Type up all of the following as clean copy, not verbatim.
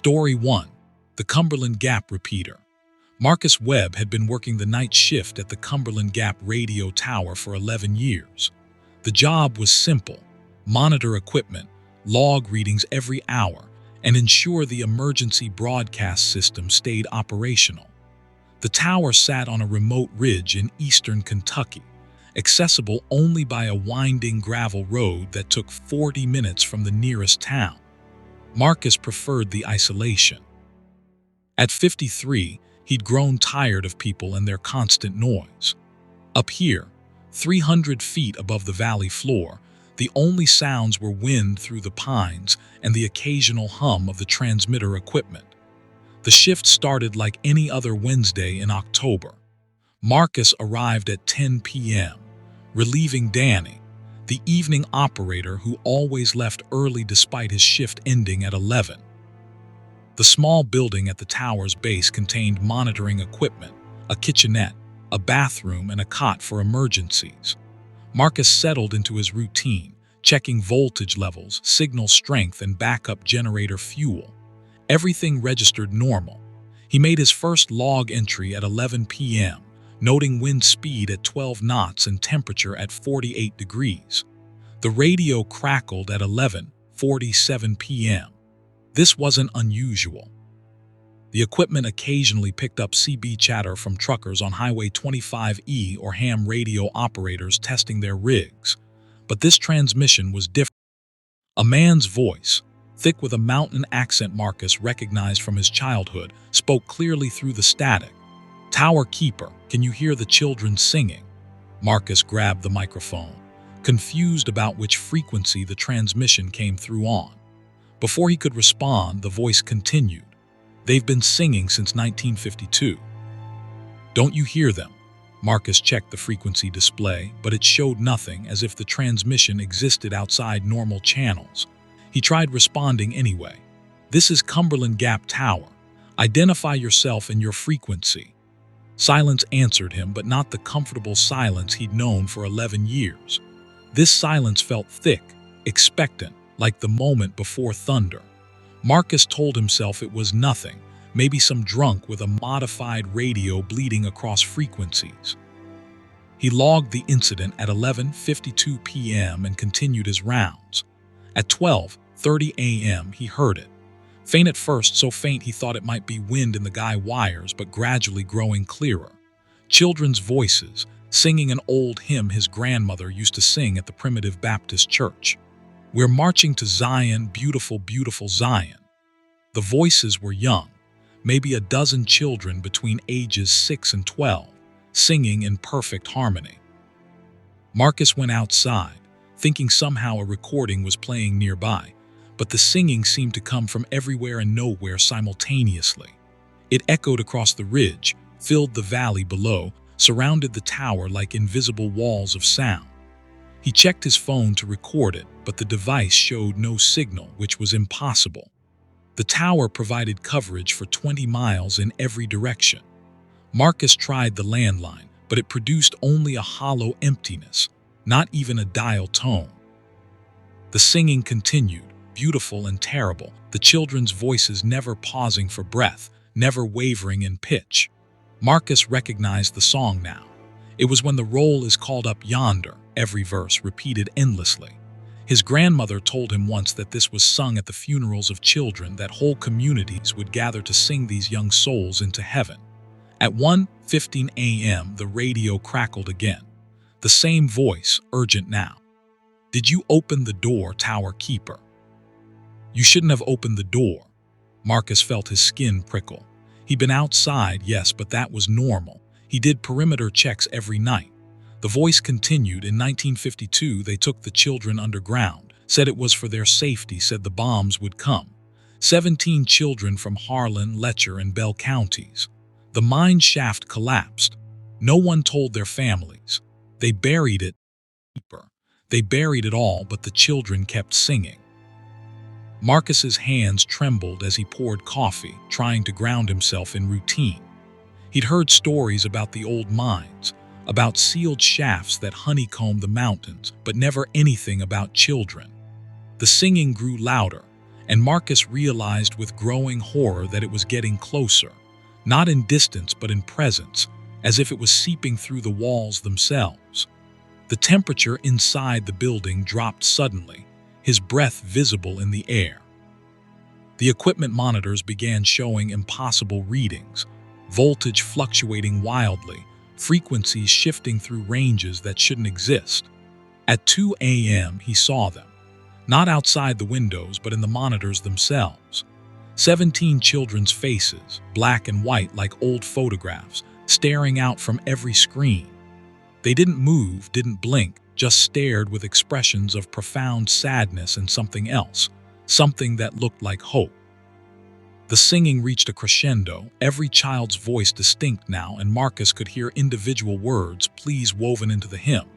Story 1. The Cumberland Gap Repeater. Marcus Webb had been working the night shift at the Cumberland Gap radio tower for 11 years. The job was simple: monitor equipment, log readings every hour, and ensure the emergency broadcast system stayed operational. The tower sat on a remote ridge in eastern Kentucky, accessible only by a winding gravel road that took 40 minutes from the nearest town. Marcus preferred the isolation. At 53, he'd grown tired of people and their constant noise. Up here, 300 feet above the valley floor, the only sounds were wind through the pines and the occasional hum of the transmitter equipment. The shift started like any other Wednesday in October. Marcus arrived at 10 p.m., relieving Danny, the evening operator who always left early despite his shift ending at 11. The small building at the tower's base contained monitoring equipment, a kitchenette, a bathroom, and a cot for emergencies. Marcus settled into his routine, checking voltage levels, signal strength, and backup generator fuel. Everything registered normal. He made his first log entry at 11 p.m., noting wind speed at 12 knots and temperature at 48 degrees. The radio crackled at 11:47 p.m. This wasn't unusual. The equipment occasionally picked up CB chatter from truckers on Highway 25E or ham radio operators testing their rigs. But this transmission was different. A man's voice, thick with a mountain accent Marcus recognized from his childhood, spoke clearly through the static. "Tower Keeper, can you hear the children singing?" Marcus grabbed the microphone, confused about which frequency the transmission came through on. Before he could respond, the voice continued. "They've been singing since 1952. Don't you hear them?" Marcus checked the frequency display, but it showed nothing, as if the transmission existed outside normal channels. He tried responding anyway. "This is Cumberland Gap Tower. Identify yourself and your frequency." Silence answered him, but not the comfortable silence he'd known for 11 years. This silence felt thick, expectant, like the moment before thunder. Marcus told himself it was nothing, maybe some drunk with a modified radio bleeding across frequencies. He logged the incident at 11:52 p.m. and continued his rounds. At 12:30 a.m. he heard it. Faint at first, so faint he thought it might be wind in the guy wires, but gradually growing clearer. Children's voices, singing an old hymn his grandmother used to sing at the Primitive Baptist Church. "We're marching to Zion, beautiful, beautiful Zion." The voices were young, maybe a dozen children between ages 6 and 12, singing in perfect harmony. Marcus went outside, thinking somehow a recording was playing nearby, but the singing seemed to come from everywhere and nowhere simultaneously. It echoed across the ridge, filled the valley below, surrounded the tower like invisible walls of sound. He checked his phone to record it, but the device showed no signal, which was impossible. The tower provided coverage for 20 miles in every direction. Marcus tried the landline, but it produced only a hollow emptiness, not even a dial tone. The singing continued, beautiful and terrible, the children's voices never pausing for breath, never wavering in pitch. Marcus recognized the song now. It was "When the Roll is Called Up Yonder," every verse repeated endlessly. His grandmother told him once that this was sung at the funerals of children, that whole communities would gather to sing these young souls into heaven. At 1:15 a.m. the radio crackled again. The same voice, urgent now. "Did you open the door, Tower Keeper?" "You shouldn't have opened the door." Marcus felt his skin prickle. He'd been outside, yes, but that was normal. He did perimeter checks every night. The voice continued. "In 1952, they took the children underground, said it was for their safety, said the bombs would come. 17 children from Harlan, Letcher, and Bell counties. The mine shaft collapsed. No one told their families. They buried it deeper. They buried it all, but the children kept singing." Marcus's hands trembled as he poured coffee, trying to ground himself in routine. He'd heard stories about the old mines, about sealed shafts that honeycombed the mountains, but never anything about children. The singing grew louder, and Marcus realized with growing horror that it was getting closer, not in distance but in presence, as if it was seeping through the walls themselves. The temperature inside the building dropped suddenly, his breath visible in the air. The equipment monitors began showing impossible readings, voltage fluctuating wildly, frequencies shifting through ranges that shouldn't exist. At 2 a.m. he saw them, not outside the windows but in the monitors themselves. 17 children's faces, black and white like old photographs, staring out from every screen. They didn't move, didn't blink, just stared with expressions of profound sadness and something else, something that looked like hope. The singing reached a crescendo, every child's voice distinct now, and Marcus could hear individual words, pleas woven into the hymn.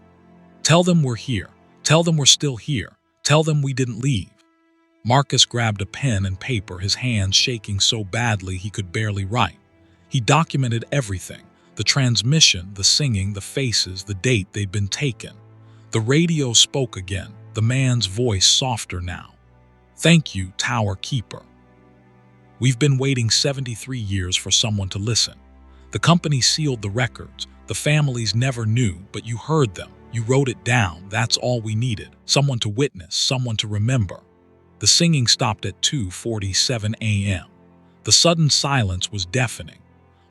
Tell them we're here. Tell them we're still here. Tell them we didn't leave. Marcus grabbed a pen and paper, his hands shaking so badly he could barely write. He documented everything, the transmission, the singing, the faces, the date they'd been taken. The radio spoke again, the man's voice softer now. Thank you, Tower Keeper. We've been waiting 73 years for someone to listen. The company sealed the records. The families never knew, but you heard them. You wrote it down. That's all we needed. Someone to witness, someone to remember. The singing stopped at 2:47 a.m. The sudden silence was deafening.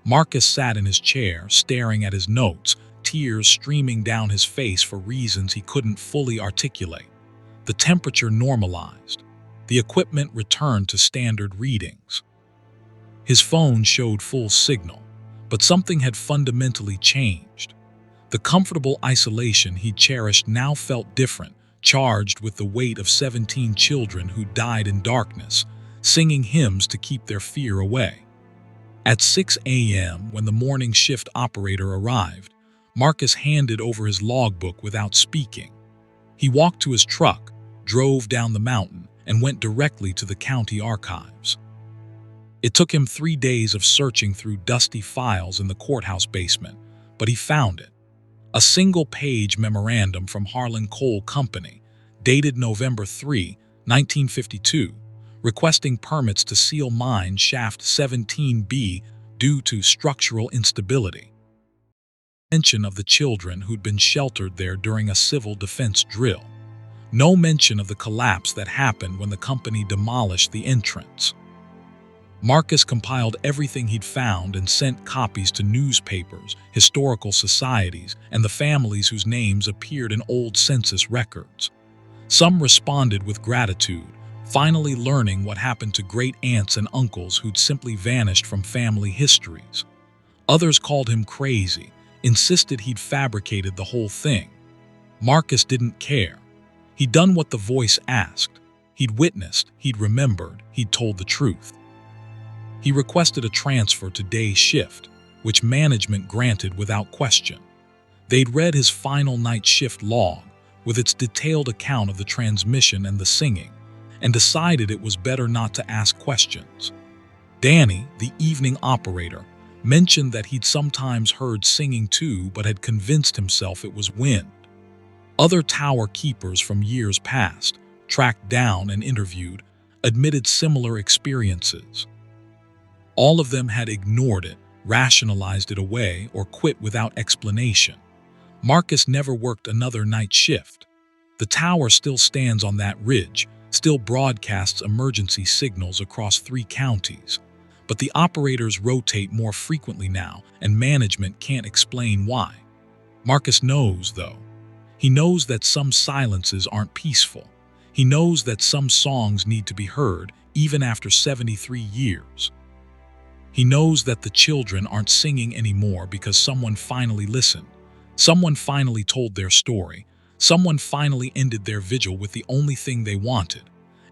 Marcus sat in his chair, staring at his notes, tears streaming down his face for reasons he couldn't fully articulate. The temperature normalized. The equipment returned to standard readings. His phone showed full signal, but something had fundamentally changed. The comfortable isolation he cherished now felt different, charged with the weight of 17 children who died in darkness, singing hymns to keep their fear away. At 6 a.m., when the morning shift operator arrived, Marcus handed over his logbook without speaking. He walked to his truck, drove down the mountain, and went directly to the county archives. It took him 3 days of searching through dusty files in the courthouse basement, but he found it. A single-page memorandum from Harlan Coal Company, dated November 3, 1952, requesting permits to seal mine shaft 17B due to structural instability. Mention of the children who'd been sheltered there during a civil defense drill. No mention of the collapse that happened when the company demolished the entrance. Marcus compiled everything he'd found and sent copies to newspapers, historical societies, and the families whose names appeared in old census records. Some responded with gratitude, finally learning what happened to great aunts and uncles who'd simply vanished from family histories. Others called him crazy, insisted he'd fabricated the whole thing. Marcus didn't care. He'd done what the voice asked. He'd witnessed, he'd remembered, he'd told the truth. He requested a transfer to day shift, which management granted without question. They'd read his final night shift log, with its detailed account of the transmission and the singing, and decided it was better not to ask questions. Danny, the evening operator, mentioned that he'd sometimes heard singing too, but had convinced himself it was wind. Other tower keepers from years past, tracked down and interviewed, admitted similar experiences. All of them had ignored it, rationalized it away, or quit without explanation. Marcus never worked another night shift. The tower still stands on that ridge, still broadcasts emergency signals across 3 counties. But the operators rotate more frequently now, and management can't explain why. Marcus knows, though. He knows that some silences aren't peaceful. He knows that some songs need to be heard, even after 73 years. He knows that the children aren't singing anymore because someone finally listened. Someone finally told their story. Someone finally ended their vigil with the only thing they wanted: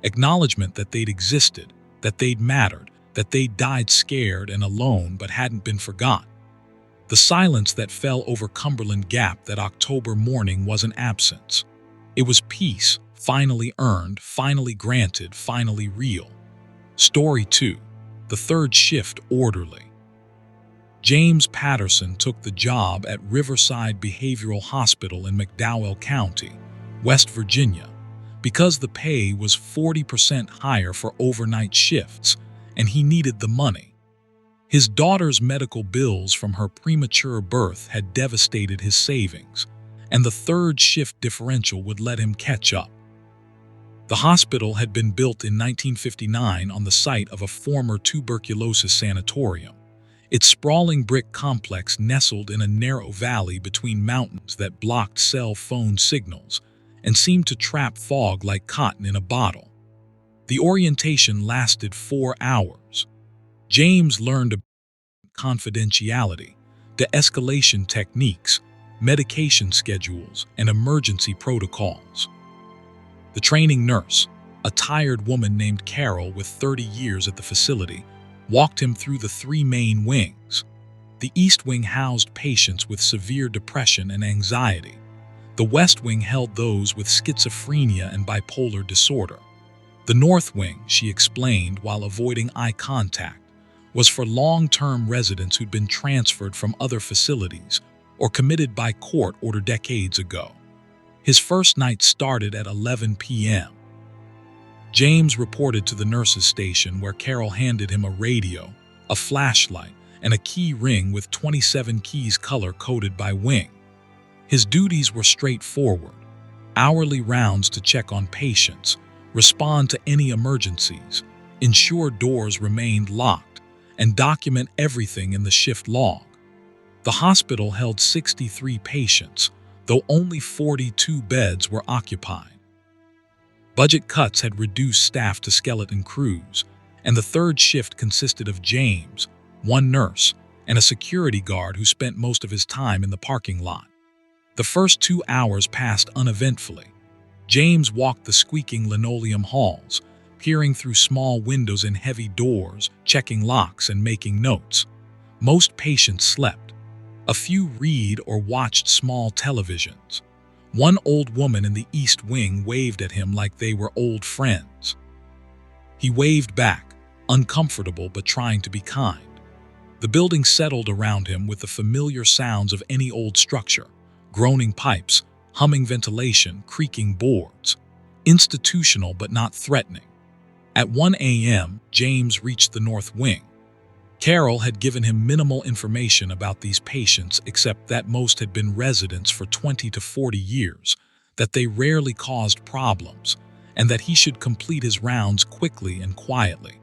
acknowledgement that they'd existed, that they'd mattered, that they'd died scared and alone but hadn't been forgotten. The silence that fell over Cumberland Gap that October morning wasn't absence. It was peace, finally earned, finally granted, finally real. Story 2. The third shift orderly. James Patterson took the job at Riverside Behavioral Hospital in McDowell County, West Virginia, because the pay was 40% higher for overnight shifts, and he needed the money. His daughter's medical bills from her premature birth had devastated his savings, and the third shift differential would let him catch up. The hospital had been built in 1959 on the site of a former tuberculosis sanatorium. Its sprawling brick complex nestled in a narrow valley between mountains that blocked cell phone signals and seemed to trap fog like cotton in a bottle. The orientation lasted 4 hours. James learned about confidentiality, de-escalation techniques, medication schedules, and emergency protocols. The training nurse, a tired woman named Carol with 30 years at the facility, walked him through the 3 main wings. The East Wing housed patients with severe depression and anxiety. The West Wing held those with schizophrenia and bipolar disorder. The North Wing, she explained while avoiding eye contact, was for long-term residents who'd been transferred from other facilities or committed by court order decades ago. His first night started at 11 p.m. James reported to the nurse's station where Carol handed him a radio, a flashlight, and a key ring with 27 keys color-coded by wing. His duties were straightforward: hourly rounds to check on patients, respond to any emergencies, ensure doors remained locked, and document everything in the shift log. The hospital held 63 patients, though only 42 beds were occupied. Budget cuts had reduced staff to skeleton crews, and the third shift consisted of James, 1 nurse, and a security guard who spent most of his time in the parking lot. The first 2 hours passed uneventfully. James walked the squeaking linoleum halls, peering through small windows in heavy doors, checking locks and making notes. Most patients slept. A few read or watched small televisions. One old woman in the East Wing waved at him like they were old friends. He waved back, uncomfortable but trying to be kind. The building settled around him with the familiar sounds of any old structure: groaning pipes, humming ventilation, creaking boards. Institutional but not threatening. At 1 a.m., James reached the North Wing. Carol had given him minimal information about these patients except that most had been residents for 20 to 40 years, that they rarely caused problems, and that he should complete his rounds quickly and quietly.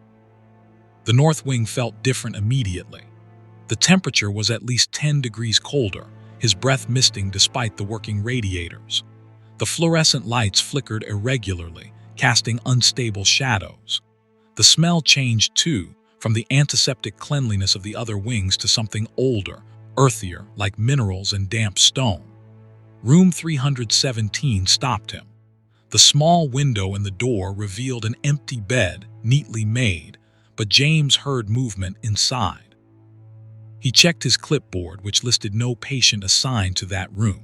The North Wing felt different immediately. The temperature was at least 10 degrees colder, his breath misting despite the working radiators. The fluorescent lights flickered irregularly, casting unstable shadows. The smell changed too, from the antiseptic cleanliness of the other wings to something older, earthier, like minerals and damp stone. Room 317 stopped him. The small window in the door revealed an empty bed, neatly made, but James heard movement inside. He checked his clipboard, which listed no patient assigned to that room.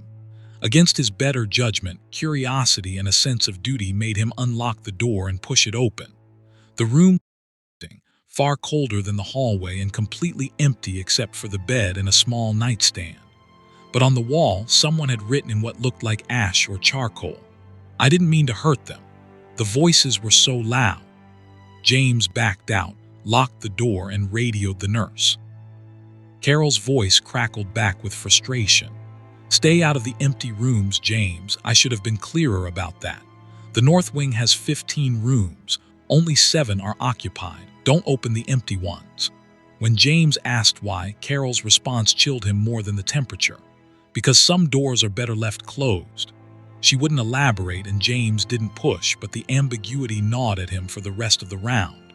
Against his better judgment, curiosity and a sense of duty made him unlock the door and push it open. The room was far colder than the hallway and completely empty except for the bed and a small nightstand. But on the wall, someone had written in what looked like ash or charcoal, "I didn't mean to hurt them." The voices were so loud. James backed out, locked the door, and radioed the nurse. Carol's voice crackled back with frustration. "Stay out of the empty rooms, James. I should have been clearer about that. The North Wing has 15 rooms. Only 7 are occupied. Don't open the empty ones." When James asked why, Carol's response chilled him more than the temperature. "Because some doors are better left closed." She wouldn't elaborate, and James didn't push, but the ambiguity gnawed at him for the rest of the round.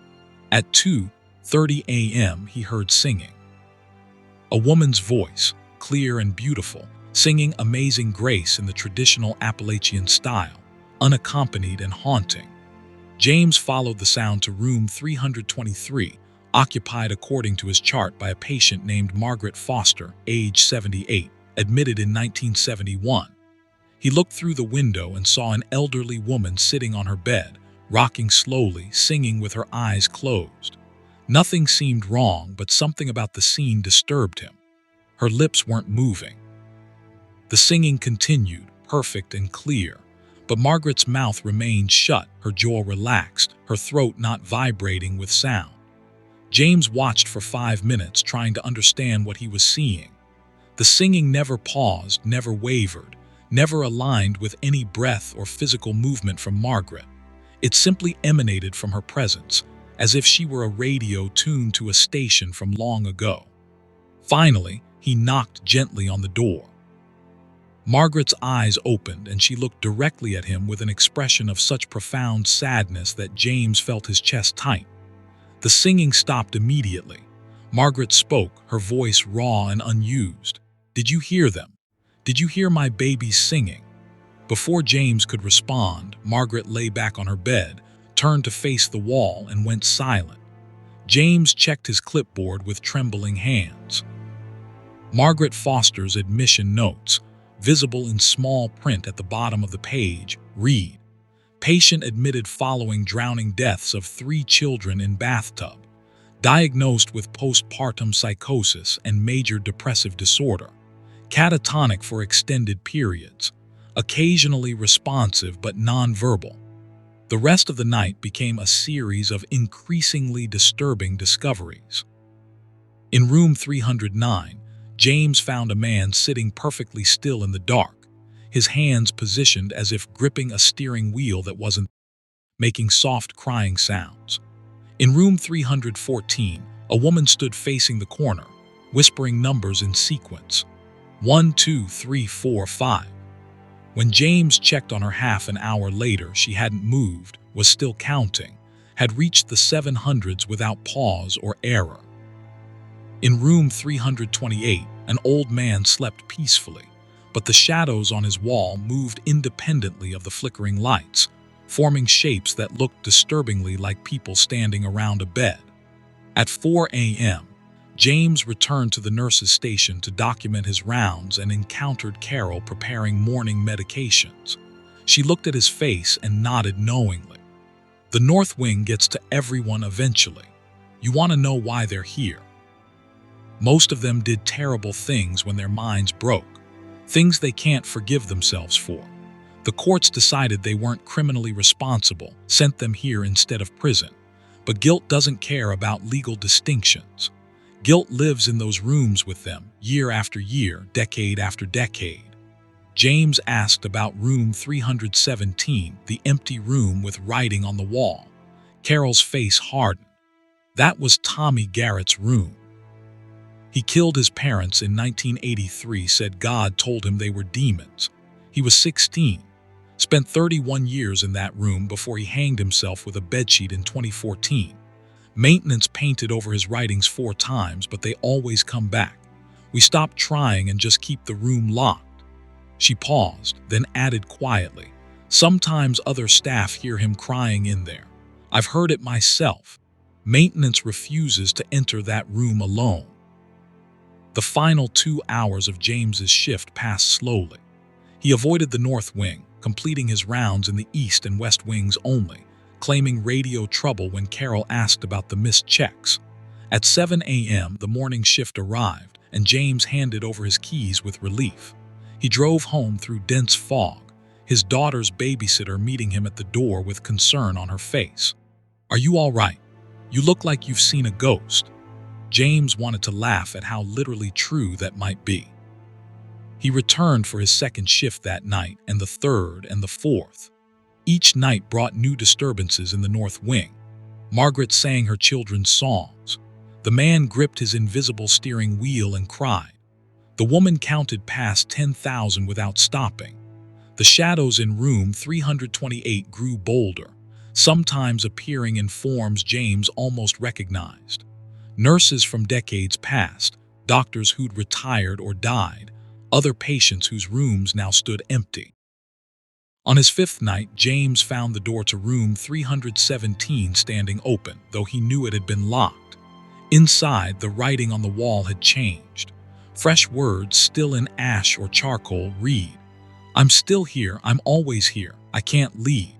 At 2:30 a.m., he heard singing. A woman's voice, clear and beautiful, singing Amazing Grace in the traditional Appalachian style, unaccompanied and haunting. James followed the sound to room 323, occupied according to his chart by a patient named Margaret Foster, age 78, admitted in 1971. He looked through the window and saw an elderly woman sitting on her bed, rocking slowly, singing with her eyes closed. Nothing seemed wrong, but something about the scene disturbed him. Her lips weren't moving. The singing continued, perfect and clear, But Margaret's mouth remained shut, her jaw relaxed, her throat not vibrating with sound. James watched for 5 minutes, trying to understand what he was seeing. The singing never paused, never wavered, never aligned with any breath or physical movement from Margaret. It simply emanated from her presence, as if she were a radio tuned to a station from long ago. Finally, he knocked gently on the door. Margaret's eyes opened, and she looked directly at him with an expression of such profound sadness that James felt his chest tighten. The singing stopped immediately. Margaret spoke, her voice raw and unused. "Did you hear them? Did you hear my babies singing?" Before James could respond, Margaret lay back on her bed, turned to face the wall, and went silent. James checked his clipboard with trembling hands. Margaret Foster's admission notes, visible in small print at the bottom of the page, read, "Patient admitted following drowning deaths of 3 children in bathtub. Diagnosed with postpartum psychosis and major depressive disorder. Catatonic for extended periods. Occasionally responsive but nonverbal." The rest of the night became a series of increasingly disturbing discoveries. In room 309, James found a man sitting perfectly still in the dark, his hands positioned as if gripping a steering wheel that wasn't, making soft crying sounds. In room 314, a woman stood facing the corner, whispering numbers in sequence. 1, 2, 3, 4, 5. When James checked on her half an hour later, she hadn't moved, was still counting, had reached the 700s without pause or error. In room 328, an old man slept peacefully, but the shadows on his wall moved independently of the flickering lights, forming shapes that looked disturbingly like people standing around a bed. At 4 a.m., James returned to the nurse's station to document his rounds and encountered Carol preparing morning medications. She looked at his face and nodded knowingly. "The North Wing gets to everyone eventually. You want to know why they're here. Most of them did terrible things when their minds broke, things they can't forgive themselves for. The courts decided they weren't criminally responsible, sent them here instead of prison. But guilt doesn't care about legal distinctions. Guilt lives in those rooms with them, year after year, decade after decade." James asked about room 317, the empty room with writing on the wall. Carol's face hardened. "That was Tommy Garrett's room. He killed his parents in 1983, said God told him they were demons. He was 16. Spent 31 years in that room before he hanged himself with a bedsheet in 2014. Maintenance painted over his writings 4 times, but they always come back. We stopped trying and just keep the room locked." She paused, then added quietly, "Sometimes other staff hear him crying in there. I've heard it myself. Maintenance refuses to enter that room alone." The final 2 hours of James's shift passed slowly. He avoided the North Wing, completing his rounds in the East and West Wings only, claiming radio trouble when Carol asked about the missed checks. At 7 a.m., the morning shift arrived, and James handed over his keys with relief. He drove home through dense fog, his daughter's babysitter meeting him at the door with concern on her face. "Are you all right? You look like you've seen a ghost." James wanted to laugh at how literally true that might be. He returned for his second shift that night, and the third and the fourth. Each night brought new disturbances in the North Wing. Margaret sang her children's songs. The man gripped his invisible steering wheel and cried. The woman counted past 10,000 without stopping. The shadows in room 328 grew bolder, sometimes appearing in forms James almost recognized. Nurses from decades past, doctors who'd retired or died, other patients whose rooms now stood empty. On his 5th night, James found the door to room 317 standing open, though he knew it had been locked. Inside, the writing on the wall had changed. Fresh words, still in ash or charcoal, read, "I'm still here, I'm always here, I can't leave."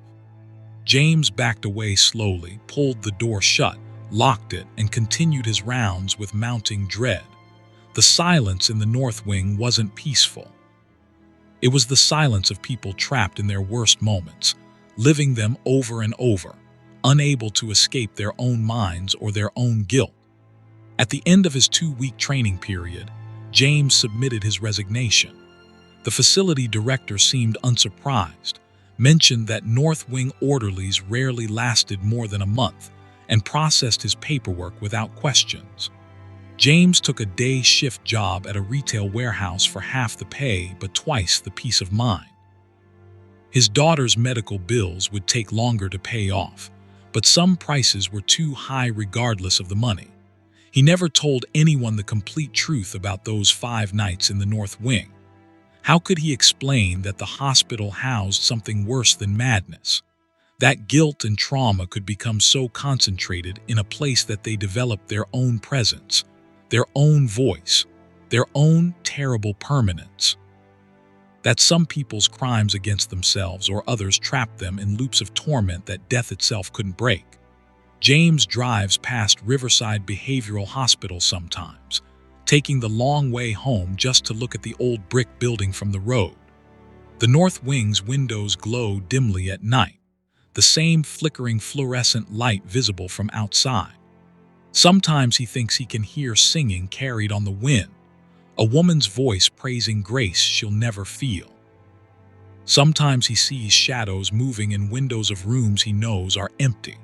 James backed away slowly, pulled the door shut, locked it, and continued his rounds with mounting dread. The silence in the North Wing wasn't peaceful. It was the silence of people trapped in their worst moments, living them over and over, unable to escape their own minds or their own guilt. At the end of his 2-week training period, James submitted his resignation. The facility director seemed unsurprised, mentioned that North Wing orderlies rarely lasted more than a month, and processed his paperwork without questions. James took a day shift job at a retail warehouse for half the pay but twice the peace of mind. His daughter's medical bills would take longer to pay off, but some prices were too high regardless of the money. He never told anyone the complete truth about those 5 nights in the North Wing. How could he explain that the hospital housed something worse than madness? That guilt and trauma could become so concentrated in a place that they developed their own presence, their own voice, their own terrible permanence. That some people's crimes against themselves or others trapped them in loops of torment that death itself couldn't break. James drives past Riverside Behavioral Hospital sometimes, taking the long way home just to look at the old brick building from the road. The North Wing's windows glow dimly at night, the same flickering fluorescent light visible from outside. Sometimes he thinks he can hear singing carried on the wind, a woman's voice praising grace she'll never feel. Sometimes he sees shadows moving in windows of rooms he knows are empty.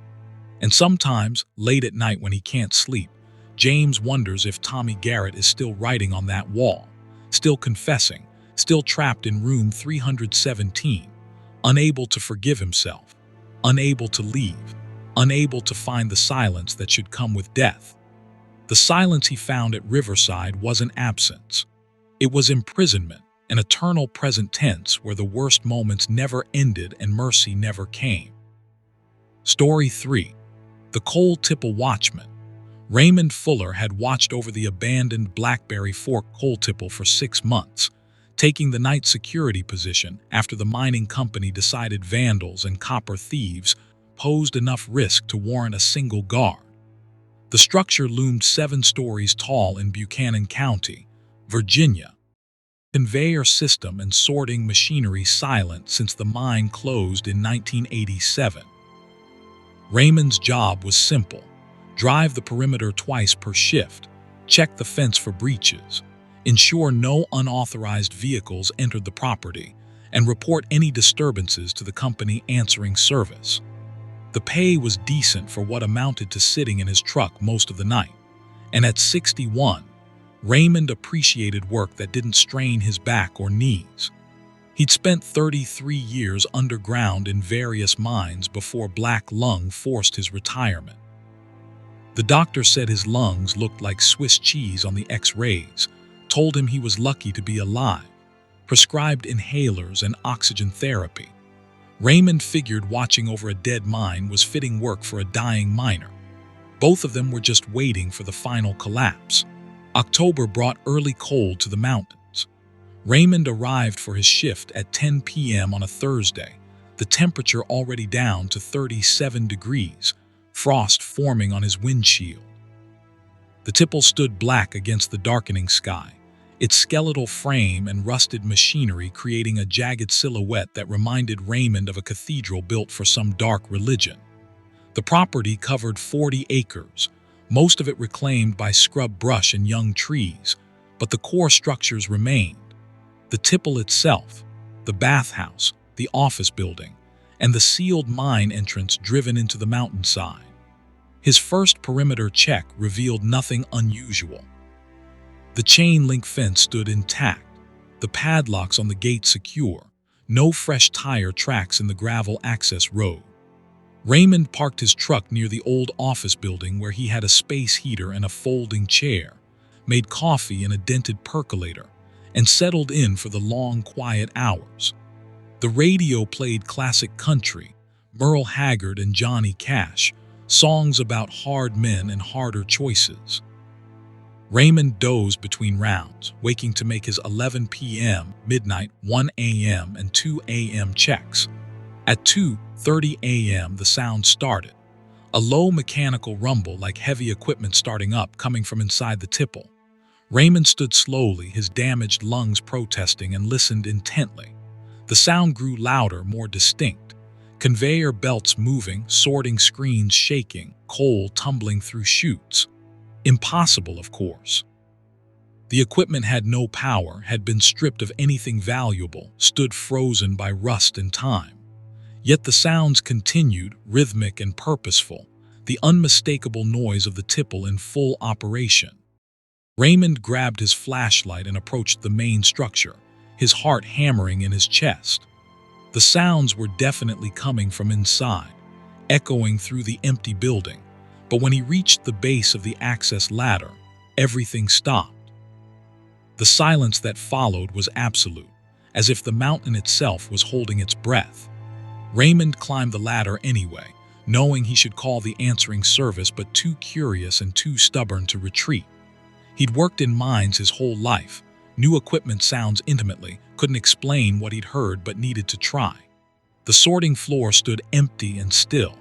And sometimes, late at night when he can't sleep, James wonders if Tommy Garrett is still writing on that wall, still confessing, still trapped in room 317, unable to forgive himself, unable to leave, unable to find the silence that should come with death. The silence he found at Riverside wasn't absence. It was imprisonment, an eternal present tense where the worst moments never ended and mercy never came. Story 3. The Coal Tipple Watchman. Raymond Fuller had watched over the abandoned Blackberry Fork coal tipple for 6 months, taking the night security position after the mining company decided vandals and copper thieves posed enough risk to warrant a single guard. The structure loomed 7 stories tall in Buchanan County, Virginia. Conveyor system and sorting machinery silent since the mine closed in 1987. Raymond's job was simple: drive the perimeter twice per shift, check the fence for breaches, ensure no unauthorized vehicles entered the property, and report any disturbances to the company answering service. The pay was decent for what amounted to sitting in his truck most of the night, and at 61, Raymond appreciated work that didn't strain his back or knees. He'd spent 33 years underground in various mines before black lung forced his retirement. The doctor said his lungs looked like Swiss cheese on the X-rays, told him he was lucky to be alive, prescribed inhalers and oxygen therapy. Raymond figured watching over a dead mine was fitting work for a dying miner. Both of them were just waiting for the final collapse. October brought early cold to the mountains. Raymond arrived for his shift at 10 p.m. on a Thursday, the temperature already down to 37 degrees, frost forming on his windshield. The tipple stood black against the darkening sky, its skeletal frame and rusted machinery creating a jagged silhouette that reminded Raymond of a cathedral built for some dark religion. The property covered 40 acres, most of it reclaimed by scrub brush and young trees, but the core structures remained. The tipple itself, the bathhouse, the office building, and the sealed mine entrance driven into the mountainside. His first perimeter check revealed nothing unusual. The chain-link fence stood intact, the padlocks on the gate secure, no fresh tire tracks in the gravel access road. Raymond parked his truck near the old office building where he had a space heater and a folding chair, made coffee in a dented percolator, and settled in for the long, quiet hours. The radio played classic country, Merle Haggard and Johnny Cash, songs about hard men and harder choices. Raymond dozed between rounds, waking to make his 11 p.m., midnight, 1 a.m., and 2 a.m. checks. At 2:30 a.m., the sound started, a low mechanical rumble like heavy equipment starting up coming from inside the tipple. Raymond stood slowly, his damaged lungs protesting, and listened intently. The sound grew louder, more distinct. Conveyor belts moving, sorting screens shaking, coal tumbling through chutes. Impossible, of course. The equipment had no power, had been stripped of anything valuable, stood frozen by rust and time. Yet the sounds continued, rhythmic and purposeful, the unmistakable noise of the tipple in full operation. Raymond grabbed his flashlight and approached the main structure, his heart hammering in his chest. The sounds were definitely coming from inside, echoing through the empty building, but when he reached the base of the access ladder, everything stopped. The silence that followed was absolute, as if the mountain itself was holding its breath. Raymond climbed the ladder anyway, knowing he should call the answering service, but too curious and too stubborn to retreat. He'd worked in mines his whole life, knew equipment sounds intimately, couldn't explain what he'd heard but needed to try. The sorting floor stood empty and still.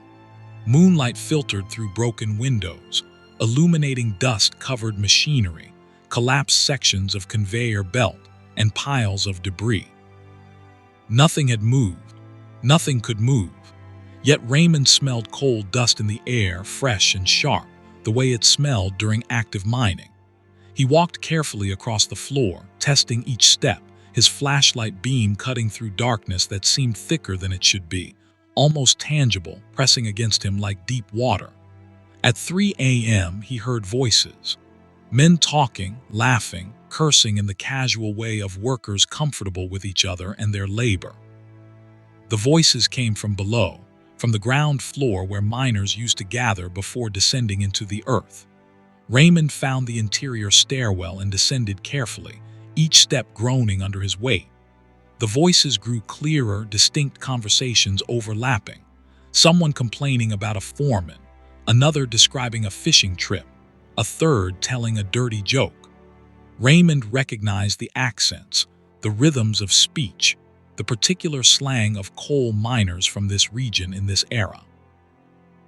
Moonlight filtered through broken windows, illuminating dust-covered machinery, collapsed sections of conveyor belt, and piles of debris. Nothing had moved. Nothing could move. Yet Raymond smelled coal dust in the air, fresh and sharp, the way it smelled during active mining. He walked carefully across the floor, testing each step, his flashlight beam cutting through darkness that seemed thicker than it should be, almost tangible, pressing against him like deep water. At 3 a.m., he heard voices. Men talking, laughing, cursing in the casual way of workers comfortable with each other and their labor. The voices came from below, from the ground floor where miners used to gather before descending into the earth. Raymond found the interior stairwell and descended carefully, each step groaning under his weight. The voices grew clearer, distinct conversations overlapping. Someone complaining about a foreman, another describing a fishing trip, a third telling a dirty joke. Raymond recognized the accents, the rhythms of speech, the particular slang of coal miners from this region in this era.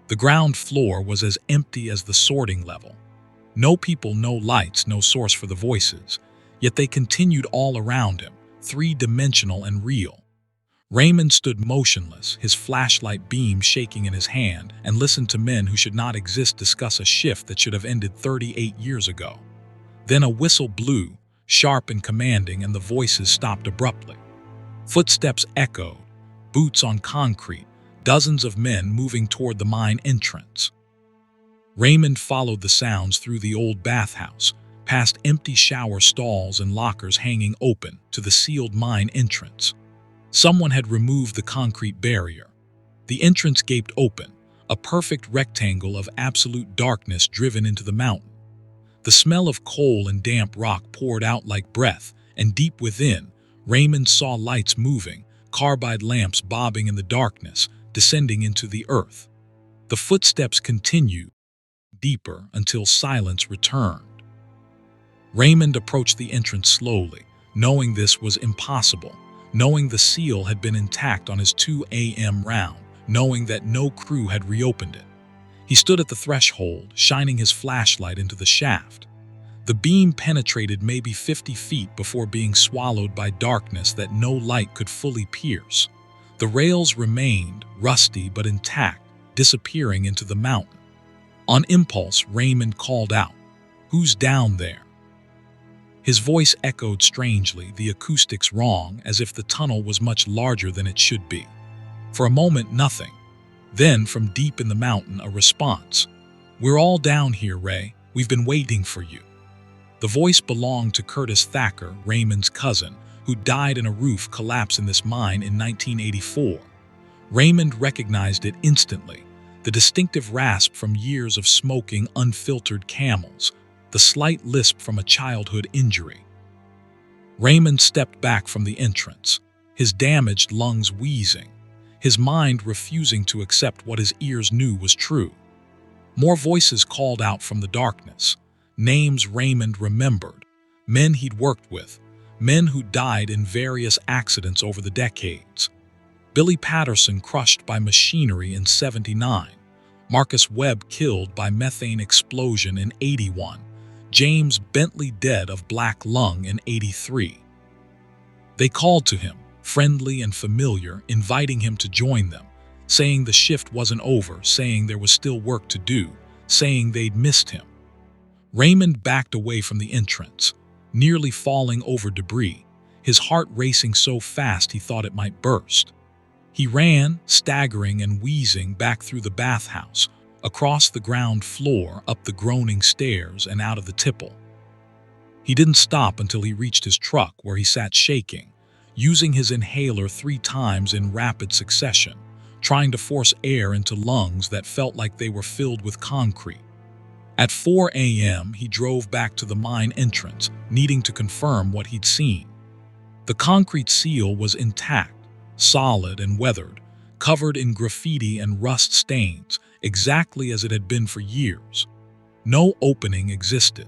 The ground floor was as empty as the sorting level. No people, no lights, no source for the voices, yet they continued all around him, three-dimensional and real. Raymond stood motionless, his flashlight beam shaking in his hand, and listened to men who should not exist discuss a shift that should have ended 38 years ago. Then a whistle blew, sharp and commanding, and the voices stopped abruptly. Footsteps echoed, boots on concrete, dozens of men moving toward the mine entrance. Raymond followed the sounds through the old bathhouse, past empty shower stalls and lockers hanging open, to the sealed mine entrance. Someone had removed the concrete barrier. The entrance gaped open, a perfect rectangle of absolute darkness driven into the mountain. The smell of coal and damp rock poured out like breath, and deep within, Raymond saw lights moving, carbide lamps bobbing in the darkness, descending into the earth. The footsteps continued, deeper, until silence returned. Raymond approached the entrance slowly, knowing this was impossible, knowing the seal had been intact on his 2 a.m. round, knowing that no crew had reopened it. He stood at the threshold, shining his flashlight into the shaft. The beam penetrated maybe 50 feet before being swallowed by darkness that no light could fully pierce. The rails remained, rusty but intact, disappearing into the mountain. On impulse, Raymond called out, "Who's down there?" His voice echoed strangely, the acoustics wrong, as if the tunnel was much larger than it should be. For a moment, nothing. Then, from deep in the mountain, a response. "We're all down here, Ray. We've been waiting for you." The voice belonged to Curtis Thacker, Raymond's cousin, who died in a roof collapse in this mine in 1984. Raymond recognized it instantly, the distinctive rasp from years of smoking unfiltered Camels, the slight lisp from a childhood injury. Raymond stepped back from the entrance, his damaged lungs wheezing, his mind refusing to accept what his ears knew was true. More voices called out from the darkness, names Raymond remembered, men he'd worked with, men who died in various accidents over the decades. Billy Patterson crushed by machinery in '79, Marcus Webb killed by methane explosion in '81, James Bentley dead of black lung in '83. They called to him, friendly and familiar, inviting him to join them, saying the shift wasn't over, saying there was still work to do, saying they'd missed him. Raymond backed away from the entrance, nearly falling over debris, his heart racing so fast he thought it might burst. He ran, staggering and wheezing, back through the bathhouse, across the ground floor, up the groaning stairs, and out of the tipple. He didn't stop until he reached his truck, where he sat shaking, using his inhaler 3 times in rapid succession, trying to force air into lungs that felt like they were filled with concrete. At 4 a.m., he drove back to the mine entrance, needing to confirm what he'd seen. The concrete seal was intact, solid and weathered, covered in graffiti and rust stains, exactly as it had been for years. No opening existed.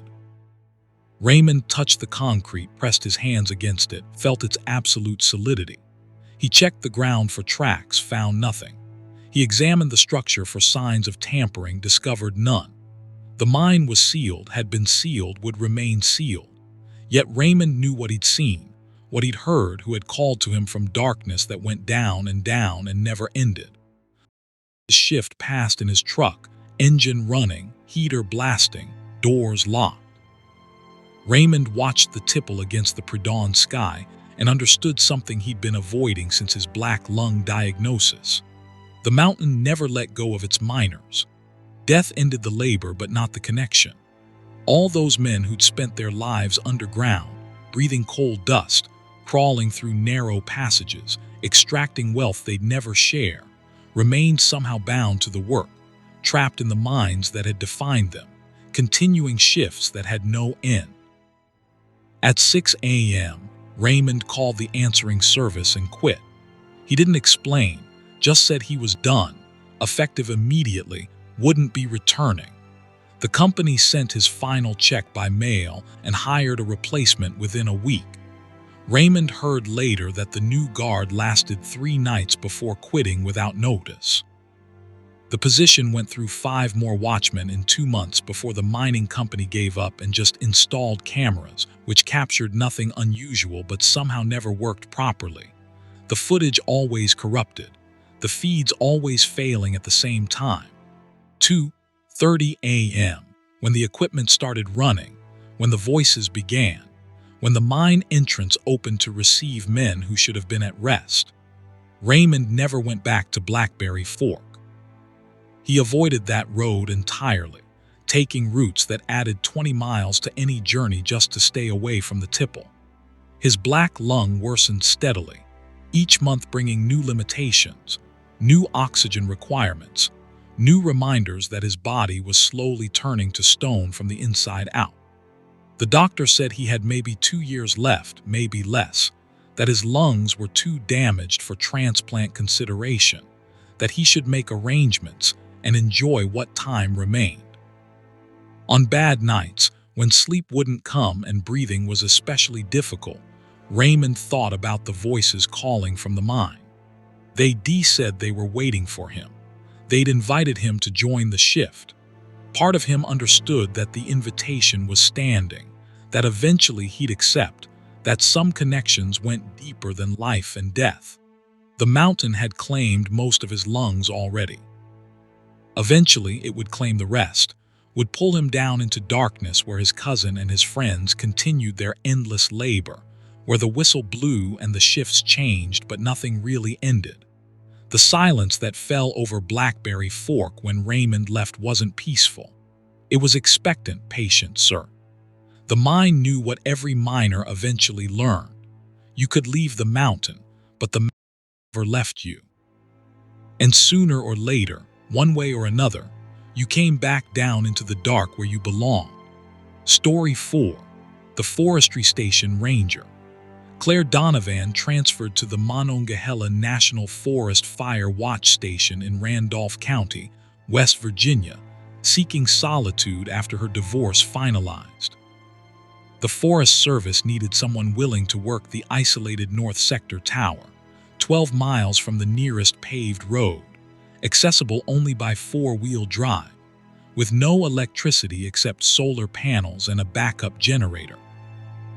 Raymond touched the concrete, pressed his hands against it, felt its absolute solidity. He checked the ground for tracks, found nothing. He examined the structure for signs of tampering, discovered none. The mine was sealed, had been sealed, would remain sealed. Yet Raymond knew what he'd seen, what he'd heard, who had called to him from darkness that went down and never ended. The shift passed in his truck, engine running, heater blasting, doors locked. Raymond watched the tipple against the pre-dawn sky and understood something he'd been avoiding since his black lung diagnosis. The mountain never let go of its miners. Death ended the labor, but not the connection. All those men who'd spent their lives underground, breathing coal dust, crawling through narrow passages, extracting wealth they'd never share, remained somehow bound to the work, trapped in the mines that had defined them, continuing shifts that had no end. At 6 a.m., Raymond called the answering service and quit. He didn't explain, just said he was done, effective immediately, wouldn't be returning. The company sent his final check by mail and hired a replacement within a week. Raymond heard later that the new guard lasted 3 nights before quitting without notice. The position went through 5 more watchmen in 2 months before the mining company gave up and just installed cameras, which captured nothing unusual but somehow never worked properly. The footage always corrupted, the feeds always failing at the same time. 2:30 a.m., when the equipment started running, when the voices began, when the mine entrance opened to receive men who should have been at rest. Raymond never went back to Blackberry Fork. He avoided that road entirely, taking routes that added 20 miles to any journey just to stay away from the tipple. His black lung worsened steadily, each month bringing new limitations, new oxygen requirements, new reminders that his body was slowly turning to stone from the inside out. The doctor said he had maybe 2 years left, maybe less, that his lungs were too damaged for transplant consideration, that he should make arrangements and enjoy what time remained. On bad nights, when sleep wouldn't come and breathing was especially difficult, Raymond thought about the voices calling from the mine. They said they were waiting for him. They'd invited him to join the shift. Part of him understood that the invitation was standing, that eventually he'd accept, that some connections went deeper than life and death. The mountain had claimed most of his lungs already. Eventually, it would claim the rest, would pull him down into darkness where his cousin and his friends continued their endless labor, where the whistle blew and the shifts changed but nothing really ended. The silence that fell over Blackberry Fork when Raymond left wasn't peaceful. It was expectant, patient, sir. The mine knew what every miner eventually learned. You could leave the mountain, but the mountain never left you. And sooner or later, one way or another, you came back down into the dark where you belonged. Story 4. The Forestry Station Ranger. Claire Donovan transferred to the Monongahela National Forest Fire Watch Station in Randolph County, West Virginia, seeking solitude after her divorce finalized. The Forest Service needed someone willing to work the isolated North Sector Tower, 12 miles from the nearest paved road, accessible only by 4-wheel drive, with no electricity except solar panels and a backup generator.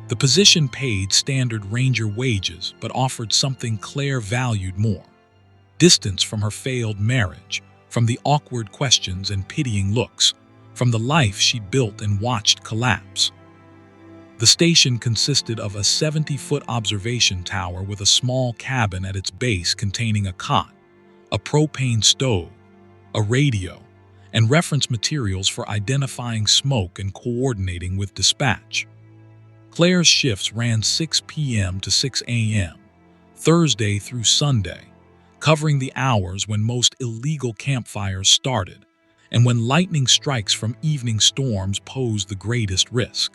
The position paid standard ranger wages but offered something Claire valued more: distance from her failed marriage, from the awkward questions and pitying looks, from the life she'd built and watched collapse. The station consisted of a 70-foot observation tower with a small cabin at its base containing a cot, a propane stove, a radio, and reference materials for identifying smoke and coordinating with dispatch. Claire's shifts ran 6 p.m. to 6 a.m., Thursday through Sunday, covering the hours when most illegal campfires started and when lightning strikes from evening storms posed the greatest risk.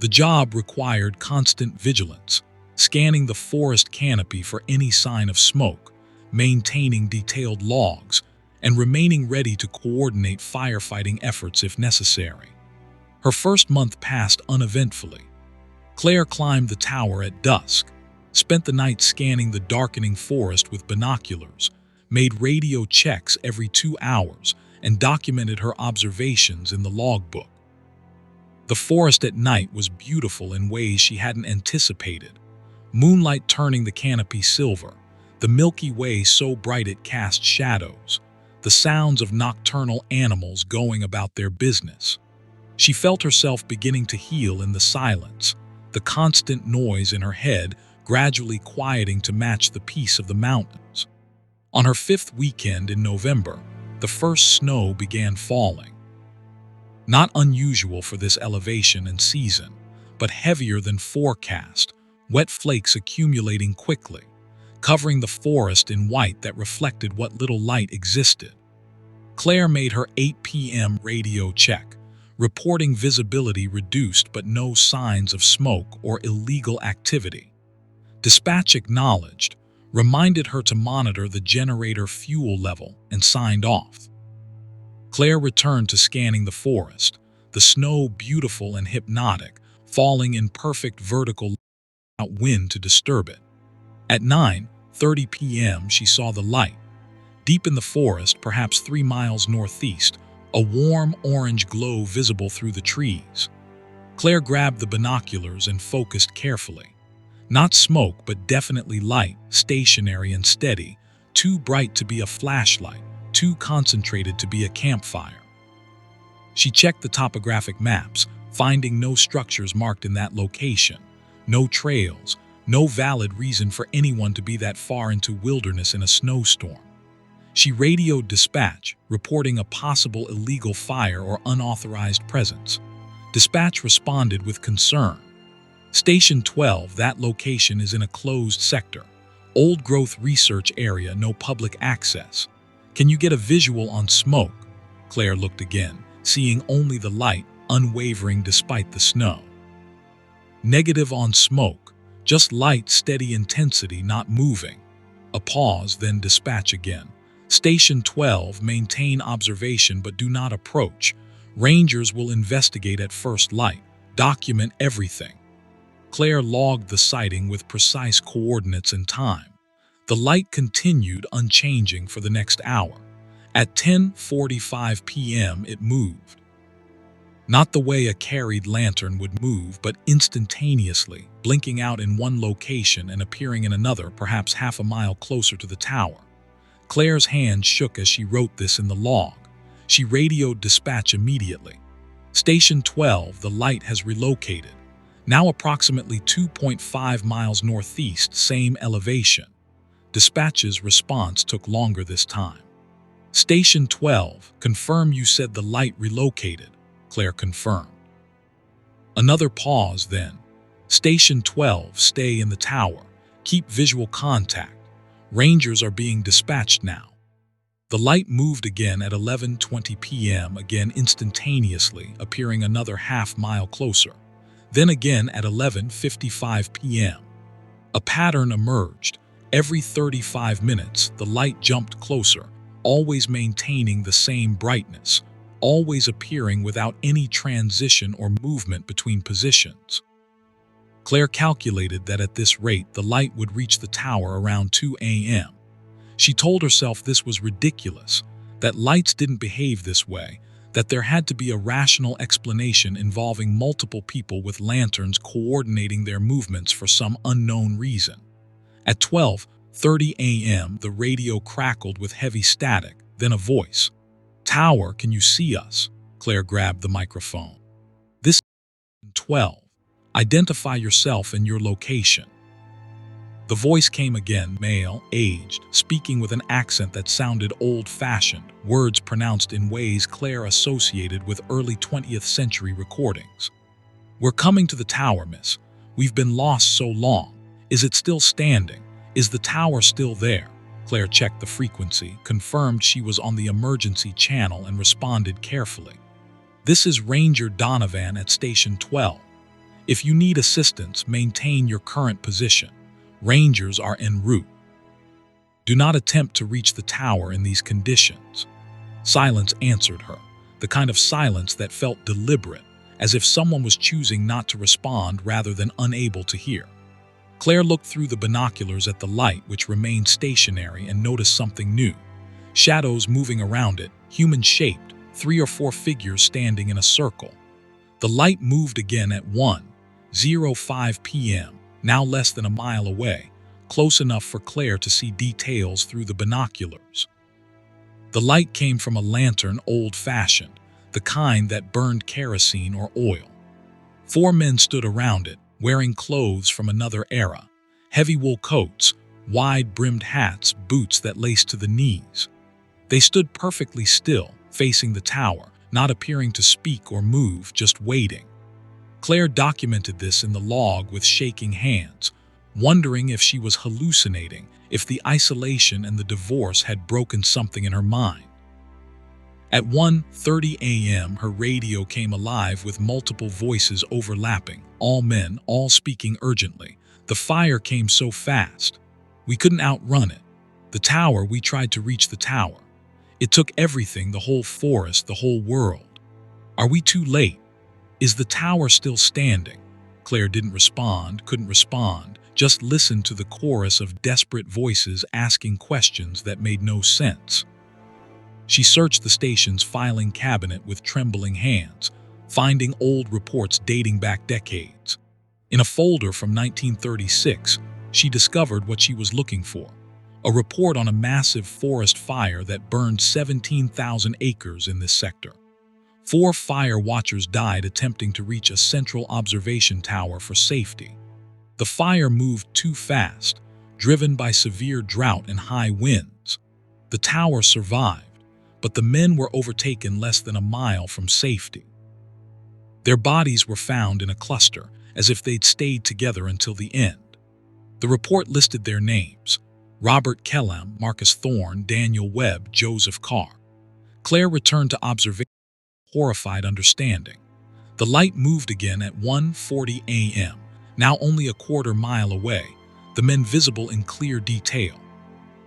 The job required constant vigilance, scanning the forest canopy for any sign of smoke, maintaining detailed logs, and remaining ready to coordinate firefighting efforts if necessary. Her first month passed uneventfully. Claire climbed the tower at dusk, spent the night scanning the darkening forest with binoculars, made radio checks every 2 hours, and documented her observations in the logbook. The forest at night was beautiful in ways she hadn't anticipated. Moonlight turning the canopy silver, the Milky Way so bright it cast shadows, the sounds of nocturnal animals going about their business. She felt herself beginning to heal in the silence, the constant noise in her head gradually quieting to match the peace of the mountains. On her 5th weekend in November, the first snow began falling. Not unusual for this elevation and season, but heavier than forecast, wet flakes accumulating quickly, covering the forest in white that reflected what little light existed. Claire made her 8 p.m. radio check, reporting visibility reduced but no signs of smoke or illegal activity. Dispatch acknowledged, reminded her to monitor the generator fuel level, and signed off. Claire returned to scanning the forest, the snow beautiful and hypnotic, falling in perfect vertical without wind to disturb it. At 9:30 p.m. she saw the light. Deep in the forest, perhaps 3 miles northeast, a warm orange glow visible through the trees. Claire grabbed the binoculars and focused carefully. Not smoke, but definitely light, stationary and steady, too bright to be a flashlight, too concentrated to be a campfire. She checked the topographic maps, finding no structures marked in that location, no trails, no valid reason for anyone to be that far into wilderness in a snowstorm. She radioed dispatch, reporting a possible illegal fire or unauthorized presence. Dispatch responded with concern. Station 12, that location is in a closed sector. Old-growth research area, no public access. Can you get a visual on smoke? Claire looked again, seeing only the light, unwavering despite the snow. Negative on smoke, just light, steady intensity, not moving. A pause, then dispatch again. Station 12, maintain observation but do not approach. Rangers will investigate at first light. Document everything. Claire logged the sighting with precise coordinates and time. The light continued unchanging for the next hour. At 10:45 p.m. it moved. Not the way a carried lantern would move, but instantaneously, blinking out in one location and appearing in another, perhaps half a mile closer to the tower. Claire's hand shook as she wrote this in the log. She radioed dispatch immediately. Station 12, the light has relocated. Now approximately 2.5 miles northeast, same elevation. Dispatch's response took longer this time. Station 12, confirm you said the light relocated. Claire confirmed. Another pause then. Station 12, stay in the tower. Keep visual contact. Rangers are being dispatched now. The light moved again at 11:20 p.m., again instantaneously, appearing another half-mile closer. Then again at 11:55 p.m. A pattern emerged. Every 35 minutes, the light jumped closer, always maintaining the same brightness, always appearing without any transition or movement between positions. Claire calculated that at this rate the light would reach the tower around 2 a.m. She told herself this was ridiculous, that lights didn't behave this way, that there had to be a rational explanation involving multiple people with lanterns coordinating their movements for some unknown reason. At 12:30 a.m., the radio crackled with heavy static, then a voice. "Tower, can you see us?" Claire grabbed the microphone. "This is 12. Identify yourself and your location." The voice came again, male, aged, speaking with an accent that sounded old-fashioned, words pronounced in ways Claire associated with early 20th century recordings. "We're coming to the tower, miss. We've been lost so long. Is it still standing? Is the tower still there?" Claire checked the frequency, confirmed she was on the emergency channel, and responded carefully. "This is Ranger Donovan at Station 12. If you need assistance, maintain your current position. Rangers are en route. Do not attempt to reach the tower in these conditions." Silence answered her, the kind of silence that felt deliberate, as if someone was choosing not to respond rather than unable to hear. Claire looked through the binoculars at the light, which remained stationary, and noticed something new. Shadows moving around it, human-shaped, 3 or 4 figures standing in a circle. The light moved again at 1:05 p.m., now less than a mile away, close enough for Claire to see details through the binoculars. The light came from a lantern, old-fashioned, the kind that burned kerosene or oil. 4 men stood around it, wearing clothes from another era, heavy wool coats, wide-brimmed hats, boots that laced to the knees. They stood perfectly still, facing the tower, not appearing to speak or move, just waiting. Claire documented this in the log with shaking hands, wondering if she was hallucinating, if the isolation and the divorce had broken something in her mind. At 1:30 a.m., her radio came alive with multiple voices overlapping, all men, all speaking urgently. "The fire came so fast. We couldn't outrun it. The tower, we tried to reach the tower. It took everything, the whole forest, the whole world. Are we too late? Is the tower still standing?" Claire didn't respond, couldn't respond, just listened to the chorus of desperate voices asking questions that made no sense. She searched the station's filing cabinet with trembling hands, finding old reports dating back decades. In a folder from 1936, she discovered what she was looking for: a report on a massive forest fire that burned 17,000 acres in this sector. 4 fire watchers died attempting to reach a central observation tower for safety. The fire moved too fast, driven by severe drought and high winds. The tower survived, but the men were overtaken less than a mile from safety. Their bodies were found in a cluster, as if they'd stayed together until the end. The report listed their names: Robert Kellam, Marcus Thorne, Daniel Webb, Joseph Carr. Claire returned to observation, horrified understanding. The light moved again at 1:40 a.m., now only a quarter mile away, the men visible in clear detail.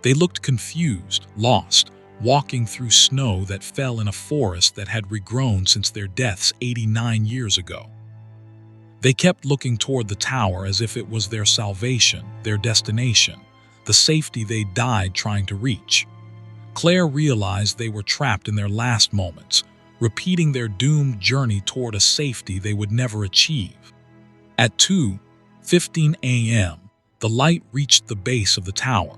They looked confused, lost, walking through snow that fell in a forest that had regrown since their deaths 89 years ago. They kept looking toward the tower as if it was their salvation, their destination, the safety they died trying to reach. Claire realized they were trapped in their last moments, repeating their doomed journey toward a safety they would never achieve. At 2:15 a.m., the light reached the base of the tower.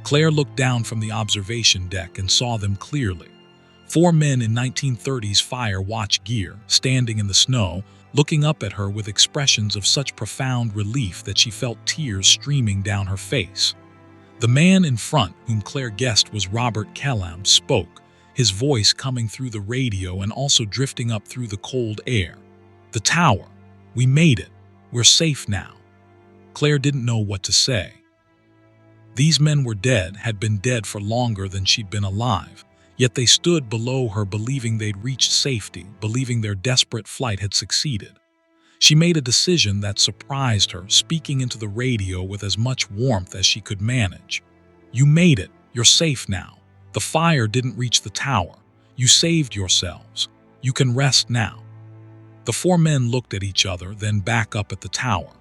Claire looked down from the observation deck and saw them clearly. 4 men in 1930s fire watch gear, standing in the snow, looking up at her with expressions of such profound relief that she felt tears streaming down her face. The man in front, whom Claire guessed was Robert Kellam, spoke, his voice coming through the radio and also drifting up through the cold air. "The tower. We made it. We're safe now." Claire didn't know what to say. These men were dead, had been dead for longer than she'd been alive, yet they stood below her believing they'd reached safety, believing their desperate flight had succeeded. She made a decision that surprised her, speaking into the radio with as much warmth as she could manage. "You made it. You're safe now. The fire didn't reach the tower. You saved yourselves. You can rest now." The 4 men looked at each other, then back up at the tower.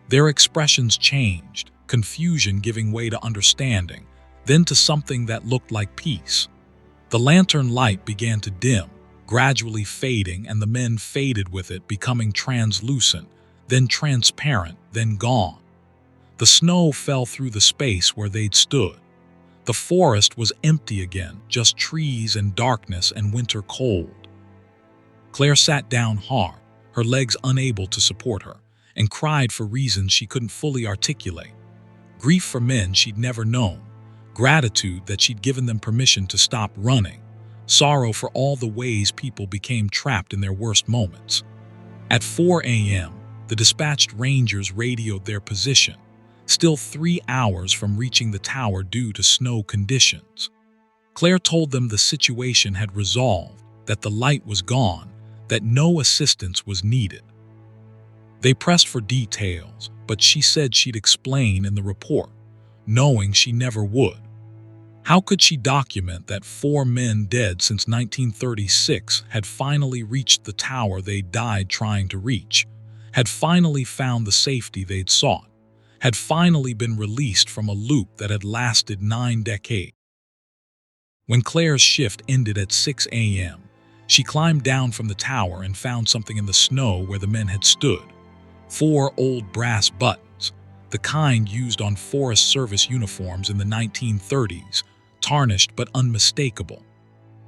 Their expressions changed, confusion giving way to understanding, then to something that looked like peace. The lantern light began to dim, gradually fading, and the men faded with it, becoming translucent, then transparent, then gone. The snow fell through the space where they'd stood. The forest was empty again, just trees and darkness and winter cold. Claire sat down hard, her legs unable to support her, and cried for reasons she couldn't fully articulate. Grief for men she'd never known, gratitude that she'd given them permission to stop running, sorrow for all the ways people became trapped in their worst moments. At 4 a.m., the dispatched rangers radioed their position, still 3 hours from reaching the tower due to snow conditions. Claire told them the situation had resolved, that the light was gone, that no assistance was needed. They pressed for details, but she said she'd explain in the report, knowing she never would. How could she document that 4 men dead since 1936 had finally reached the tower they'd died trying to reach, had finally found the safety they'd sought, had finally been released from a loop that had lasted 9 decades? When Claire's shift ended at 6 a.m., she climbed down from the tower and found something in the snow where the men had stood. 4 old brass buttons, the kind used on Forest Service uniforms in the 1930s, tarnished but unmistakable.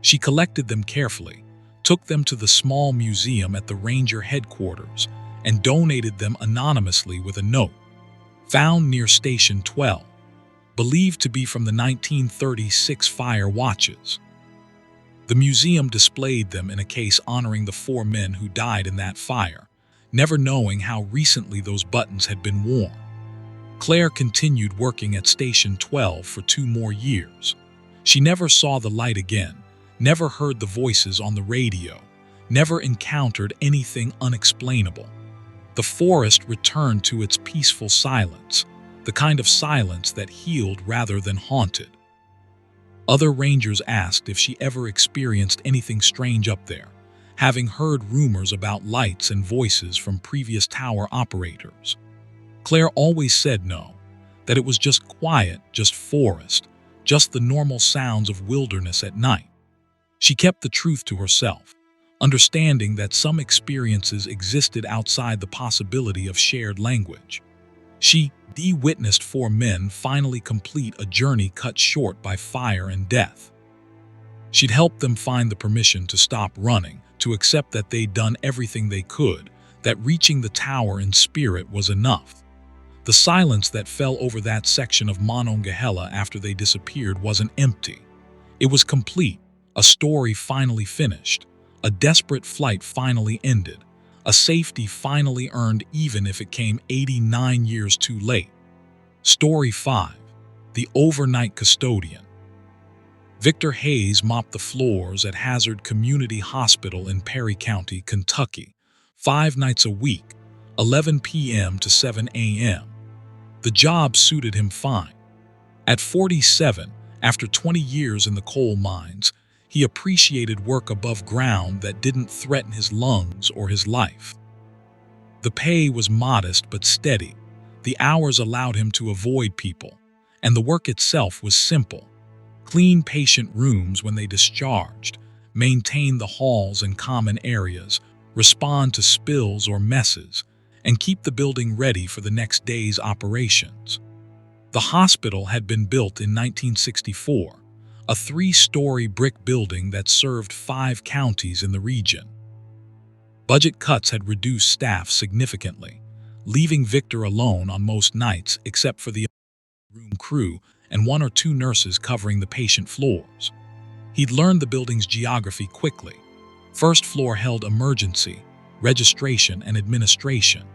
She collected them carefully, took them to the small museum at the Ranger headquarters, and donated them anonymously with a note. Found near Station 12, believed to be from the 1936 fire watches. The museum displayed them in a case honoring the 4 men who died in that fire, never knowing how recently those buttons had been worn. Claire continued working at Station 12 for 2 more years. She never saw the light again, never heard the voices on the radio, never encountered anything unexplainable. The forest returned to its peaceful silence, the kind of silence that healed rather than haunted. Other rangers asked if she ever experienced anything strange up there, having heard rumors about lights and voices from previous tower operators. Claire always said no, that it was just quiet, just forest, just the normal sounds of wilderness at night. She kept the truth to herself, understanding that some experiences existed outside the possibility of shared language. She witnessed 4 men finally complete a journey cut short by fire and death. She'd helped them find the permission to stop running, to accept that they'd done everything they could, that reaching the tower in spirit was enough. The silence that fell over that section of Monongahela after they disappeared wasn't empty. It was complete, a story finally finished, a desperate flight finally ended, a safety finally earned even if it came 89 years too late. Story 5. The Overnight Custodian. Victor Hayes mopped the floors at Hazard Community Hospital in Perry County, Kentucky, 5 nights a week, 11 p.m. to 7 a.m. The job suited him fine. At 47, after 20 years in the coal mines, he appreciated work above ground that didn't threaten his lungs or his life. The pay was modest but steady. The hours allowed him to avoid people, and the work itself was simple. Clean patient rooms when they discharged, maintain the halls and common areas, respond to spills or messes, and keep the building ready for the next day's operations. The hospital had been built in 1964, a 3-story brick building that served 5 counties in the region. Budget cuts had reduced staff significantly, leaving Victor alone on most nights except for the room crew and 1 or 2 nurses covering the patient floors. He'd learned the building's geography quickly. First floor held emergency, registration, and administration.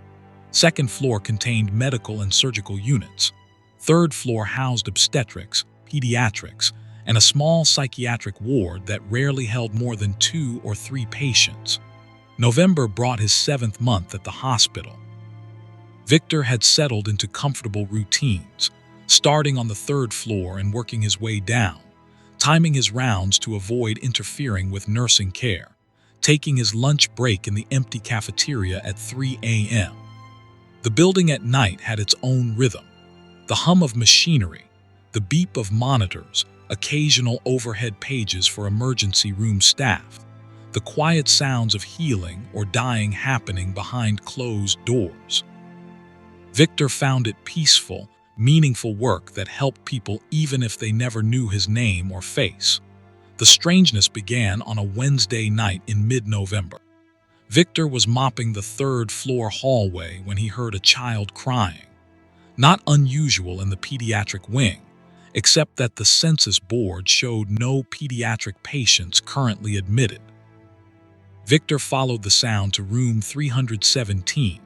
Second floor contained medical and surgical units. Third floor housed obstetrics, pediatrics, and a small psychiatric ward that rarely held more than 2 or 3 patients. November brought his 7th month at the hospital. Victor had settled into comfortable routines, starting on the 3rd floor and working his way down, timing his rounds to avoid interfering with nursing care, taking his lunch break in the empty cafeteria at 3 a.m. The building at night had its own rhythm, the hum of machinery, the beep of monitors, occasional overhead pages for emergency room staff, the quiet sounds of healing or dying happening behind closed doors. Victor found it peaceful, meaningful work that helped people even if they never knew his name or face. The strangeness began on a Wednesday night in mid-November. Victor was mopping the third-floor hallway when he heard a child crying. Not unusual in the pediatric wing, except that the census board showed no pediatric patients currently admitted. Victor followed the sound to room 317,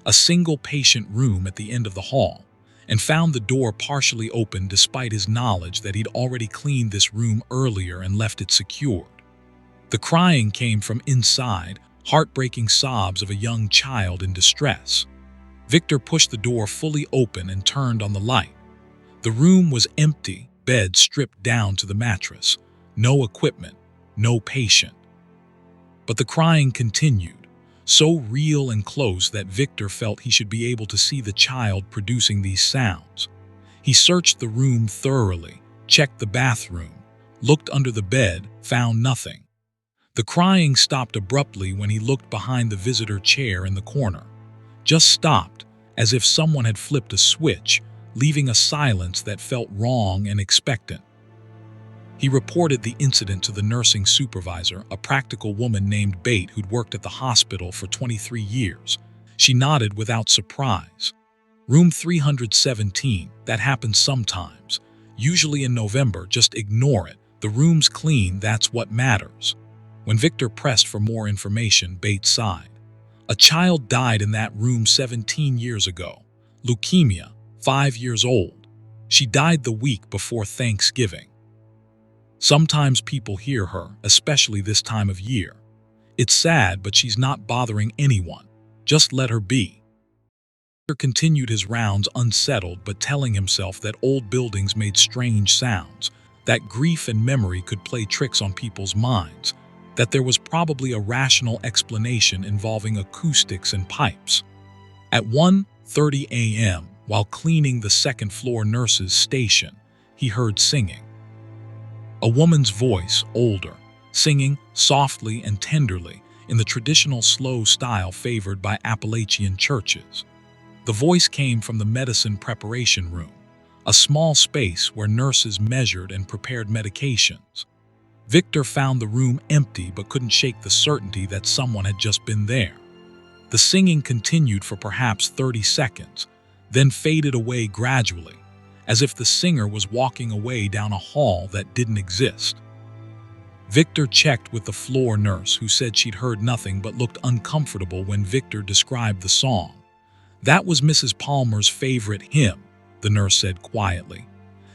a single-patient room at the end of the hall, and found the door partially open despite his knowledge that he'd already cleaned this room earlier and left it secured. The crying came from inside, heartbreaking sobs of a young child in distress. Victor pushed the door fully open and turned on the light. The room was empty, bed stripped down to the mattress, no equipment, no patient. But the crying continued, so real and close that Victor felt he should be able to see the child producing these sounds. He searched the room thoroughly, checked the bathroom, looked under the bed, found nothing. The crying stopped abruptly when he looked behind the visitor chair in the corner. Just stopped, as if someone had flipped a switch, leaving a silence that felt wrong and expectant. He reported the incident to the nursing supervisor, a practical woman named Bate who'd worked at the hospital for 23 years. She nodded without surprise. Room 317, that happens sometimes. Usually in November, just ignore it. The room's clean, that's what matters. When Victor pressed for more information, Bate sighed. A child died in that room 17 years ago. Leukemia, 5 years old. She died the week before Thanksgiving. Sometimes people hear her, especially this time of year. It's sad, but she's not bothering anyone. Just let her be. Victor continued his rounds unsettled, but telling himself that old buildings made strange sounds, that grief and memory could play tricks on people's minds, that there was probably a rational explanation involving acoustics and pipes. At 1:30 a.m., while cleaning the second-floor nurse's station, he heard singing. A woman's voice, older, singing softly and tenderly in the traditional slow style favored by Appalachian churches. The voice came from the medicine preparation room, a small space where nurses measured and prepared medications. Victor found the room empty but couldn't shake the certainty that someone had just been there. The singing continued for perhaps 30 seconds, then faded away gradually, as if the singer was walking away down a hall that didn't exist. Victor checked with the floor nurse, who said she'd heard nothing but looked uncomfortable when Victor described the song. That was Mrs. Palmer's favorite hymn, the nurse said quietly.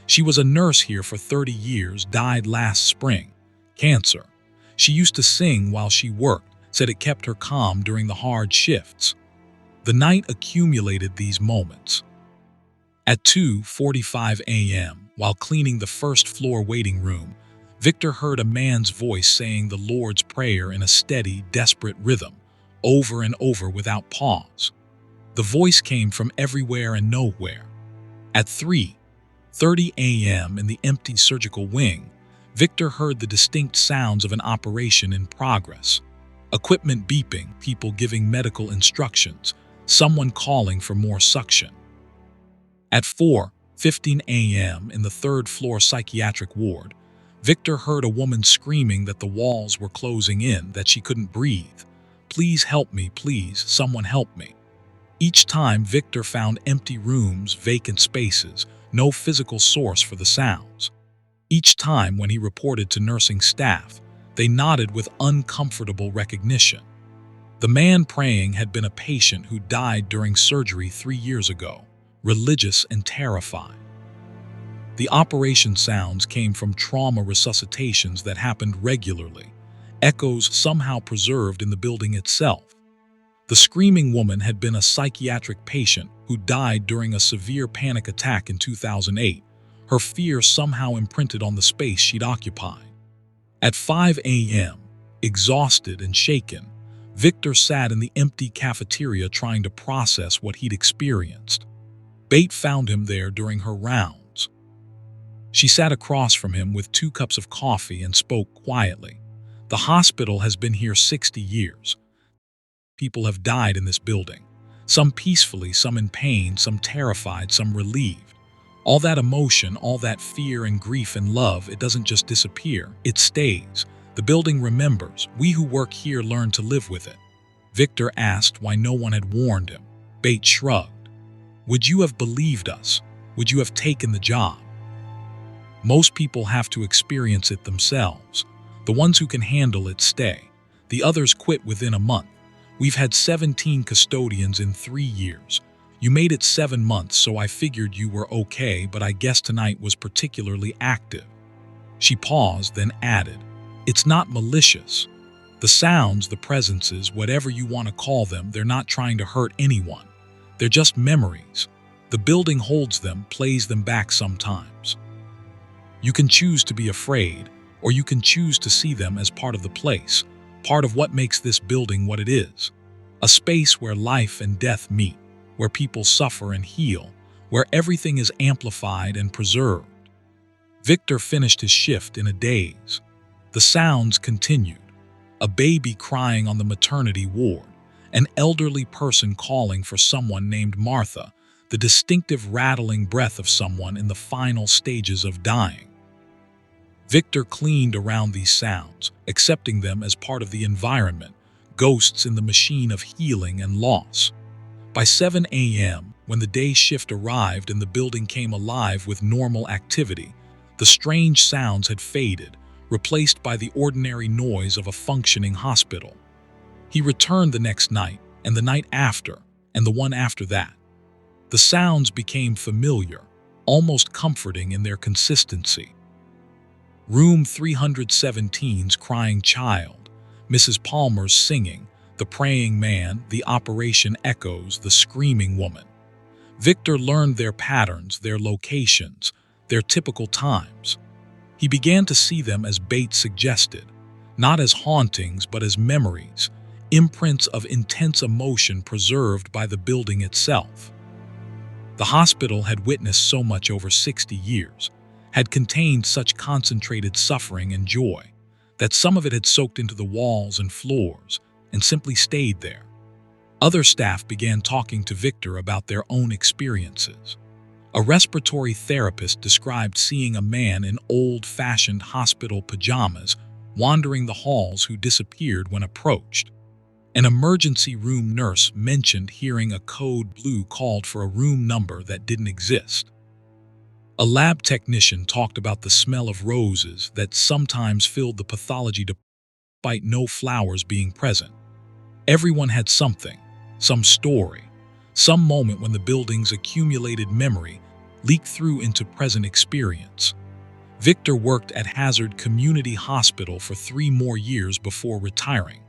She was a nurse here for 30 years, died last spring. Cancer. She used to sing while she worked, said it kept her calm during the hard shifts. The night accumulated these moments. At 2:45 a.m., while cleaning the first-floor waiting room, Victor heard a man's voice saying the Lord's Prayer in a steady, desperate rhythm, over and over without pause. The voice came from everywhere and nowhere. At 3:30 a.m. in the empty surgical wing, Victor heard the distinct sounds of an operation in progress. Equipment beeping, people giving medical instructions, someone calling for more suction. At 4:15 a.m. in the third-floor psychiatric ward, Victor heard a woman screaming that the walls were closing in, that she couldn't breathe. "Please help me, please, someone help me." Each time, Victor found empty rooms, vacant spaces, no physical source for the sounds. Each time when he reported to nursing staff, they nodded with uncomfortable recognition. The man praying had been a patient who died during surgery 3 years ago, religious and terrified. The operation sounds came from trauma resuscitations that happened regularly, echoes somehow preserved in the building itself. The screaming woman had been a psychiatric patient who died during a severe panic attack in 2008, her fear somehow imprinted on the space she'd occupied. At 5 a.m., exhausted and shaken, Victor sat in the empty cafeteria trying to process what he'd experienced. Bate found him there during her rounds. She sat across from him with 2 cups of coffee and spoke quietly. "The hospital has been here 60 years. People have died in this building. Some peacefully, some in pain, some terrified, some relieved. All that emotion, all that fear and grief and love, it doesn't just disappear, it stays. The building remembers. We who work here learn to live with it." Victor asked why no one had warned him. Bates shrugged. "Would you have believed us? Would you have taken the job? Most people have to experience it themselves. The ones who can handle it stay. The others quit within a month. We've had 17 custodians in 3 years. You made it 7 months, so I figured you were okay, but I guess tonight was particularly active." She paused, then added, "It's not malicious. The sounds, the presences, whatever you want to call them, they're not trying to hurt anyone. They're just memories. The building holds them, plays them back sometimes. You can choose to be afraid, or you can choose to see them as part of the place, part of what makes this building what it is. A space where life and death meet, where people suffer and heal, where everything is amplified and preserved." Victor finished his shift in a daze. The sounds continued. A baby crying on the maternity ward, an elderly person calling for someone named Martha, the distinctive rattling breath of someone in the final stages of dying. Victor cleaned around these sounds, accepting them as part of the environment, ghosts in the machine of healing and loss. By 7 a.m., when the day shift arrived and the building came alive with normal activity, the strange sounds had faded, replaced by the ordinary noise of a functioning hospital. He returned the next night, and the night after, and the one after that. The sounds became familiar, almost comforting in their consistency. Room 317's crying child, Mrs. Palmer's singing, the praying man, the operation echoes, the screaming woman. Victor learned their patterns, their locations, their typical times. He began to see them as Bates suggested, not as hauntings but as memories, imprints of intense emotion preserved by the building itself. The hospital had witnessed so much over 60 years, had contained such concentrated suffering and joy, that some of it had soaked into the walls and floors and simply stayed there. Other staff began talking to Victor about their own experiences. A respiratory therapist described seeing a man in old-fashioned hospital pajamas wandering the halls who disappeared when approached. An emergency room nurse mentioned hearing a code blue called for a room number that didn't exist. A lab technician talked about the smell of roses that sometimes filled the pathology despite no flowers being present. Everyone had something, some story, some moment when the building's accumulated memory leaked through into present experience. Victor worked at Hazard Community Hospital for 3 more years before retiring.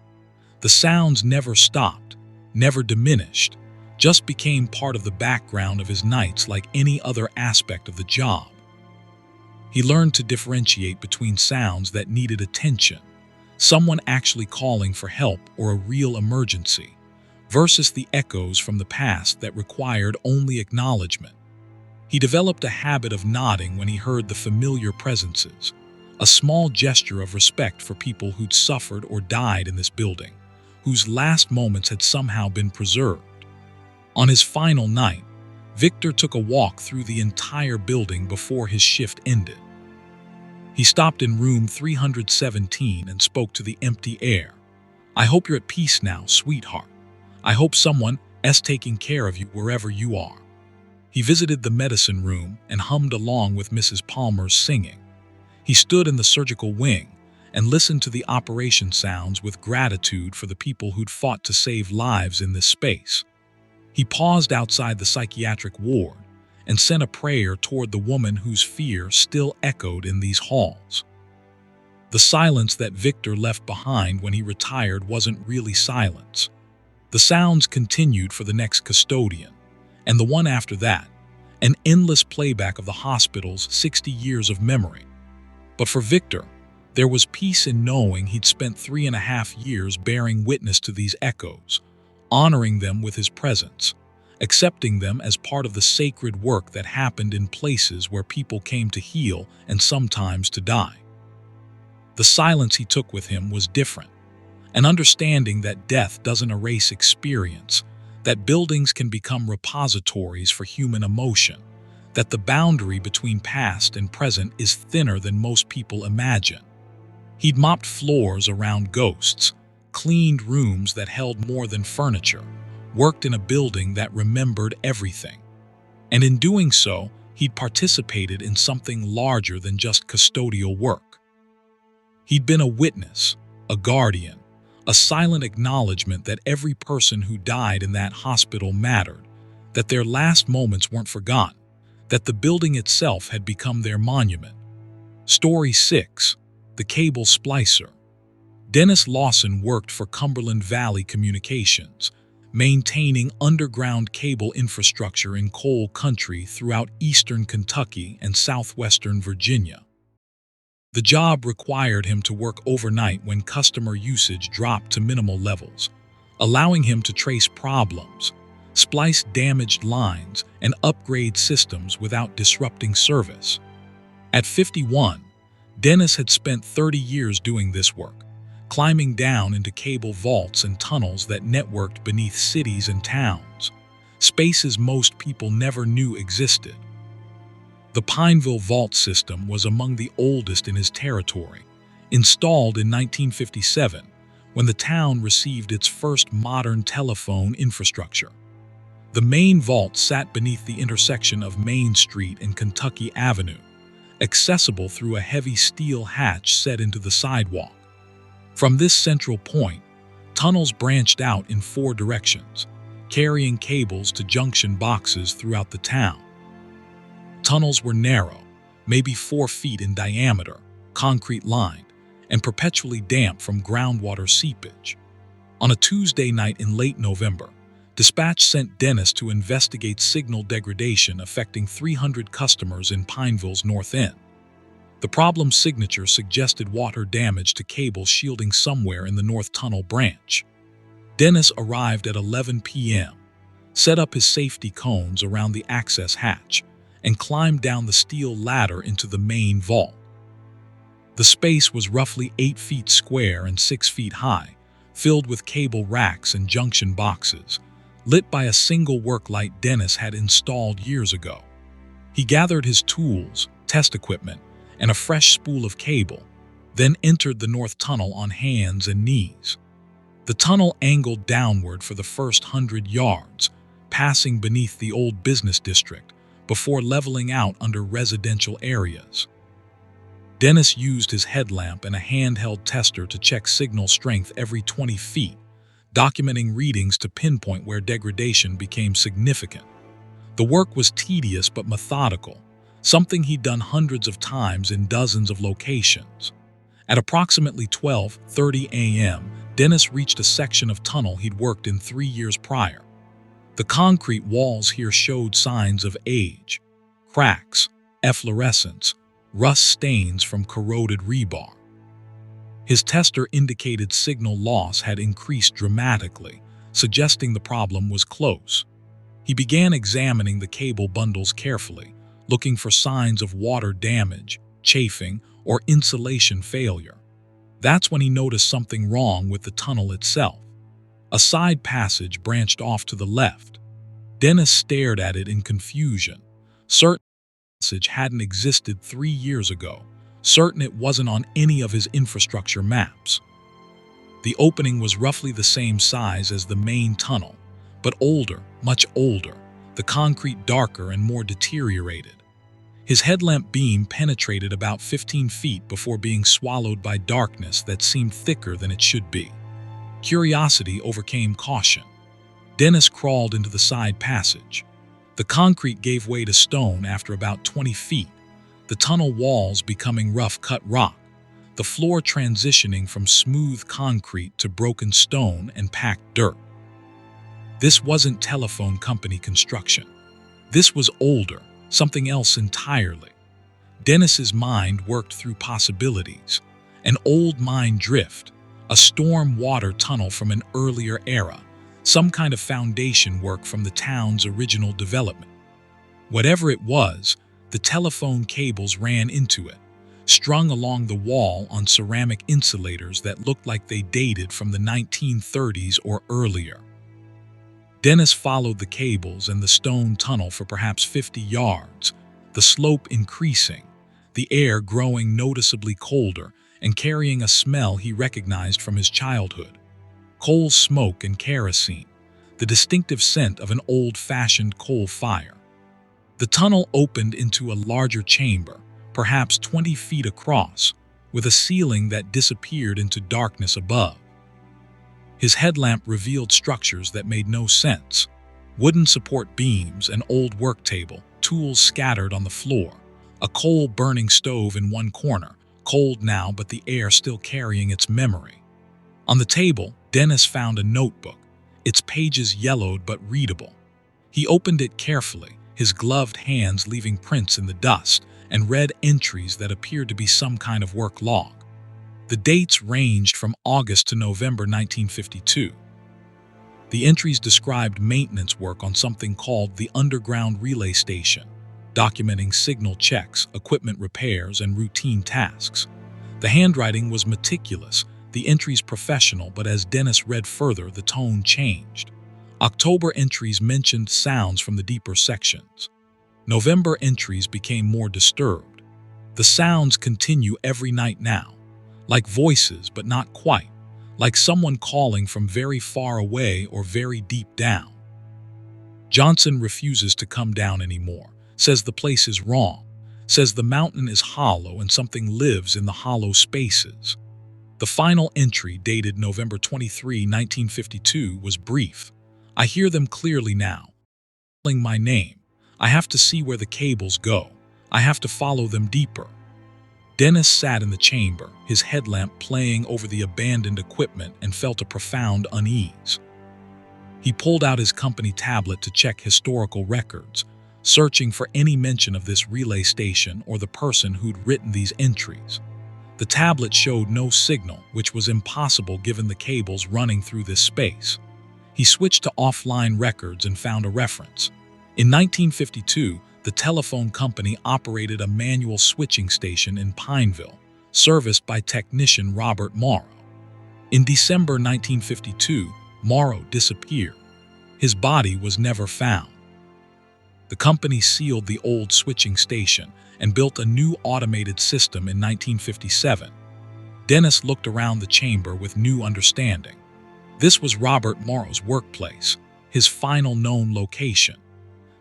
The sounds never stopped, never diminished, just became part of the background of his nights like any other aspect of the job. He learned to differentiate between sounds that needed attention, someone actually calling for help or a real emergency, versus the echoes from the past that required only acknowledgement. He developed a habit of nodding when he heard the familiar presences, a small gesture of respect for people who'd suffered or died in this building, whose last moments had somehow been preserved. On his final night, Victor took a walk through the entire building before his shift ended. He stopped in room 317 and spoke to the empty air. "I hope you're at peace now, sweetheart. I hope someone is taking care of you wherever you are." He visited the medicine room and hummed along with Mrs. Palmer's singing. He stood in the surgical wing and listened to the operation sounds with gratitude for the people who'd fought to save lives in this space. He paused outside the psychiatric ward and sent a prayer toward the woman whose fear still echoed in these halls. The silence that Victor left behind when he retired wasn't really silence. The sounds continued for the next custodian, and the one after that, an endless playback of the hospital's 60 years of memory. But for Victor, there was peace in knowing he'd spent 3.5 years bearing witness to these echoes, honoring them with his presence, accepting them as part of the sacred work that happened in places where people came to heal and sometimes to die. The silence he took with him was different, an understanding that death doesn't erase experience, that buildings can become repositories for human emotion, that the boundary between past and present is thinner than most people imagine. He'd mopped floors around ghosts, cleaned rooms that held more than furniture, worked in a building that remembered everything. And in doing so, he'd participated in something larger than just custodial work. He'd been a witness, a guardian, a silent acknowledgement that every person who died in that hospital mattered, that their last moments weren't forgotten, that the building itself had become their monument. Story 6. The Cable Splicer. Dennis Lawson worked for Cumberland Valley Communications, maintaining underground cable infrastructure in coal country throughout eastern Kentucky and southwestern Virginia. The job required him to work overnight when customer usage dropped to minimal levels, allowing him to trace problems, splice damaged lines, and upgrade systems without disrupting service. At 51, Dennis had spent 30 years doing this work, climbing down into cable vaults and tunnels that networked beneath cities and towns, spaces most people never knew existed. The Pineville Vault system was among the oldest in his territory, installed in 1957, when the town received its first modern telephone infrastructure. The main vault sat beneath the intersection of Main Street and Kentucky Avenue, accessible through a heavy steel hatch set into the sidewalk. From this central point, tunnels branched out in 4 directions, carrying cables to junction boxes throughout the town. Tunnels were narrow, maybe 4 feet in diameter, concrete-lined, and perpetually damp from groundwater seepage. On a Tuesday night in late November, dispatch sent Dennis to investigate signal degradation affecting 300 customers in Pineville's north end. The problem's signature suggested water damage to cables shielding somewhere in the North Tunnel branch. Dennis arrived at 11 p.m., set up his safety cones around the access hatch, and climbed down the steel ladder into the main vault. The space was roughly 8 feet square and 6 feet high, filled with cable racks and junction boxes, lit by a single work light Dennis had installed years ago. He gathered his tools, test equipment, and a fresh spool of cable, then entered the North Tunnel on hands and knees. The tunnel angled downward for the first 100 yards, passing beneath the old business district, before leveling out under residential areas. Dennis used his headlamp and a handheld tester to check signal strength every 20 feet, documenting readings to pinpoint where degradation became significant. The work was tedious but methodical, something he'd done hundreds of times in dozens of locations. At approximately 12:30 a.m., Dennis reached a section of tunnel he'd worked in 3 years prior. The concrete walls here showed signs of age, cracks, efflorescence, rust stains from corroded rebar. His tester indicated signal loss had increased dramatically, suggesting the problem was close. He began examining the cable bundles carefully, looking for signs of water damage, chafing, or insulation failure. That's when he noticed something wrong with the tunnel itself. A side passage branched off to the left. Dennis stared at it in confusion, certain the passage hadn't existed 3 years ago, certain it wasn't on any of his infrastructure maps. The opening was roughly the same size as the main tunnel, but older, much older, the concrete darker and more deteriorated. His headlamp beam penetrated about 15 feet before being swallowed by darkness that seemed thicker than it should be. Curiosity overcame caution. Dennis crawled into the side passage. The concrete gave way to stone after about 20 feet, the tunnel walls becoming rough-cut rock, the floor transitioning from smooth concrete to broken stone and packed dirt. This wasn't telephone company construction. This was older, something else entirely. Dennis's mind worked through possibilities. An old mine drift, a storm water tunnel from an earlier era, some kind of foundation work from the town's original development. Whatever it was, the telephone cables ran into it, strung along the wall on ceramic insulators that looked like they dated from the 1930s or earlier. Dennis followed the cables and the stone tunnel for perhaps 50 yards, the slope increasing, the air growing noticeably colder and carrying a smell he recognized from his childhood. Coal smoke and kerosene, the distinctive scent of an old-fashioned coal fire. The tunnel opened into a larger chamber, perhaps 20 feet across, with a ceiling that disappeared into darkness above. His headlamp revealed structures that made no sense. Wooden support beams, an old work table, tools scattered on the floor, a coal-burning stove in one corner, cold now but the air still carrying its memory. On the table, Dennis found a notebook, its pages yellowed but readable. He opened it carefully, his gloved hands leaving prints in the dust, and read entries that appeared to be some kind of work log. The dates ranged from August to November 1952. The entries described maintenance work on something called the Underground Relay Station, documenting signal checks, equipment repairs, and routine tasks. The handwriting was meticulous, the entries professional, but as Dennis read further, the tone changed. October entries mentioned sounds from the deeper sections. November entries became more disturbed. The sounds continue every night now, like voices but not quite, like someone calling from very far away or very deep down. Johnson refuses to come down anymore, says the place is wrong, says the mountain is hollow and something lives in the hollow spaces. The final entry, dated November 23, 1952, was brief. I hear them clearly now, calling my name. I have to see where the cables go. I have to follow them deeper. Dennis sat in the chamber, his headlamp playing over the abandoned equipment, and felt a profound unease. He pulled out his company tablet to check historical records, searching for any mention of this relay station or the person who'd written these entries. The tablet showed no signal, which was impossible given the cables running through this space. He switched to offline records and found a reference. In 1952, the telephone company operated a manual switching station in Pineville, serviced by technician Robert Morrow. In December 1952, Morrow disappeared. His body was never found. The company sealed the old switching station and built a new automated system in 1957. Dennis looked around the chamber with new understanding. This was Robert Morrow's workplace, his final known location.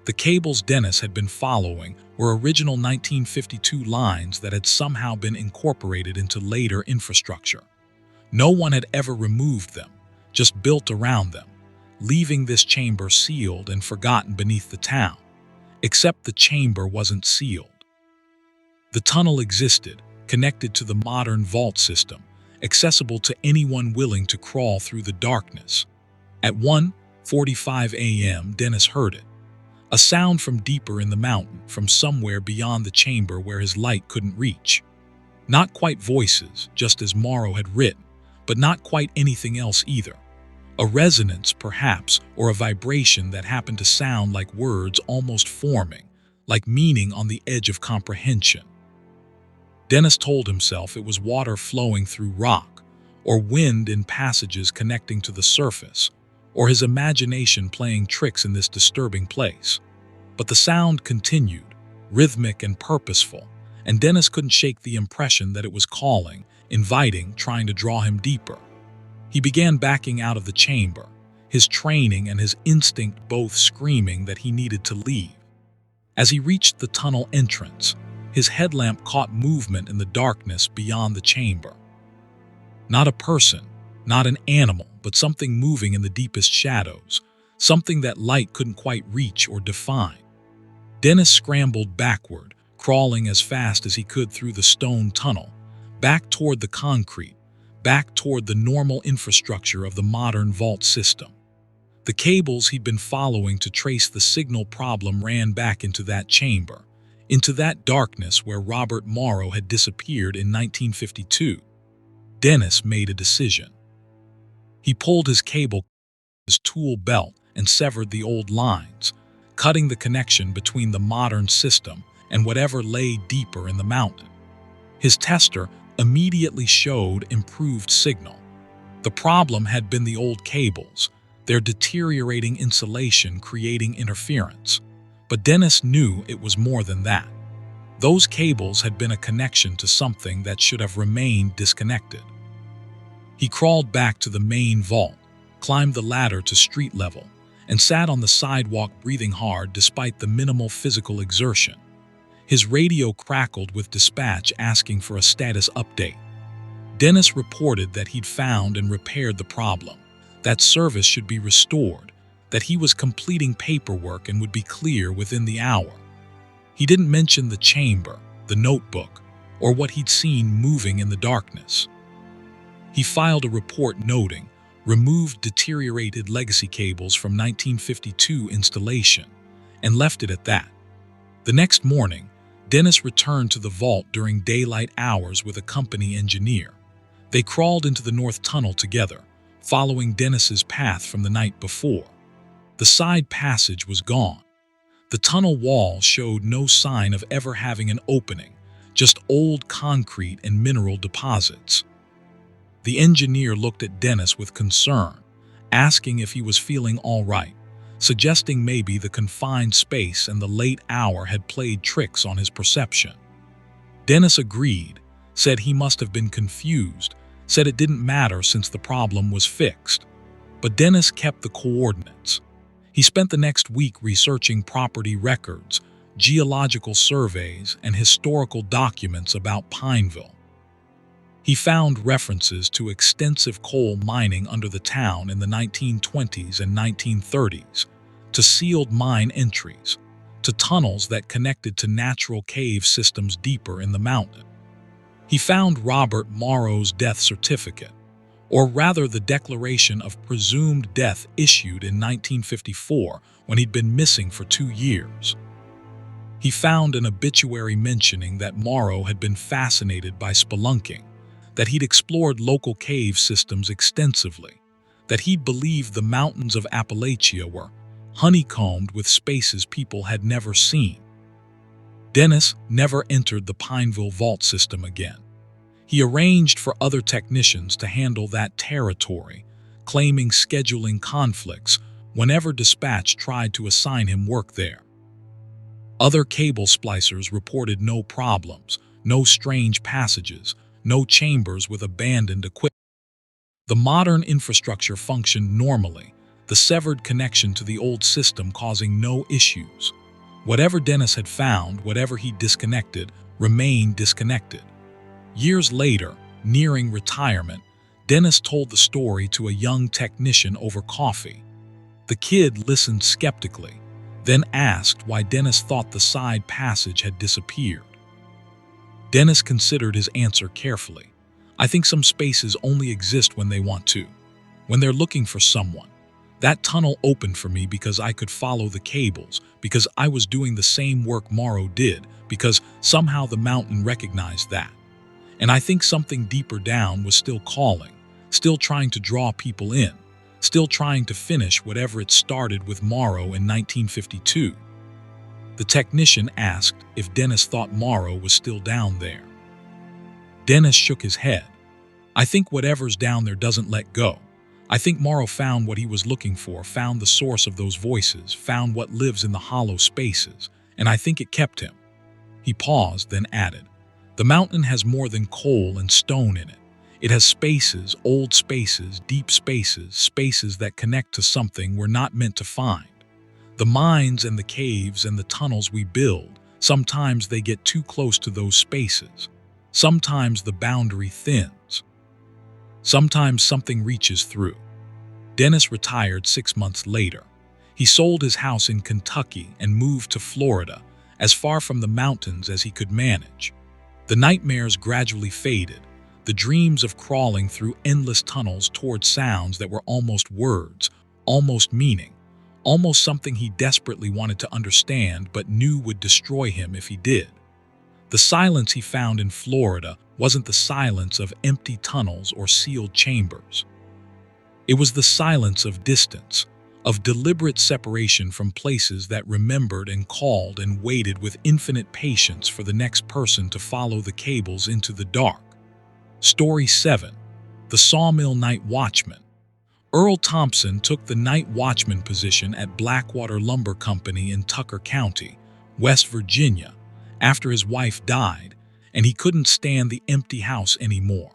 The cables Dennis had been following were original 1952 lines that had somehow been incorporated into later infrastructure. No one had ever removed them, just built around them, leaving this chamber sealed and forgotten beneath the town. Except the chamber wasn't sealed. The tunnel existed, connected to the modern vault system, accessible to anyone willing to crawl through the darkness. At 1:45 a.m., Dennis heard it. A sound from deeper in the mountain, from somewhere beyond the chamber where his light couldn't reach. Not quite voices, just as Morrow had written, but not quite anything else either. A resonance, perhaps, or a vibration that happened to sound like words almost forming, like meaning on the edge of comprehension. Dennis told himself it was water flowing through rock, or wind in passages connecting to the surface, or his imagination playing tricks in this disturbing place. But the sound continued, rhythmic and purposeful, and Dennis couldn't shake the impression that it was calling, inviting, trying to draw him deeper. He began backing out of the chamber, his training and his instinct both screaming that he needed to leave. As he reached the tunnel entrance, his headlamp caught movement in the darkness beyond the chamber. Not a person, not an animal, but something moving in the deepest shadows, something that light couldn't quite reach or define. Dennis scrambled backward, crawling as fast as he could through the stone tunnel, back toward the concrete, back toward the normal infrastructure of the modern vault system. The cables he'd been following to trace the signal problem ran back into that chamber, into that darkness where Robert Morrow had disappeared in 1952. Dennis made a decision. He pulled his cable his tool belt and severed the old lines, cutting the connection between the modern system and whatever lay deeper in the mountain. His tester immediately showed improved signal. The problem had been the old cables, their deteriorating insulation creating interference. But Dennis knew it was more than that. Those cables had been a connection to something that should have remained disconnected. He crawled back to the main vault, climbed the ladder to street level, and sat on the sidewalk breathing hard despite the minimal physical exertion. His radio crackled with dispatch asking for a status update. Dennis reported that he'd found and repaired the problem, that service should be restored, that he was completing paperwork and would be clear within the hour. He didn't mention the chamber, the notebook, or what he'd seen moving in the darkness. He filed a report noting, removed deteriorated legacy cables from 1952 installation, and left it at that. The next morning, Dennis returned to the vault during daylight hours with a company engineer. They crawled into the north tunnel together, following Dennis's path from the night before. The side passage was gone. The tunnel wall showed no sign of ever having an opening, just old concrete and mineral deposits. The engineer looked at Dennis with concern, asking if he was feeling all right, suggesting maybe the confined space and the late hour had played tricks on his perception. Dennis agreed, said he must have been confused, said it didn't matter since the problem was fixed. But Dennis kept the coordinates. He spent the next week researching property records, geological surveys, and historical documents about Pineville. He found references to extensive coal mining under the town in the 1920s and 1930s, to sealed mine entries, to tunnels that connected to natural cave systems deeper in the mountain. He found Robert Morrow's death certificate, or rather the declaration of presumed death issued in 1954 when he'd been missing for 2 years. He found an obituary mentioning that Morrow had been fascinated by spelunking, that he'd explored local cave systems extensively, that he'd believed the mountains of Appalachia were honeycombed with spaces people had never seen. Dennis never entered the Pineville vault system again. He arranged for other technicians to handle that territory, claiming scheduling conflicts whenever dispatch tried to assign him work there. Other cable splicers reported no problems, no strange passages, no chambers with abandoned equipment. The modern infrastructure functioned normally, the severed connection to the old system causing no issues. Whatever Dennis had found, whatever he disconnected, remained disconnected. Years later, nearing retirement, Dennis told the story to a young technician over coffee. The kid listened skeptically, then asked why Dennis thought the side passage had disappeared. Dennis considered his answer carefully. I think some spaces only exist when they want to, when they're looking for someone. That tunnel opened for me because I could follow the cables, because I was doing the same work Morrow did, because somehow the mountain recognized that. And I think something deeper down was still calling, still trying to draw people in, still trying to finish whatever it started with Morrow in 1952. The technician asked if Dennis thought Morrow was still down there. Dennis shook his head. I think whatever's down there doesn't let go. I think Morrow found what he was looking for, found the source of those voices, found what lives in the hollow spaces, and I think it kept him. He paused, then added, the mountain has more than coal and stone in it. It has spaces, old spaces, deep spaces, spaces that connect to something we're not meant to find. The mines and the caves and the tunnels we build, sometimes they get too close to those spaces. Sometimes the boundary thins. Sometimes something reaches through. Dennis retired 6 months later. He sold his house in Kentucky and moved to Florida, as far from the mountains as he could manage. The nightmares gradually faded, the dreams of crawling through endless tunnels toward sounds that were almost words, almost meaning, almost something he desperately wanted to understand but knew would destroy him if he did. The silence he found in Florida wasn't the silence of empty tunnels or sealed chambers. It was the silence of distance, of deliberate separation from places that remembered and called and waited with infinite patience for the next person to follow the cables into the dark. Story 7. The Sawmill Night Watchman. Earl Thompson took the night watchman position at Blackwater Lumber Company in Tucker County, West Virginia, after his wife died, and he couldn't stand the empty house anymore.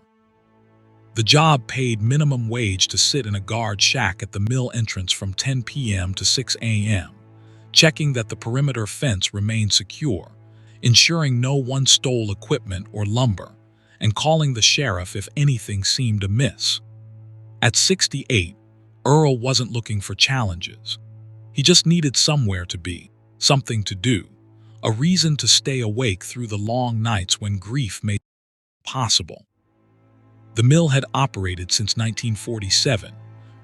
The job paid minimum wage to sit in a guard shack at the mill entrance from 10 p.m. to 6 a.m., checking that the perimeter fence remained secure, ensuring no one stole equipment or lumber, and calling the sheriff if anything seemed amiss. At 68, Earl wasn't looking for challenges. He just needed somewhere to be, something to do, a reason to stay awake through the long nights when grief made it possible. The mill had operated since 1947,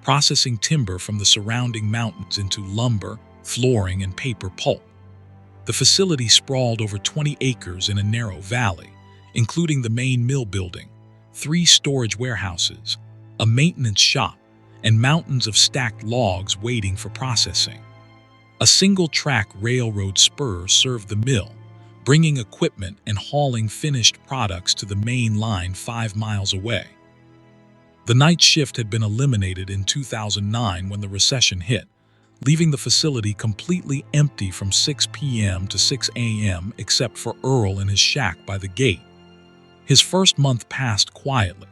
processing timber from the surrounding mountains into lumber, flooring, and paper pulp. The facility sprawled over 20 acres in a narrow valley, including the main mill building, 3 storage warehouses, a maintenance shop, and mountains of stacked logs waiting for processing. A single-track railroad spur served the mill, bringing equipment and hauling finished products to the main line 5 miles away. The night shift had been eliminated in 2009 when the recession hit, leaving the facility completely empty from 6 p.m. to 6 a.m. except for Earl in his shack by the gate. His first month passed quietly.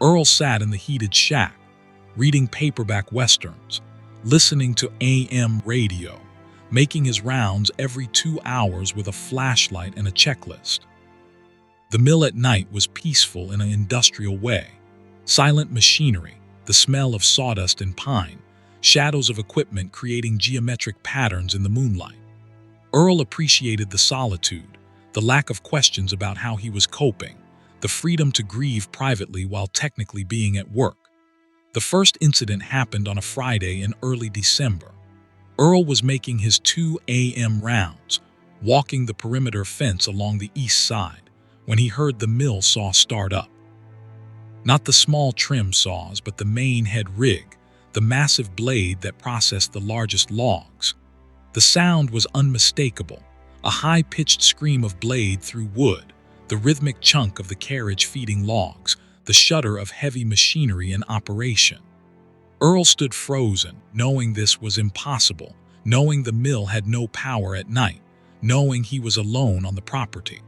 Earl sat in the heated shack, reading paperback westerns, listening to AM radio, making his rounds every 2 hours with a flashlight and a checklist. The mill at night was peaceful in an industrial way. Silent machinery, the smell of sawdust and pine, shadows of equipment creating geometric patterns in the moonlight. Earl appreciated the solitude, the lack of questions about how he was coping, the freedom to grieve privately while technically being at work. The first incident happened on a Friday in early December. Earl was making his 2 a.m. rounds, walking the perimeter fence along the east side, when he heard the mill saw start up. Not the small trim saws, but the main head rig, the massive blade that processed the largest logs. The sound was unmistakable, a high-pitched scream of blade through wood, the rhythmic chunk of the carriage feeding logs, the shudder of heavy machinery in operation. Earl stood frozen, knowing this was impossible, knowing the mill had no power at night, knowing he was alone on the property.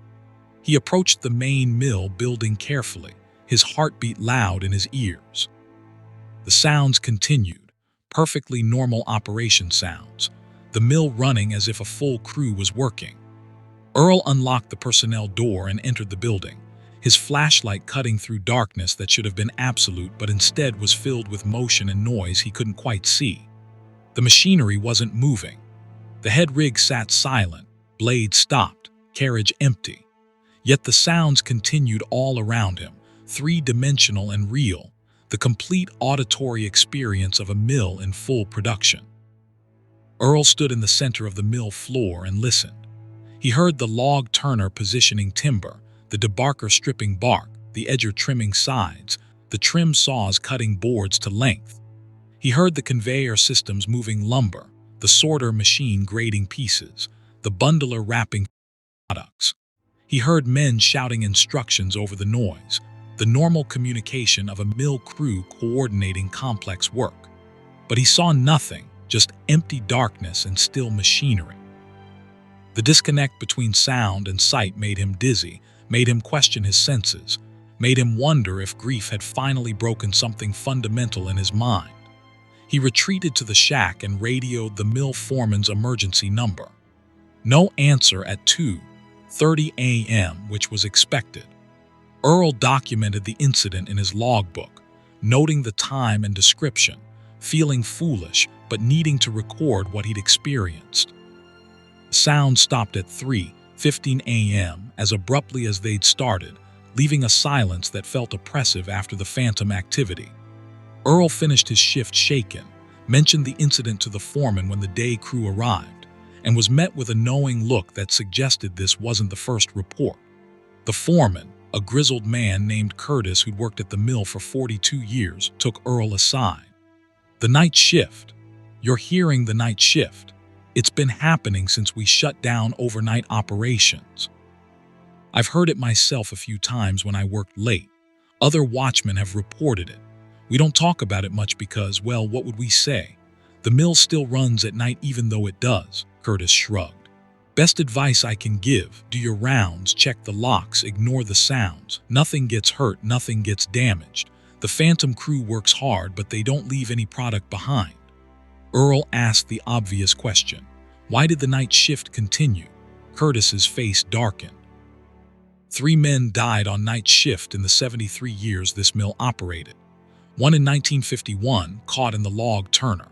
He approached the main mill building carefully, his heartbeat loud in his ears. The sounds continued, perfectly normal operation sounds, the mill running as if a full crew was working. Earl unlocked the personnel door and entered the building, his flashlight cutting through darkness that should have been absolute but instead was filled with motion and noise he couldn't quite see. The machinery wasn't moving. The head rig sat silent, blade stopped, carriage empty. Yet the sounds continued all around him, three-dimensional and real, the complete auditory experience of a mill in full production. Earl stood in the center of the mill floor and listened. He heard the log turner positioning timber, the debarker stripping bark, the edger trimming sides, the trim saws cutting boards to length. He heard the conveyor systems moving lumber, the sorter machine grading pieces, the bundler wrapping products. He heard men shouting instructions over the noise, the normal communication of a mill crew coordinating complex work. But he saw nothing, just empty darkness and still machinery. The disconnect between sound and sight made him dizzy, made him question his senses, made him wonder if grief had finally broken something fundamental in his mind. He retreated to the shack and radioed the mill foreman's emergency number. No answer at 2:30 a.m., which was expected. Earl documented the incident in his logbook, noting the time and description, feeling foolish but needing to record what he'd experienced. The sound stopped at 3:15 a.m. as abruptly as they'd started, leaving a silence that felt oppressive after the phantom activity. Earl finished his shift shaken, mentioned the incident to the foreman when the day crew arrived, and was met with a knowing look that suggested this wasn't the first report. The foreman, A grizzled man named Curtis, who'd worked at the mill for 42 years, took Earl aside. "The night shift. You're hearing the night shift. It's been happening since we shut down overnight operations. I've heard it myself a few times when I worked late. Other watchmen have reported it. We don't talk about it much because, well, what would we say? The mill still runs at night even though it does," Curtis shrugged. "Best advice I can give: do your rounds, check the locks, ignore the sounds. Nothing gets hurt, nothing gets damaged. The Phantom crew works hard, but they don't leave any product behind." Earl asked the obvious question. Why did the night shift continue? Curtis's face darkened. 3 men died on night shift in the 73 years this mill operated. One in 1951, caught in the log turner.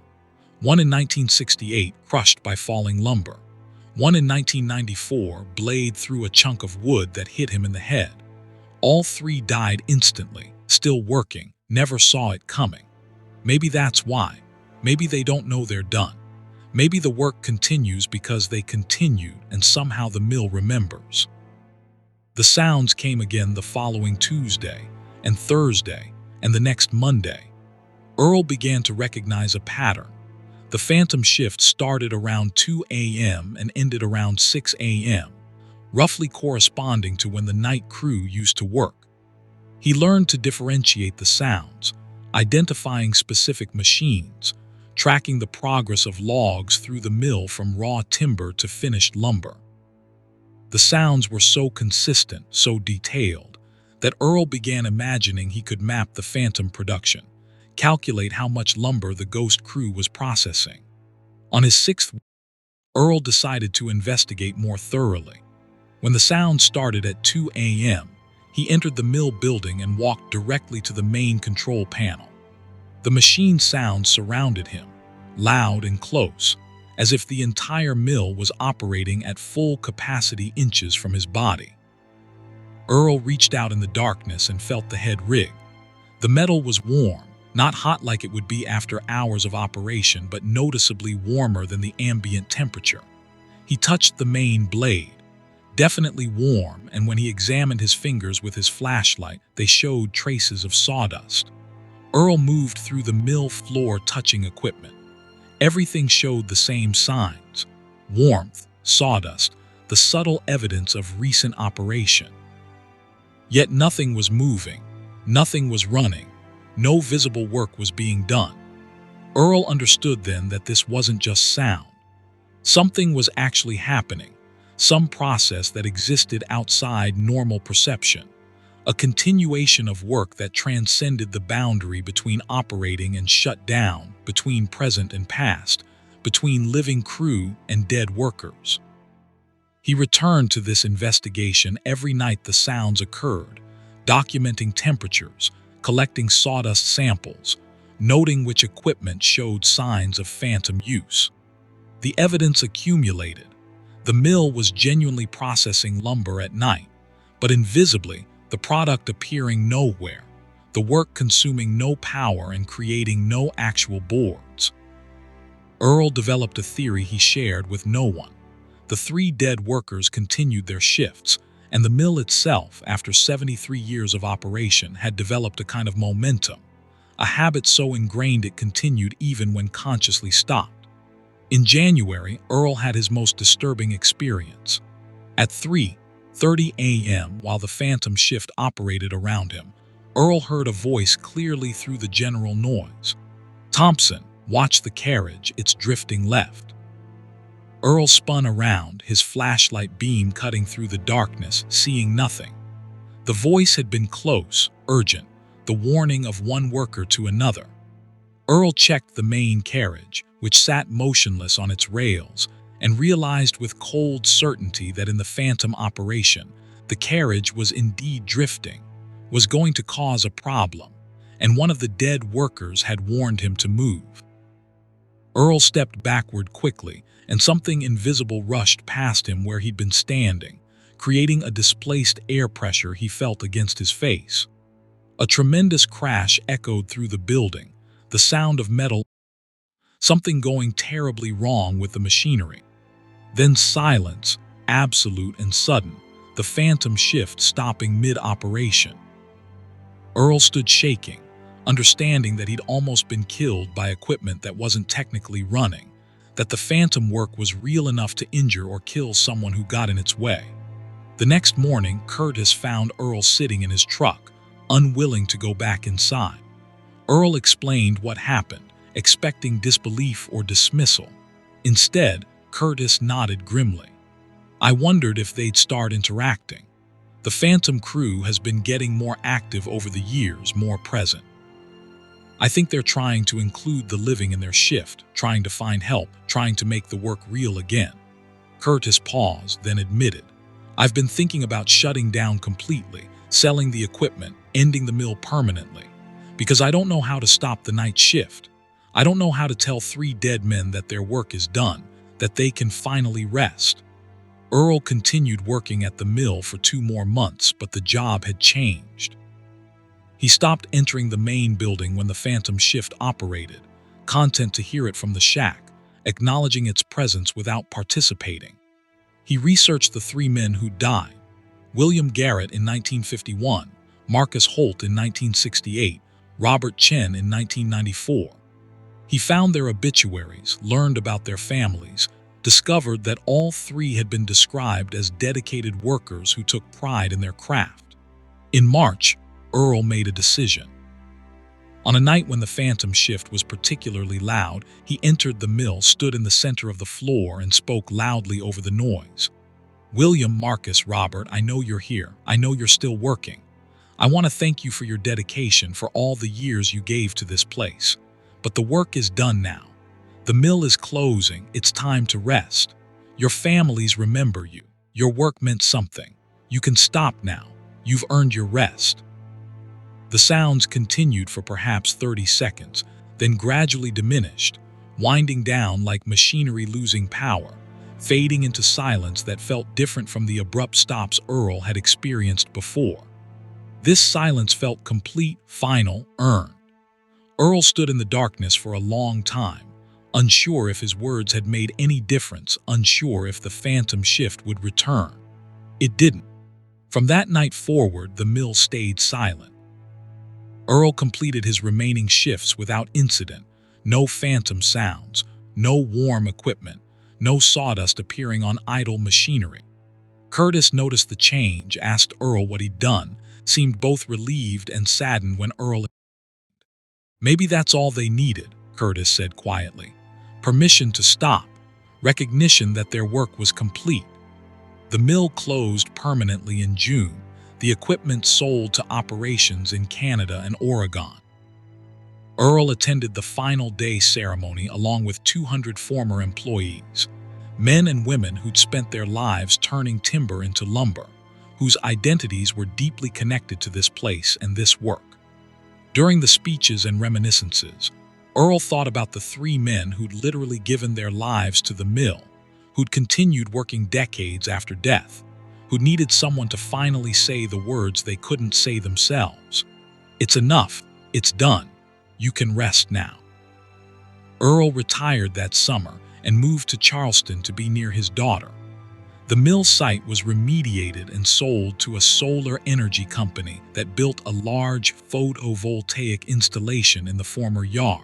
One in 1968, crushed by falling lumber. One in 1994, blade through a chunk of wood that hit him in the head. All 3 died instantly, still working, never saw it coming. Maybe that's why. Maybe they don't know they're done. Maybe the work continues because they continued and somehow the mill remembers. The sounds came again the following Tuesday, and Thursday, and the next Monday. Earl began to recognize a pattern. The Phantom shift started around 2 a.m. and ended around 6 a.m., roughly corresponding to when the night crew used to work. He learned to differentiate the sounds, identifying specific machines, tracking the progress of logs through the mill from raw timber to finished lumber. The sounds were so consistent, so detailed, that Earl began imagining he could map the Phantom production, calculate how much lumber the ghost crew was processing. On his 6th week, Earl decided to investigate more thoroughly. When the sound started at 2 a.m., he entered the mill building and walked directly to the main control panel. The machine sounds surrounded him, loud and close, as if the entire mill was operating at full capacity inches from his body. Earl reached out in the darkness and felt the head rig. The metal was warm, not hot like it would be after hours of operation, but noticeably warmer than the ambient temperature. He touched the main blade, definitely warm, and when he examined his fingers with his flashlight, they showed traces of sawdust. Earl moved through the mill floor touching equipment. Everything showed the same signs: warmth, sawdust, the subtle evidence of recent operation. Yet nothing was moving, nothing was running, no visible work was being done. Earl understood then that this wasn't just sound. Something was actually happening, some process that existed outside normal perception, a continuation of work that transcended the boundary between operating and shut down, between present and past, between living crew and dead workers. He returned to this investigation every night the sounds occurred, documenting temperatures, collecting sawdust samples, noting which equipment showed signs of Phantom use. The evidence accumulated. The mill was genuinely processing lumber at night, but invisibly, the product appearing nowhere, the work consuming no power and creating no actual boards. Earl developed a theory he shared with no one. The 3 dead workers continued their shifts, and the mill itself, after 73 years of operation, had developed a kind of momentum, a habit so ingrained it continued even when consciously stopped. In January, Earl had his most disturbing experience. At 3:30 a.m., while the Phantom shift operated around him, Earl heard a voice clearly through the general noise. "Thompson, watch the carriage, it's drifting left." Earl spun around, his flashlight beam cutting through the darkness, seeing nothing. The voice had been close, urgent, the warning of one worker to another. Earl checked the main carriage, which sat motionless on its rails, and realized with cold certainty that in the Phantom operation, the carriage was indeed drifting, was going to cause a problem, and one of the dead workers had warned him to move. Earl stepped backward quickly, and something invisible rushed past him where he'd been standing, creating a displaced air pressure he felt against his face. A tremendous crash echoed through the building, the sound of metal, something going terribly wrong with the machinery. Then silence, absolute and sudden, the phantom shift stopping mid-operation. Earl stood shaking, understanding that he'd almost been killed by equipment that wasn't technically running, that the phantom work was real enough to injure or kill someone who got in its way. The next morning, Curtis found Earl sitting in his truck, unwilling to go back inside. Earl explained what happened, expecting disbelief or dismissal. Instead, Curtis nodded grimly. I wondered if they'd start interacting. The phantom crew has been getting more active over the years, more present. I think they're trying to include the living in their shift, trying to find help, trying to make the work real again. Curtis paused, then admitted, I've been thinking about shutting down completely, selling the equipment, ending the mill permanently, because I don't know how to stop the night shift. I don't know how to tell 3 dead men that their work is done, that they can finally rest. Earl continued working at the mill for 2 more months, but the job had changed. He stopped entering the main building when the phantom shift operated, content to hear it from the shack, acknowledging its presence without participating. He researched the 3 men who died: William Garrett in 1951, Marcus Holt in 1968, Robert Chen in 1994. He found their obituaries, learned about their families, discovered that all 3 had been described as dedicated workers who took pride in their craft. In March, Earl made a decision. On a night when the phantom shift was particularly loud, he entered the mill, stood in the center of the floor, and spoke loudly over the noise. William, Marcus, Robert, I know you're here. I know you're still working. I want to thank you for your dedication, for all the years you gave to this place. But the work is done now. The mill is closing. It's time to rest. Your families remember you. Your work meant something. You can stop now. You've earned your rest. The sounds continued for perhaps 30 seconds, then gradually diminished, winding down like machinery losing power, fading into silence that felt different from the abrupt stops Earl had experienced before. This silence felt complete, final, earned. Earl stood in the darkness for a long time, unsure if his words had made any difference, unsure if the phantom shift would return. It didn't. From that night forward, the mill stayed silent. Earl completed his remaining shifts without incident, no phantom sounds, no warm equipment, no sawdust appearing on idle machinery. Curtis noticed the change, asked Earl what he'd done, seemed both relieved and saddened when Earl... Maybe that's all they needed, Curtis said quietly. Permission to stop, recognition that their work was complete. The mill closed permanently in June, the equipment sold to operations in Canada and Oregon. Earl attended the final day ceremony along with 200 former employees, men and women who'd spent their lives turning timber into lumber, whose identities were deeply connected to this place and this work. During the speeches and reminiscences, Earl thought about the 3 men who'd literally given their lives to the mill, who'd continued working decades after death, who needed someone to finally say the words they couldn't say themselves. It's enough. It's done. You can rest now. Earl retired that summer and moved to Charleston to be near his daughter. The mill site was remediated and sold to a solar energy company that built a large photovoltaic installation in the former yard.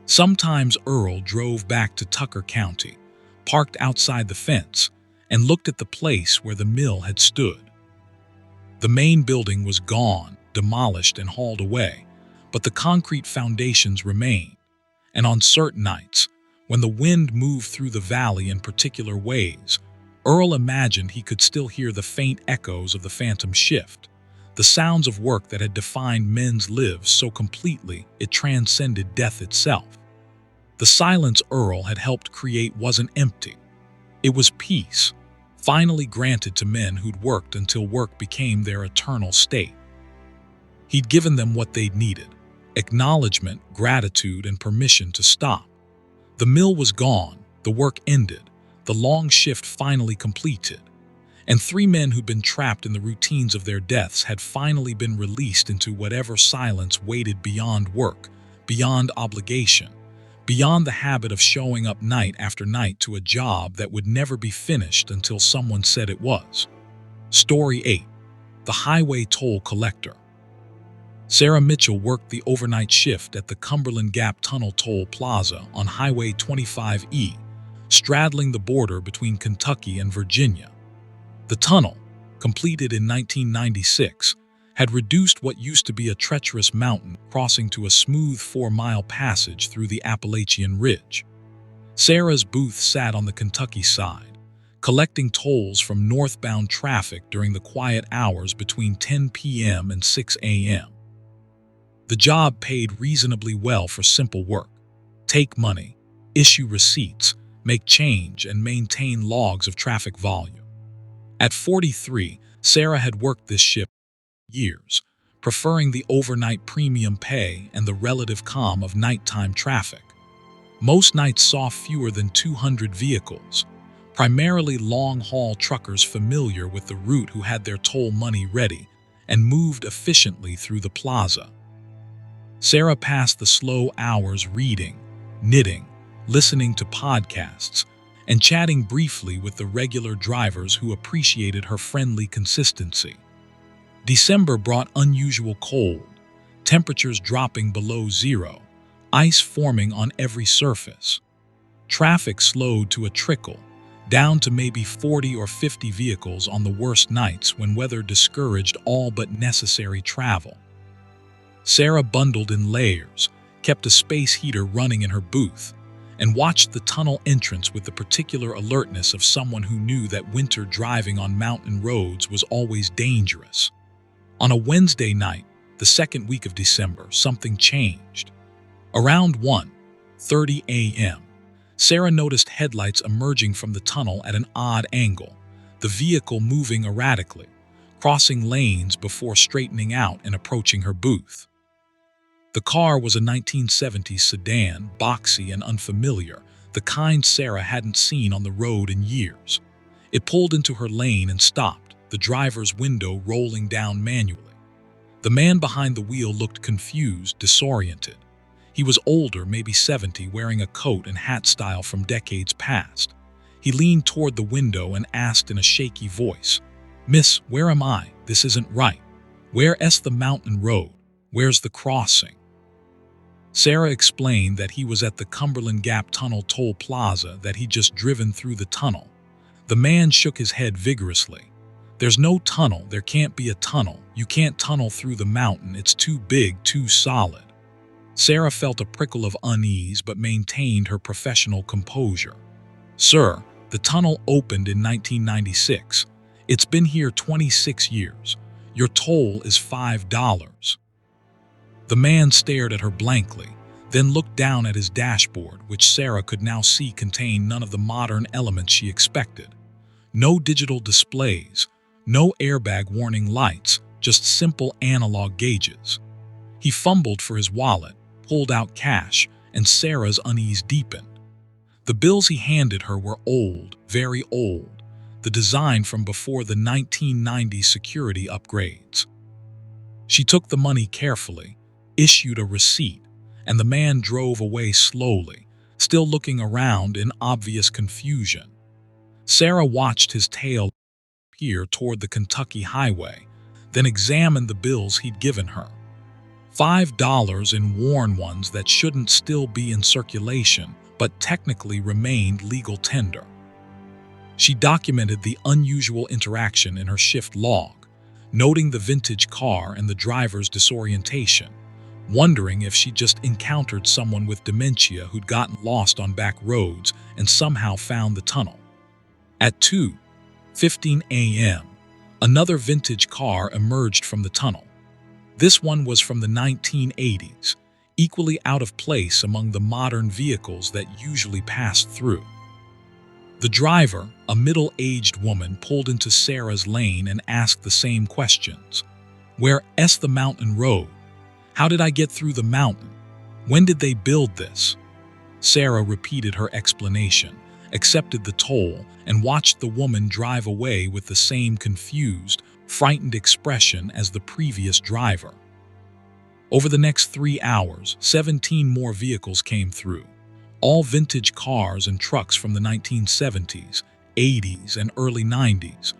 Sometimes Earl drove back to Tucker County, parked outside the fence, and looked at the place where the mill had stood. The main building was gone, demolished and hauled away, but the concrete foundations remained, and on certain nights, when the wind moved through the valley in particular ways, Earl imagined he could still hear the faint echoes of the phantom shift, the sounds of work that had defined men's lives so completely it transcended death itself. The silence Earl had helped create wasn't empty. It was peace, finally granted to men who'd worked until work became their eternal state. He'd given them what they'd needed: acknowledgement, gratitude, and permission to stop. The mill was gone, the work ended, the long shift finally completed, and 3 men who'd been trapped in the routines of their deaths had finally been released into whatever silence waited beyond work, beyond obligation, beyond the habit of showing up night after night to a job that would never be finished until someone said it was. Story 8. The Highway Toll Collector. Sarah Mitchell worked the overnight shift at the Cumberland Gap Tunnel Toll Plaza on Highway 25E, straddling the border between Kentucky and Virginia. The tunnel, completed in 1996, had reduced what used to be a treacherous mountain crossing to a smooth 4-mile passage through the Appalachian Ridge. Sarah's booth sat on the Kentucky side, collecting tolls from northbound traffic during the quiet hours between 10 p.m. and 6 a.m. The job paid reasonably well for simple work: take money, issue receipts, make change, and maintain logs of traffic volume. At 43, Sarah had worked this shift for years, preferring the overnight premium pay and the relative calm of nighttime traffic. Most nights saw fewer than 200 vehicles, primarily long-haul truckers familiar with the route who had their toll money ready and moved efficiently through the plaza. Sarah passed the slow hours reading, knitting, listening to podcasts, and chatting briefly with the regular drivers who appreciated her friendly consistency. December brought unusual cold, temperatures dropping below zero, ice forming on every surface. Traffic slowed to a trickle, down to maybe 40 or 50 vehicles on the worst nights when weather discouraged all but necessary travel. Sarah bundled in layers, kept a space heater running in her booth, and watched the tunnel entrance with the particular alertness of someone who knew that winter driving on mountain roads was always dangerous. On a Wednesday night, the second week of December, something changed. Around 1:30 a.m., Sarah noticed headlights emerging from the tunnel at an odd angle, the vehicle moving erratically, crossing lanes before straightening out and approaching her booth. The car was a 1970s sedan, boxy and unfamiliar, the kind Sarah hadn't seen on the road in years. It pulled into her lane and stopped, the driver's window rolling down manually. The man behind the wheel looked confused, disoriented. He was older, maybe 70, wearing a coat and hat style from decades past. He leaned toward the window and asked in a shaky voice, "Miss, where am I? This isn't right. Where's the mountain road? Where's the crossing?" Sarah explained that he was at the Cumberland Gap Tunnel Toll Plaza, that he'd just driven through the tunnel. The man shook his head vigorously. "There's no tunnel, there can't be a tunnel. You can't tunnel through the mountain, it's too big, too solid." Sarah felt a prickle of unease but maintained her professional composure. "Sir, the tunnel opened in 1996. It's been here 26 years. Your toll is $5. The man stared at her blankly, then looked down at his dashboard, which Sarah could now see contained none of the modern elements she expected. No digital displays, no airbag warning lights, just simple analog gauges. He fumbled for his wallet, pulled out cash, and Sarah's unease deepened. The bills he handed her were old, very old, the design from before the 1990s security upgrades. She took the money carefully, issued a receipt, and the man drove away slowly, still looking around in obvious confusion. Sarah watched his tail peer toward the Kentucky highway, then examined the bills he'd given her. $5 in worn ones that shouldn't still be in circulation, but technically remained legal tender. She documented the unusual interaction in her shift log, noting the vintage car and the driver's disorientation, wondering if she just encountered someone with dementia who'd gotten lost on back roads and somehow found the tunnel. At 2:15 a.m., another vintage car emerged from the tunnel. This one was from the 1980s, equally out of place among the modern vehicles that usually passed through. The driver, a middle-aged woman, pulled into Sarah's lane and asked the same questions. "Where's the mountain road? How did I get through the mountain? When did they build this?" Sarah repeated her explanation, accepted the toll, and watched the woman drive away with the same confused, frightened expression as the previous driver. Over the next 3 hours, 17 more vehicles came through, all vintage cars and trucks from the 1970s, 80s, and early 90s,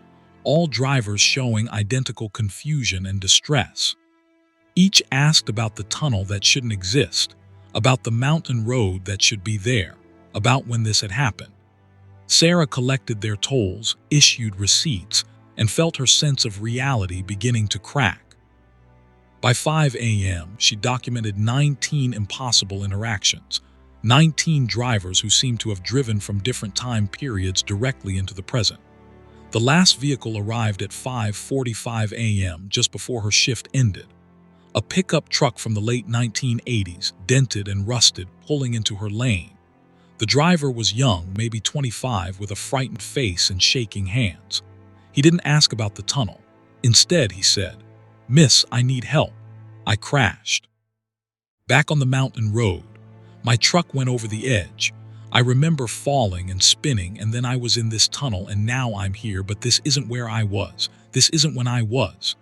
all drivers showing identical confusion and distress. Each asked about the tunnel that shouldn't exist, about the mountain road that should be there, about when this had happened. Sarah collected their tolls, issued receipts, and felt her sense of reality beginning to crack. By 5 a.m., she documented 19 impossible interactions, 19 drivers who seemed to have driven from different time periods directly into the present. The last vehicle arrived at 5:45 a.m. just before her shift ended. A pickup truck from the late 1980s, dented and rusted, pulling into her lane. The driver was young, maybe 25, with a frightened face and shaking hands. He didn't ask about the tunnel. Instead, he said, "Miss, I need help. I crashed." Back on the mountain road, my truck went over the edge. I remember falling and spinning, and then I was in this tunnel, and now I'm here, but this isn't where I was. This isn't when I was.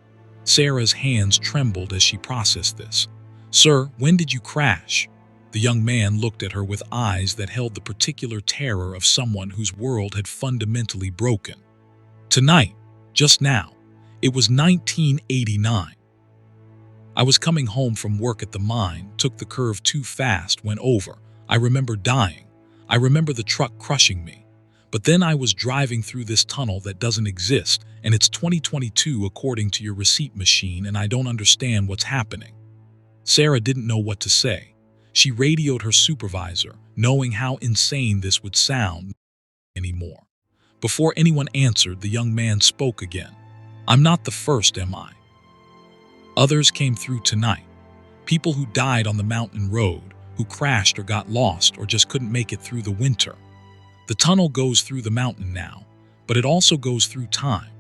Sarah's hands trembled as she processed this. "Sir, when did you crash?" The young man looked at her with eyes that held the particular terror of someone whose world had fundamentally broken. "Tonight, just now. It was 1989. I was coming home from work at the mine, took the curve too fast, went over. I remember dying. I remember the truck crushing me. But then I was driving through this tunnel that doesn't exist, and it's 2022 according to your receipt machine, and I don't understand what's happening." Sarah didn't know what to say. She radioed her supervisor, knowing how insane this would sound anymore. Before anyone answered, the young man spoke again. "I'm not the first, am I? Others came through tonight. People who died on the mountain road, who crashed or got lost or just couldn't make it through the winter. The tunnel goes through the mountain now, but it also goes through time.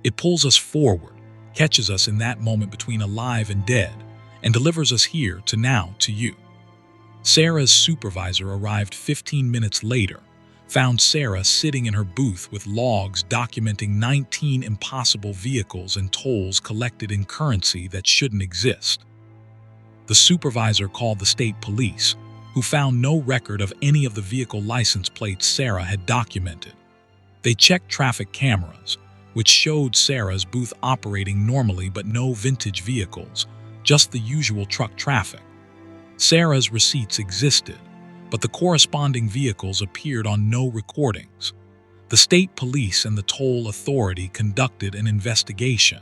It pulls us forward, catches us in that moment between alive and dead, and delivers us here to now to you." Sarah's supervisor arrived 15 minutes later, found Sarah sitting in her booth with logs documenting 19 impossible vehicles and tolls collected in currency that shouldn't exist. The supervisor called the state police, who found no record of any of the vehicle license plates Sarah had documented. They checked traffic cameras, which showed Sarah's booth operating normally but no vintage vehicles, just the usual truck traffic. Sarah's receipts existed, but the corresponding vehicles appeared on no recordings. The state police and the toll authority conducted an investigation.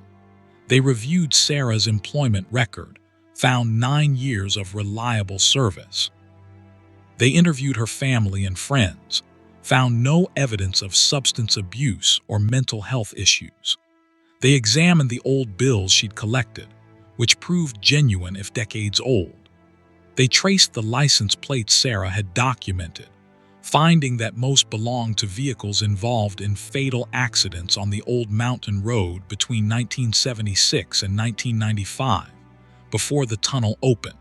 They reviewed Sarah's employment record, found 9 years of reliable service. They interviewed her family and friends, found no evidence of substance abuse or mental health issues. They examined the old bills she'd collected, which proved genuine if decades old. They traced the license plates Sarah had documented, finding that most belonged to vehicles involved in fatal accidents on the old mountain road between 1976 and 1995, before the tunnel opened.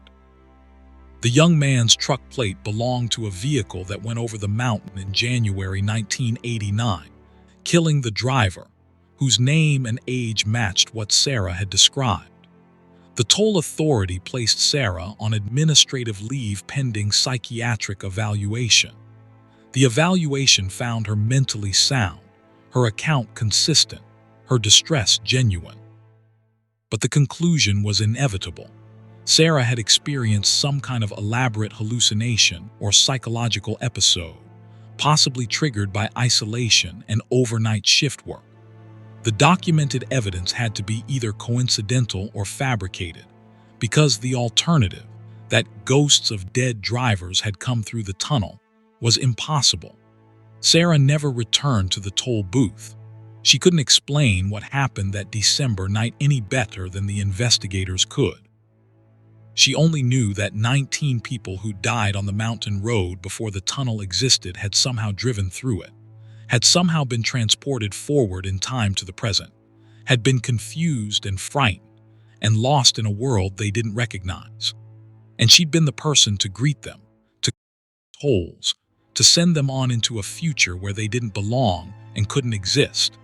The young man's truck plate belonged to a vehicle that went over the mountain in January 1989, killing the driver, whose name and age matched what Sarah had described. The toll authority placed Sarah on administrative leave pending psychiatric evaluation. The evaluation found her mentally sound, her account consistent, her distress genuine. But the conclusion was inevitable. Sarah had experienced some kind of elaborate hallucination or psychological episode, possibly triggered by isolation and overnight shift work. The documented evidence had to be either coincidental or fabricated, because the alternative, that ghosts of dead drivers had come through the tunnel, was impossible. Sarah never returned to the toll booth. She couldn't explain what happened that December night any better than the investigators could. She only knew that 19 people who died on the mountain road before the tunnel existed had somehow driven through it, had somehow been transported forward in time to the present, had been confused and frightened, and lost in a world they didn't recognize. And she'd been the person to greet them, to tolls, to send them on into a future where they didn't belong and couldn't exist.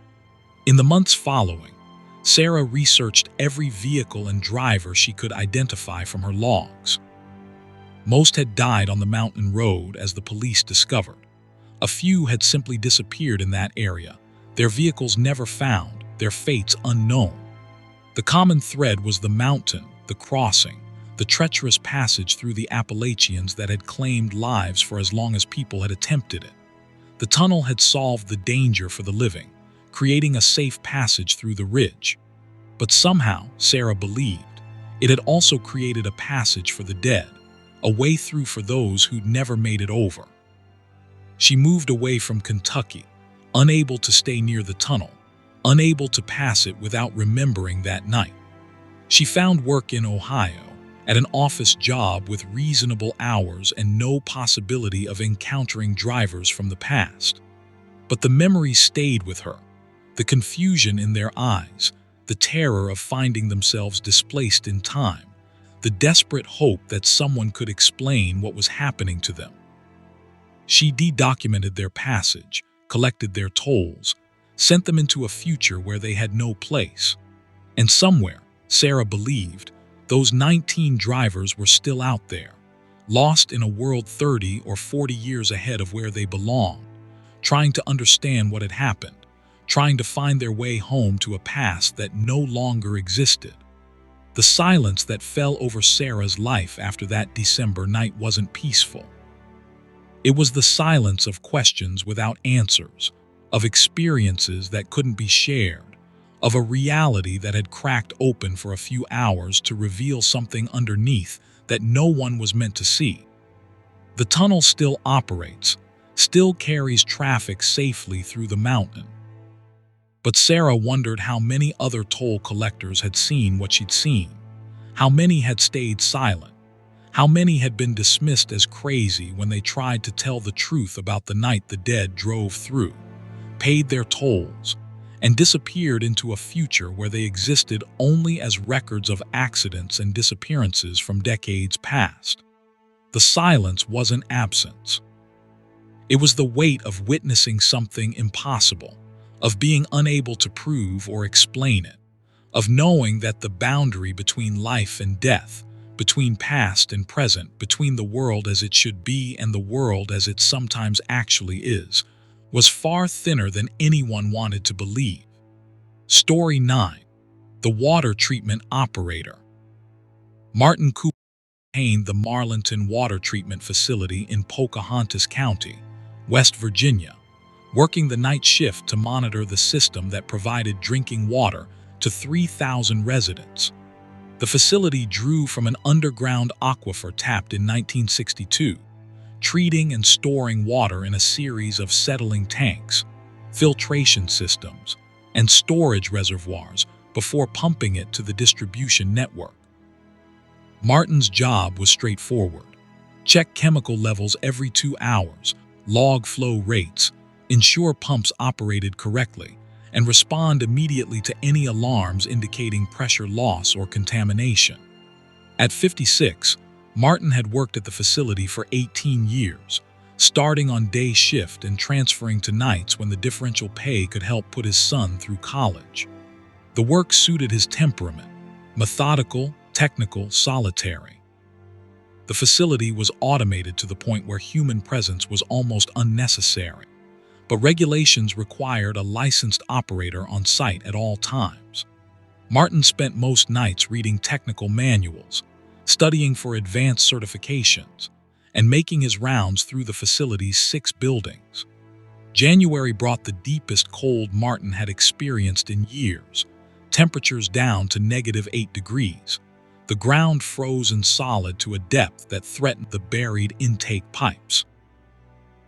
In the months following, Sarah researched every vehicle and driver she could identify from her logs. Most had died on the mountain road, as the police discovered. A few had simply disappeared in that area, their vehicles never found, their fates unknown. The common thread was the mountain, the crossing, the treacherous passage through the Appalachians that had claimed lives for as long as people had attempted it. The tunnel had solved the danger for the living, creating a safe passage through the ridge. But somehow, Sarah believed, it had also created a passage for the dead, a way through for those who'd never made it over. She moved away from Kentucky, unable to stay near the tunnel, unable to pass it without remembering that night. She found work in Ohio, at an office job with reasonable hours and no possibility of encountering drivers from the past. But the memory stayed with her, the confusion in their eyes, the terror of finding themselves displaced in time, the desperate hope that someone could explain what was happening to them. She de-documented their passage, collected their tolls, sent them into a future where they had no place. And somewhere, Sarah believed, those 19 drivers were still out there, lost in a world 30 or 40 years ahead of where they belonged, trying to understand what had happened, trying to find their way home to a past that no longer existed. The silence that fell over Sarah's life after that December night wasn't peaceful. It was the silence of questions without answers, of experiences that couldn't be shared, of a reality that had cracked open for a few hours to reveal something underneath that no one was meant to see. The tunnel still operates, still carries traffic safely through the mountain. But Sarah wondered how many other toll collectors had seen what she'd seen, how many had stayed silent, how many had been dismissed as crazy when they tried to tell the truth about the night the dead drove through, paid their tolls, and disappeared into a future where they existed only as records of accidents and disappearances from decades past. The silence wasn't absence. It was the weight of witnessing something impossible, of being unable to prove or explain it, of knowing that the boundary between life and death, between past and present, between the world as it should be and the world as it sometimes actually is, was far thinner than anyone wanted to believe. Story 9. The Water Treatment Operator. Martin Cooper maintained the Marlinton Water Treatment Facility in Pocahontas County, West Virginia, working the night shift to monitor the system that provided drinking water to 3,000 residents. The facility drew from an underground aquifer tapped in 1962, treating and storing water in a series of settling tanks, filtration systems, and storage reservoirs before pumping it to the distribution network. Martin's job was straightforward. Check chemical levels every 2 hours, log flow rates, ensure pumps operated correctly, and respond immediately to any alarms indicating pressure loss or contamination. At 56, Martin had worked at the facility for 18 years, starting on day shift and transferring to nights when the differential pay could help put his son through college. The work suited his temperament, methodical, technical, solitary. The facility was automated to the point where human presence was almost unnecessary, but regulations required a licensed operator on site at all times. Martin spent most nights reading technical manuals, studying for advanced certifications, and making his rounds through the facility's 6 buildings. January brought the deepest cold Martin had experienced in years, temperatures down to -8 degrees. The ground frozen solid to a depth that threatened the buried intake pipes.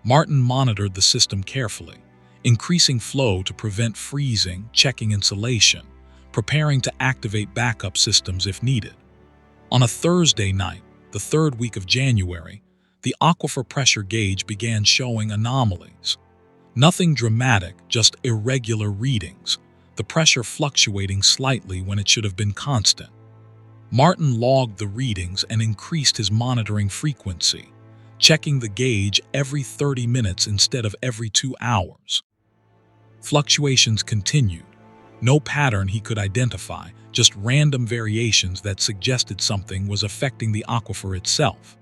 Martin monitored the system carefully, increasing flow to prevent freezing, checking insulation, preparing to activate backup systems if needed. On a Thursday night, the 3rd week of January, the aquifer pressure gauge began showing anomalies. Nothing dramatic, just irregular readings, the pressure fluctuating slightly when it should have been constant. Martin logged the readings and increased his monitoring frequency, checking the gauge every 30 minutes instead of every 2 hours. Fluctuations continued. No pattern he could identify, just random variations that suggested something was affecting the aquifer itself.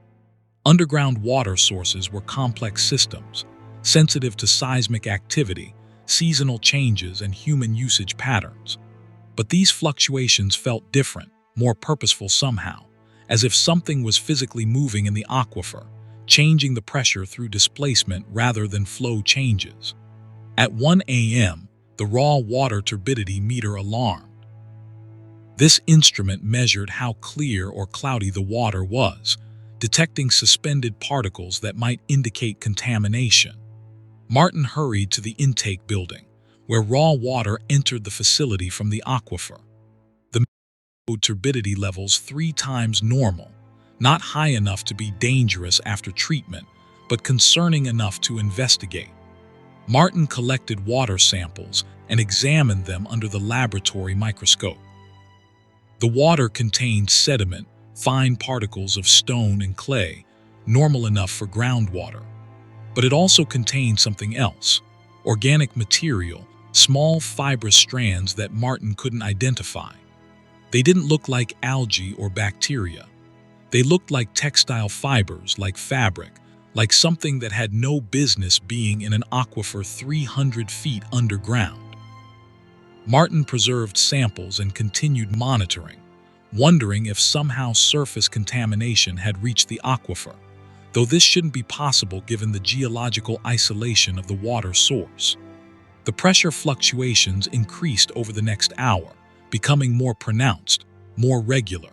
Underground water sources were complex systems, sensitive to seismic activity, seasonal changes, and human usage patterns. But these fluctuations felt different, more purposeful somehow, as if something was physically moving in the aquifer, changing the pressure through displacement rather than flow changes. At 1 a.m., the raw water turbidity meter alarmed. This instrument measured how clear or cloudy the water was, detecting suspended particles that might indicate contamination. Martin hurried to the intake building, where raw water entered the facility from the aquifer. The turbidity levels 3 times normal, not high enough to be dangerous after treatment, but concerning enough to investigate. Martin collected water samples and examined them under the laboratory microscope. The water contained sediment, fine particles of stone and clay, normal enough for groundwater. But it also contained something else, organic material, small fibrous strands that Martin couldn't identify. They didn't look like algae or bacteria. They looked like textile fibers, like fabric, like something that had no business being in an aquifer 300 feet underground. Martin preserved samples and continued monitoring, wondering if somehow surface contamination had reached the aquifer, though this shouldn't be possible given the geological isolation of the water source. The pressure fluctuations increased over the next hour, becoming more pronounced, more regular.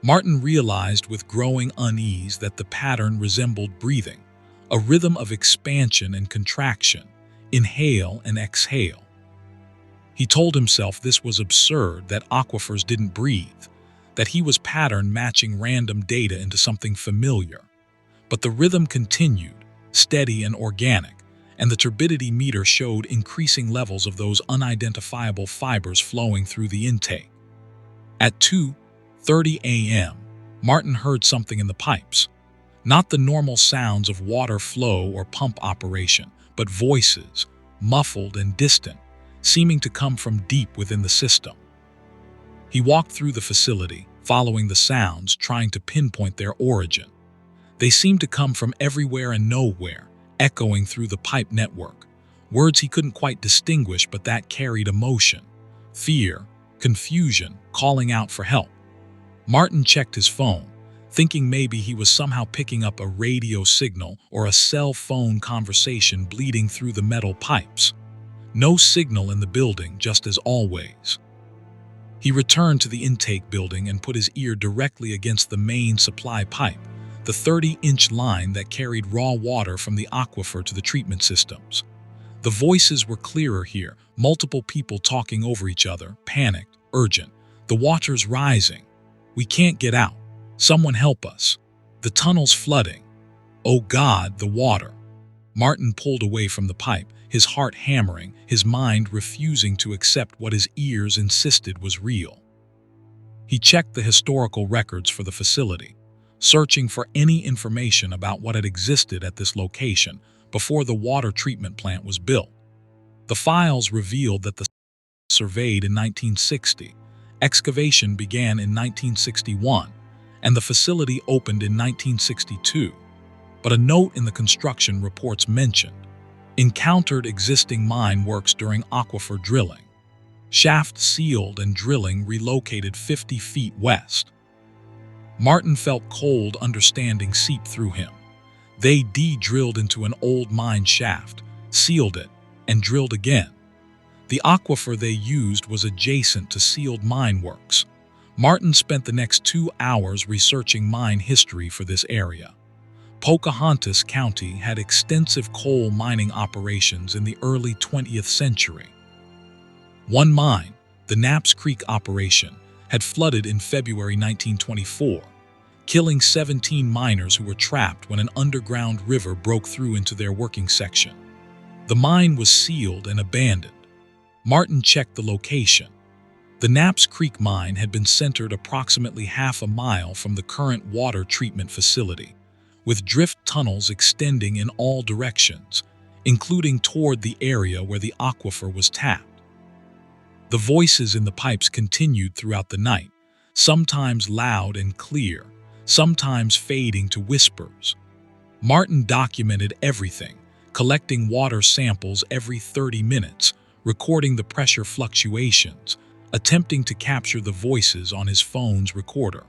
Martin realized with growing unease that the pattern resembled breathing, a rhythm of expansion and contraction, inhale and exhale. He told himself this was absurd, that aquifers didn't breathe, that he was pattern matching random data into something familiar. But the rhythm continued, steady and organic, and the turbidity meter showed increasing levels of those unidentifiable fibers flowing through the intake. At 2:30 a.m., Martin heard something in the pipes. Not the normal sounds of water flow or pump operation, but voices, muffled and distant, seeming to come from deep within the system. He walked through the facility, following the sounds, trying to pinpoint their origin. They seemed to come from everywhere and nowhere, echoing through the pipe network. Words he couldn't quite distinguish, but that carried emotion, fear, confusion, calling out for help. Martin checked his phone, thinking maybe he was somehow picking up a radio signal or a cell phone conversation bleeding through the metal pipes. No signal in the building, just as always. He returned to the intake building and put his ear directly against the main supply pipe, the 30-inch line that carried raw water from the aquifer to the treatment systems. The voices were clearer here, multiple people talking over each other, panicked, urgent. "The water's rising. We can't get out. Someone help us. The tunnel's flooding. Oh God, the water." Martin pulled away from the pipe, his heart hammering, his mind refusing to accept what his ears insisted was real. He checked the historical records for the facility, searching for any information about what had existed at this location before the water treatment plant was built. The files revealed that the surveyed in 1960, excavation began in 1961, and the facility opened in 1962. But a note in the construction reports mentioned encountered existing mine works during aquifer drilling. Shaft sealed and drilling relocated 50 feet west. Martin felt cold understanding seep through him. They de-drilled into an old mine shaft, sealed it, and drilled again. The aquifer they used was adjacent to sealed mine works. Martin spent the next 2 hours researching mine history for this area. Pocahontas County had extensive coal mining operations in the early 20th century. One mine, the Knapp's Creek operation, had flooded in February 1924, killing 17 miners who were trapped when an underground river broke through into their working section. The mine was sealed and abandoned. Martin checked the location. The Knapp's Creek mine had been centered approximately half a mile from the current water treatment facility, with drift tunnels extending in all directions, including toward the area where the aquifer was tapped. The voices in the pipes continued throughout the night, sometimes loud and clear, sometimes fading to whispers. Martin documented everything, collecting water samples every 30 minutes, recording the pressure fluctuations, attempting to capture the voices on his phone's recorder.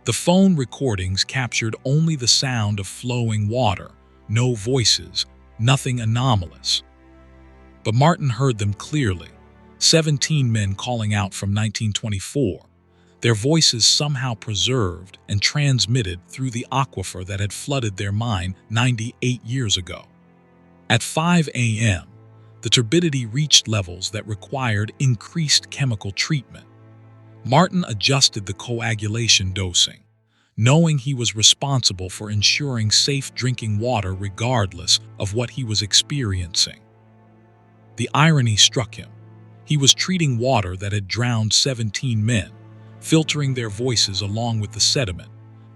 The phone recordings captured only the sound of flowing water, no voices, nothing anomalous. But Martin heard them clearly, 17 men calling out from 1924, their voices somehow preserved and transmitted through the aquifer that had flooded their mine 98 years ago. At 5 a.m., the turbidity reached levels that required increased chemical treatment. Martin adjusted the coagulation dosing, knowing he was responsible for ensuring safe drinking water regardless of what he was experiencing. The irony struck him. He was treating water that had drowned 17 men, filtering their voices along with the sediment,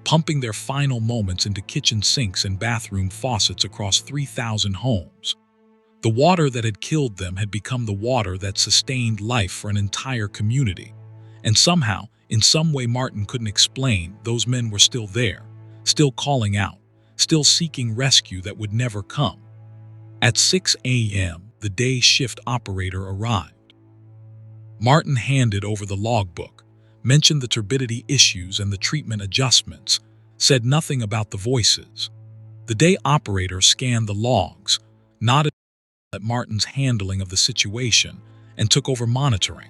pumping their final moments into kitchen sinks and bathroom faucets across 3,000 homes. The water that had killed them had become the water that sustained life for an entire community. And somehow, in some way Martin couldn't explain, those men were still there, still calling out, still seeking rescue that would never come. At 6 a.m., the day shift operator arrived. Martin handed over the logbook, mentioned the turbidity issues and the treatment adjustments, said nothing about the voices. The day operator scanned the logs, nodded at Martin's handling of the situation, and took over monitoring.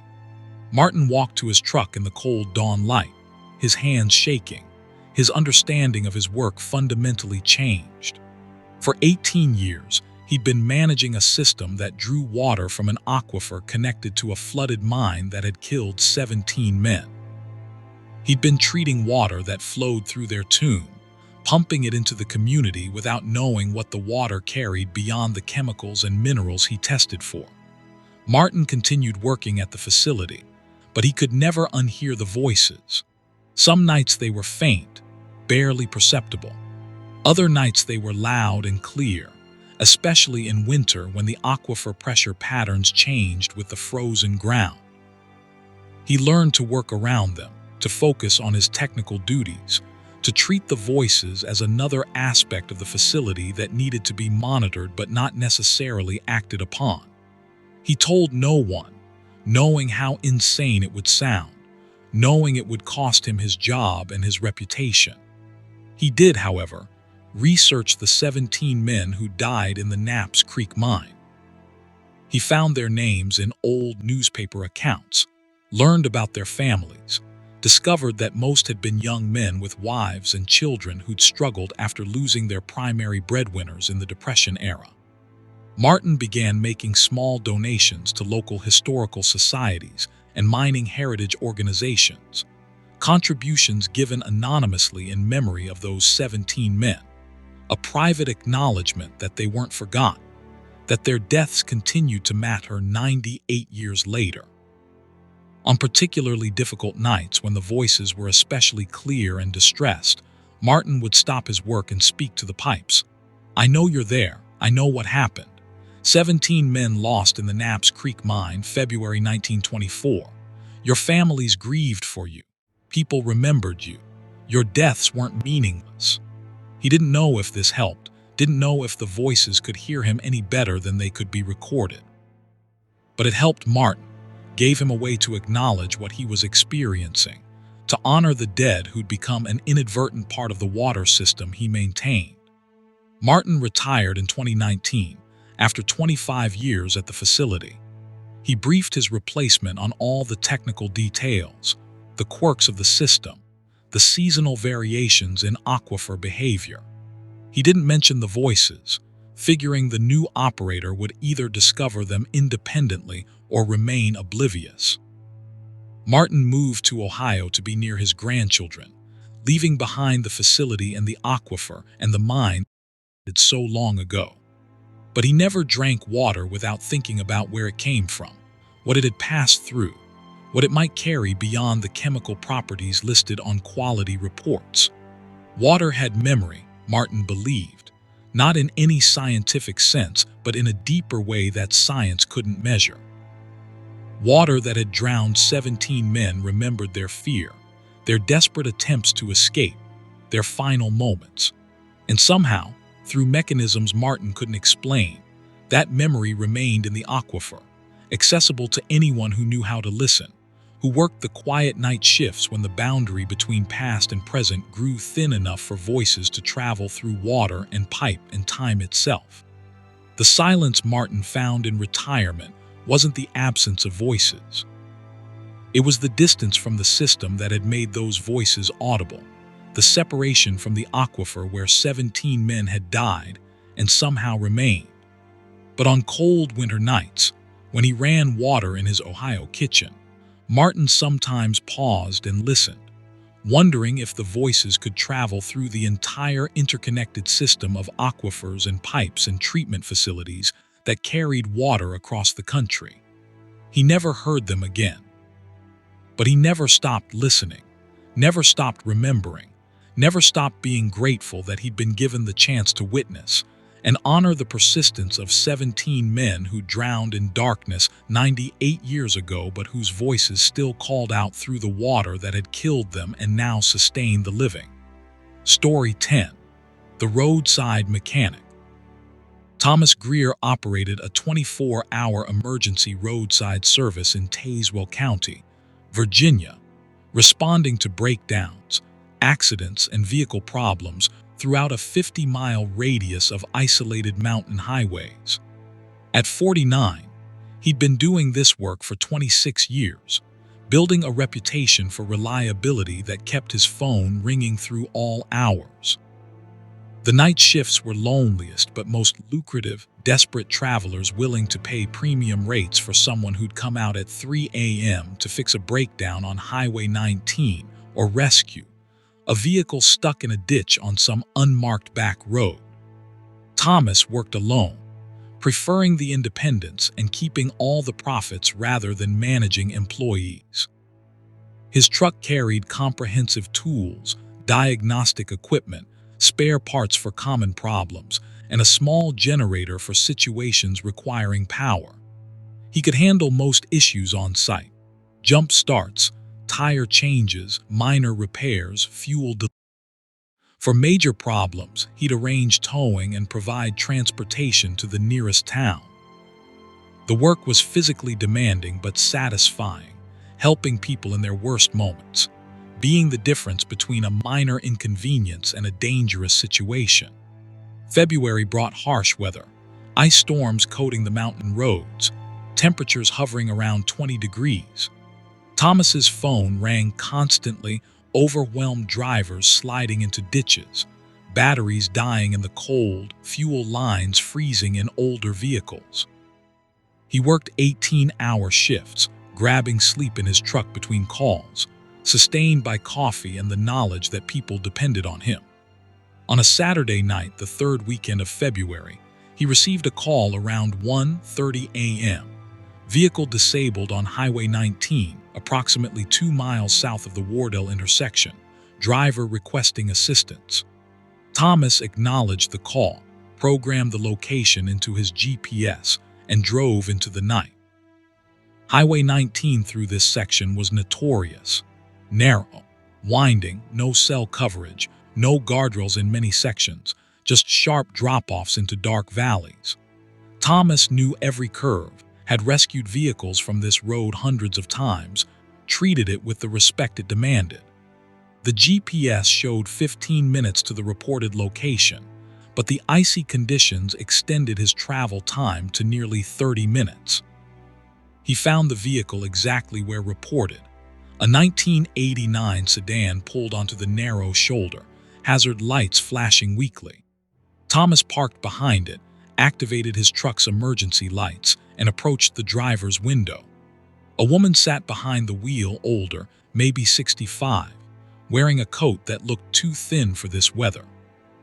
Martin walked to his truck in the cold dawn light, his hands shaking. His understanding of his work fundamentally changed. For 18 years, he'd been managing a system that drew water from an aquifer connected to a flooded mine that had killed 17 men. He'd been treating water that flowed through their tomb, pumping it into the community without knowing what the water carried beyond the chemicals and minerals he tested for. Martin continued working at the facility, but he could never unhear the voices. Some nights they were faint, barely perceptible. Other nights they were loud and clear, especially in winter when the aquifer pressure patterns changed with the frozen ground. He learned to work around them, to focus on his technical duties, to treat the voices as another aspect of the facility that needed to be monitored but not necessarily acted upon. He told no one, knowing how insane it would sound, knowing it would cost him his job and his reputation. He did, however, research the 17 men who died in the Knapp's Creek mine. He found their names in old newspaper accounts, learned about their families, discovered that most had been young men with wives and children who'd struggled after losing their primary breadwinners in the Depression era. Martin began making small donations to local historical societies and mining heritage organizations, contributions given anonymously in memory of those 17 men, a private acknowledgement that they weren't forgotten, that their deaths continued to matter 98 years later. On particularly difficult nights when the voices were especially clear and distressed, Martin would stop his work and speak to the pipes. "I know you're there. I know what happened. 17 men lost in the Knapp's Creek mine, February 1924. Your families grieved for you. People remembered you. Your deaths weren't meaningless." He didn't know if this helped, didn't know if the voices could hear him any better than they could be recorded. But it helped Martin, gave him a way to acknowledge what he was experiencing, to honor the dead who'd become an inadvertent part of the water system he maintained. Martin retired in 2019, after 25 years at the facility. He briefed his replacement on all the technical details, the quirks of the system, the seasonal variations in aquifer behavior. He didn't mention the voices, figuring the new operator would either discover them independently or remain oblivious. Martin moved to Ohio to be near his grandchildren, leaving behind the facility and the aquifer and the mine that so long ago. But he never drank water without thinking about where it came from, what it had passed through, what it might carry beyond the chemical properties listed on quality reports. Water had memory, Martin believed, not in any scientific sense, but in a deeper way that science couldn't measure. Water that had drowned 17 men remembered their fear, their desperate attempts to escape, their final moments. And somehow, through mechanisms Martin couldn't explain. That memory remained in the aquifer, accessible to anyone who knew how to listen, who worked the quiet night shifts when the boundary between past and present grew thin enough for voices to travel through water and pipe and time itself. The silence Martin found in retirement wasn't the absence of voices. It was the distance from the system that had made those voices audible, the separation from the aquifer where 17 men had died and somehow remained. But on cold winter nights, when he ran water in his Ohio kitchen, Martin sometimes paused and listened, wondering if the voices could travel through the entire interconnected system of aquifers and pipes and treatment facilities that carried water across the country. He never heard them again. But he never stopped listening, never stopped remembering, never stopped being grateful that he'd been given the chance to witness and honor the persistence of 17 men who drowned in darkness 98 years ago but whose voices still called out through the water that had killed them and now sustained the living. Story 10. The Roadside Mechanic. Thomas Greer operated a 24-hour emergency roadside service in Tazewell County, Virginia, responding to breakdowns, accidents, and vehicle problems throughout a 50-mile radius of isolated mountain highways. At 49, he'd been doing this work for 26 years, building a reputation for reliability that kept his phone ringing through all hours. The night shifts were loneliest but most lucrative, desperate travelers willing to pay premium rates for someone who'd come out at 3 a.m. to fix a breakdown on Highway 19 or rescue a vehicle stuck in a ditch on some unmarked back road. Thomas worked alone, preferring the independence and keeping all the profits rather than managing employees. His truck carried comprehensive tools, diagnostic equipment, spare parts for common problems, and a small generator for situations requiring power. He could handle most issues on site: jump starts, tire changes, minor repairs, fuel delivery. For major problems, he'd arrange towing and provide transportation to the nearest town. The work was physically demanding but satisfying, helping people in their worst moments, being the difference between a minor inconvenience and a dangerous situation. February brought harsh weather, ice storms coating the mountain roads, temperatures hovering around 20 degrees. Thomas's phone rang constantly, overwhelmed drivers sliding into ditches, batteries dying in the cold, fuel lines freezing in older vehicles. He worked 18-hour shifts, grabbing sleep in his truck between calls, sustained by coffee and the knowledge that people depended on him. On a Saturday night, the third weekend of February, he received a call around 1:30 a.m. Vehicle disabled on Highway 19, approximately 2 miles south of the Wardell intersection. Driver requesting assistance. Thomas acknowledged the call, programmed the location into his GPS, and drove into the night. Highway 19 through this section was notorious. Narrow, winding, no cell coverage, no guardrails in many sections, just sharp drop-offs into dark valleys. Thomas knew every curve, had rescued vehicles from this road hundreds of times, treated it with the respect it demanded. The GPS showed 15 minutes to the reported location, but the icy conditions extended his travel time to nearly 30 minutes. He found the vehicle exactly where reported. A 1989 sedan pulled onto the narrow shoulder, hazard lights flashing weakly. Thomas parked behind it, activated his truck's emergency lights, and approached the driver's window. A woman sat behind the wheel, older, maybe 65, wearing a coat that looked too thin for this weather.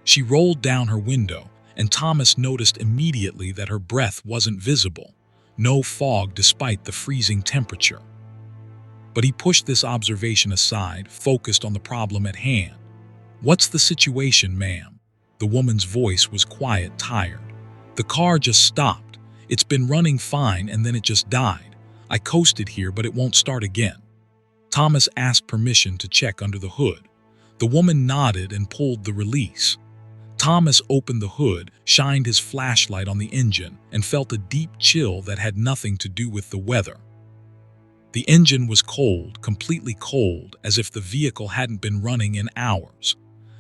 She rolled down her window, and Thomas noticed immediately that her breath wasn't visible. No fog despite the freezing temperature. But he pushed this observation aside, focused on the problem at hand. "What's the situation, ma'am?" The woman's voice was quiet, tired. "The car just stopped. It's been running fine and then it just died. I coasted here, but it won't start again." Thomas asked permission to check under the hood. The woman nodded and pulled the release. Thomas opened the hood, shined his flashlight on the engine, and felt a deep chill that had nothing to do with the weather. The engine was cold, completely cold, as if the vehicle hadn't been running in hours.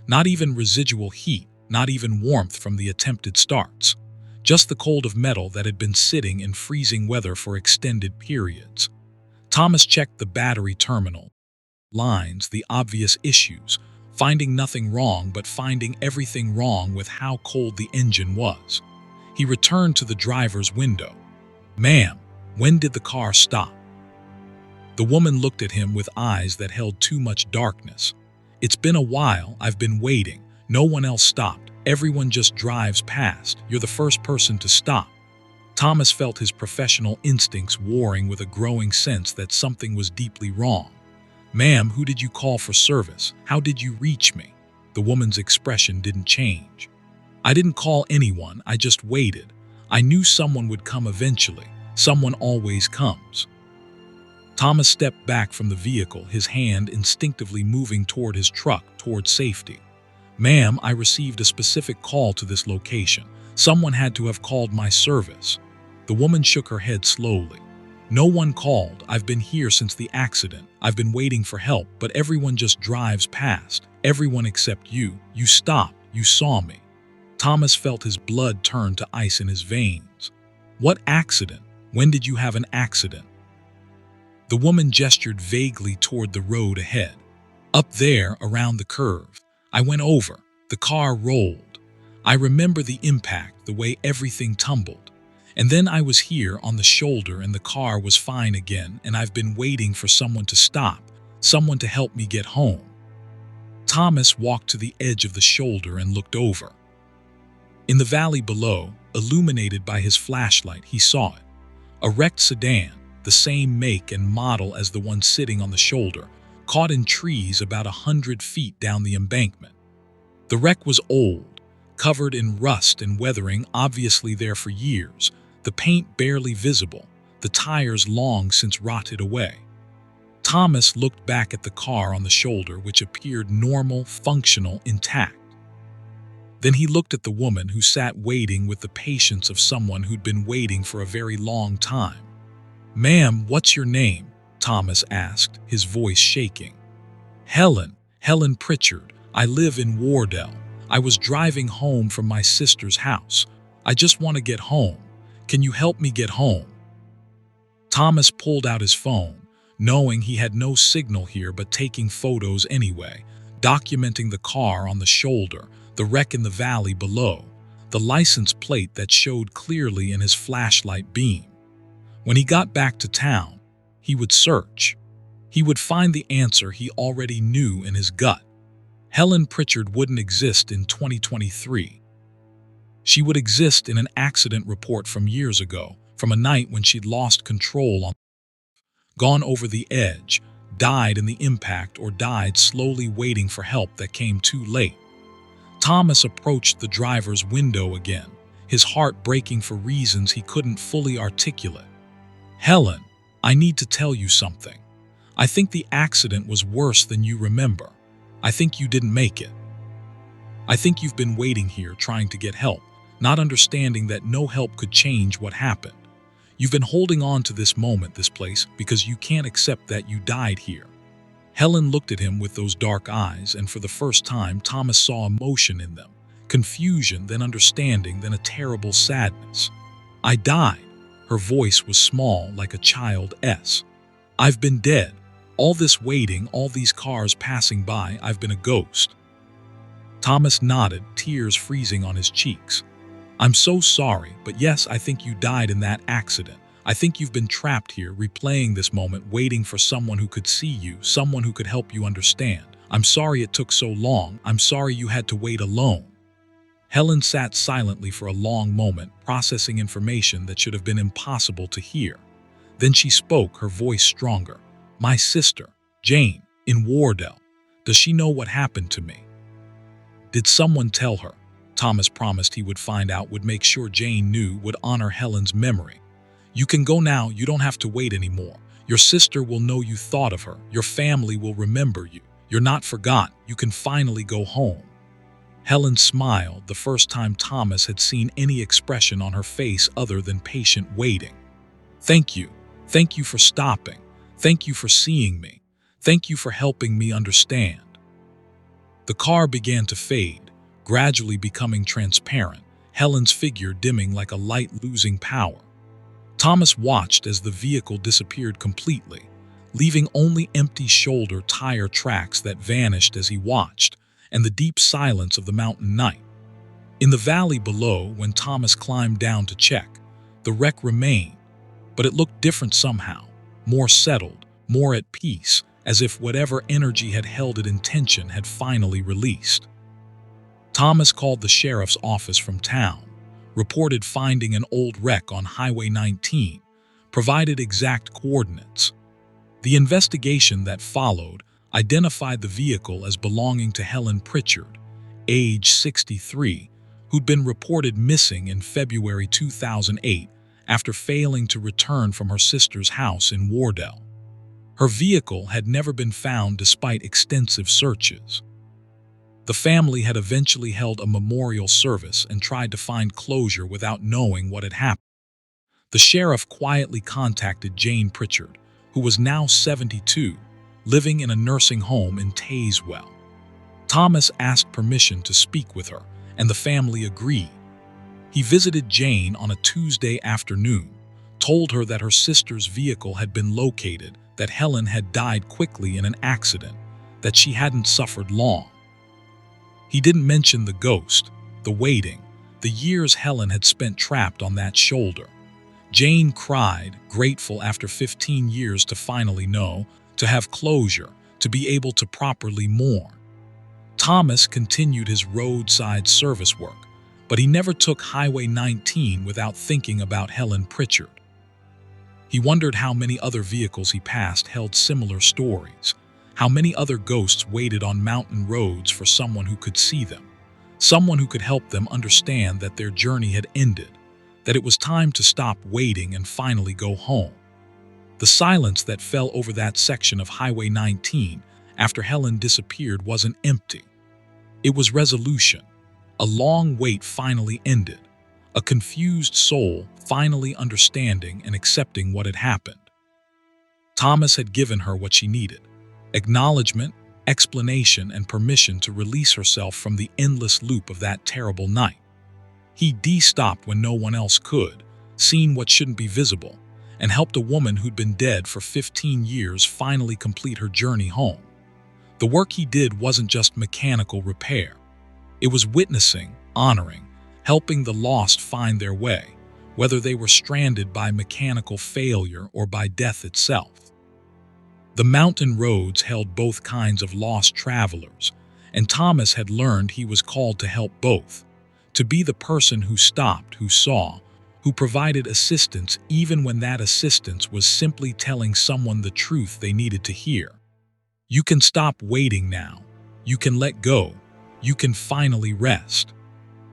Not even residual heat, not even warmth from the attempted starts. Just the cold of metal that had been sitting in freezing weather for extended periods. Thomas checked the battery terminal lines, the obvious issues, finding nothing wrong but finding everything wrong with how cold the engine was. He returned to the driver's window. "Ma'am, when did the car stop?" The woman looked at him with eyes that held too much darkness. "It's been a while, I've been waiting. No one else stopped. Everyone just drives past. You're the first person to stop." Thomas felt his professional instincts warring with a growing sense that something was deeply wrong. "Ma'am, who did you call for service? How did you reach me?" The woman's expression didn't change. "I didn't call anyone, I just waited. I knew someone would come eventually. Someone always comes." Thomas stepped back from the vehicle, his hand instinctively moving toward his truck, toward safety. "Ma'am, I received a specific call to this location. Someone had to have called my service." The woman shook her head slowly. "No one called. I've been here since the accident. I've been waiting for help, but everyone just drives past. Everyone except you. You stopped. You saw me." Thomas felt his blood turn to ice in his veins. "What accident? When did you have an accident?" The woman gestured vaguely toward the road ahead. "Up there, around the curve. I went over. The car rolled. I remember the impact, the way everything tumbled. And then I was here on the shoulder and the car was fine again, and I've been waiting for someone to stop, someone to help me get home." Thomas walked to the edge of the shoulder and looked over. In the valley below, illuminated by his flashlight, he saw it. A wrecked sedan, the same make and model as the one sitting on the shoulder, caught in trees about 100 feet down the embankment. The wreck was old, covered in rust and weathering, obviously there for years, the paint barely visible, the tires long since rotted away. Thomas looked back at the car on the shoulder, which appeared normal, functional, intact. Then he looked at the woman who sat waiting with the patience of someone who'd been waiting for a very long time. "Ma'am, what's your name?" Thomas asked, his voice shaking. Helen Pritchard. I live in Wardell. I was driving home from my sister's house. I just want to get home. Can you help me get home?" Thomas pulled out his phone, knowing he had no signal here but taking photos anyway, documenting the car on the shoulder, the wreck in the valley below, the license plate that showed clearly in his flashlight beam. When he got back to town, he would search. He would find the answer he already knew in his gut. Helen Pritchard wouldn't exist in 2023. She would exist in an accident report from years ago, from a night when she'd lost control, gone over the edge, died in the impact, or died slowly waiting for help that came too late. Thomas approached the driver's window again, his heart breaking for reasons he couldn't fully articulate. "Helen, I need to tell you something. I think the accident was worse than you remember. I think you didn't make it. I think you've been waiting here trying to get help, not understanding that no help could change what happened. You've been holding on to this moment, this place, because you can't accept that you died here." Helen looked at him with those dark eyes, and for the first time, Thomas saw emotion in them. Confusion, then understanding, then a terrible sadness. "I died." Her voice was small, like a child's. "I've been dead. All this waiting, all these cars passing by, I've been a ghost." Thomas nodded, tears freezing on his cheeks. "I'm so sorry, but yes, I think you died in that accident. I think you've been trapped here, replaying this moment, waiting for someone who could see you, someone who could help you understand. I'm sorry it took so long. I'm sorry you had to wait alone." Helen sat silently for a long moment, processing information that should have been impossible to hear. Then she spoke, her voice stronger. "My sister, Jane, in Wardell. Does she know what happened to me?" "Did someone tell her?" Thomas promised he would find out, would make sure Jane knew, would honor Helen's memory. "You can go now. You don't have to wait anymore. Your sister will know you thought of her. Your family will remember you. You're not forgotten. You can finally go home." Helen smiled, the first time Thomas had seen any expression on her face other than patient waiting. "Thank you. Thank you for stopping. Thank you for seeing me. Thank you for helping me understand." The car began to fade, gradually becoming transparent, Helen's figure dimming like a light losing power. Thomas watched as the vehicle disappeared completely, leaving only empty shoulder tire tracks that vanished as he watched, and the deep silence of the mountain night. In the valley below, when Thomas climbed down to check, the wreck remained, but it looked different somehow, more settled, more at peace, as if whatever energy had held it in tension had finally released. Thomas called the sheriff's office from town, reported finding an old wreck on Highway 19, provided exact coordinates. The investigation that followed identified the vehicle as belonging to Helen Pritchard, age 63, who'd been reported missing in February 2008 after failing to return from her sister's house in Wardell. Her vehicle had never been found despite extensive searches. The family had eventually held a memorial service and tried to find closure without knowing what had happened. The sheriff quietly contacted Jane Pritchard, who was now 72, living in a nursing home in Tazewell. Thomas asked permission to speak with her, and the family agreed. He visited Jane on a Tuesday afternoon, told her that her sister's vehicle had been located, that Helen had died quickly in an accident, that she hadn't suffered long. He didn't mention the ghost, the waiting, the years Helen had spent trapped on that shoulder. Jane cried, grateful after 15 years to finally know, to have closure, to be able to properly mourn. Thomas continued his roadside service work, but he never took Highway 19 without thinking about Helen Pritchard. He wondered how many other vehicles he passed held similar stories, how many other ghosts waited on mountain roads for someone who could see them, someone who could help them understand that their journey had ended, that it was time to stop waiting and finally go home. The silence that fell over that section of Highway 19 after Helen disappeared wasn't empty. It was resolution. A long wait finally ended, a confused soul finally understanding and accepting what had happened. Thomas had given her what she needed: acknowledgement, explanation, and permission to release herself from the endless loop of that terrible night. He de-stopped when no one else could, seen what shouldn't be visible, and helped a woman who'd been dead for 15 years finally complete her journey home. The work he did wasn't just mechanical repair. It was witnessing, honoring, helping the lost find their way, whether they were stranded by mechanical failure or by death itself. The mountain roads held both kinds of lost travelers, and Thomas had learned he was called to help both, to be the person who stopped, who saw, who provided assistance even when that assistance was simply telling someone the truth they needed to hear. You can stop waiting now. You can let go. You can finally rest.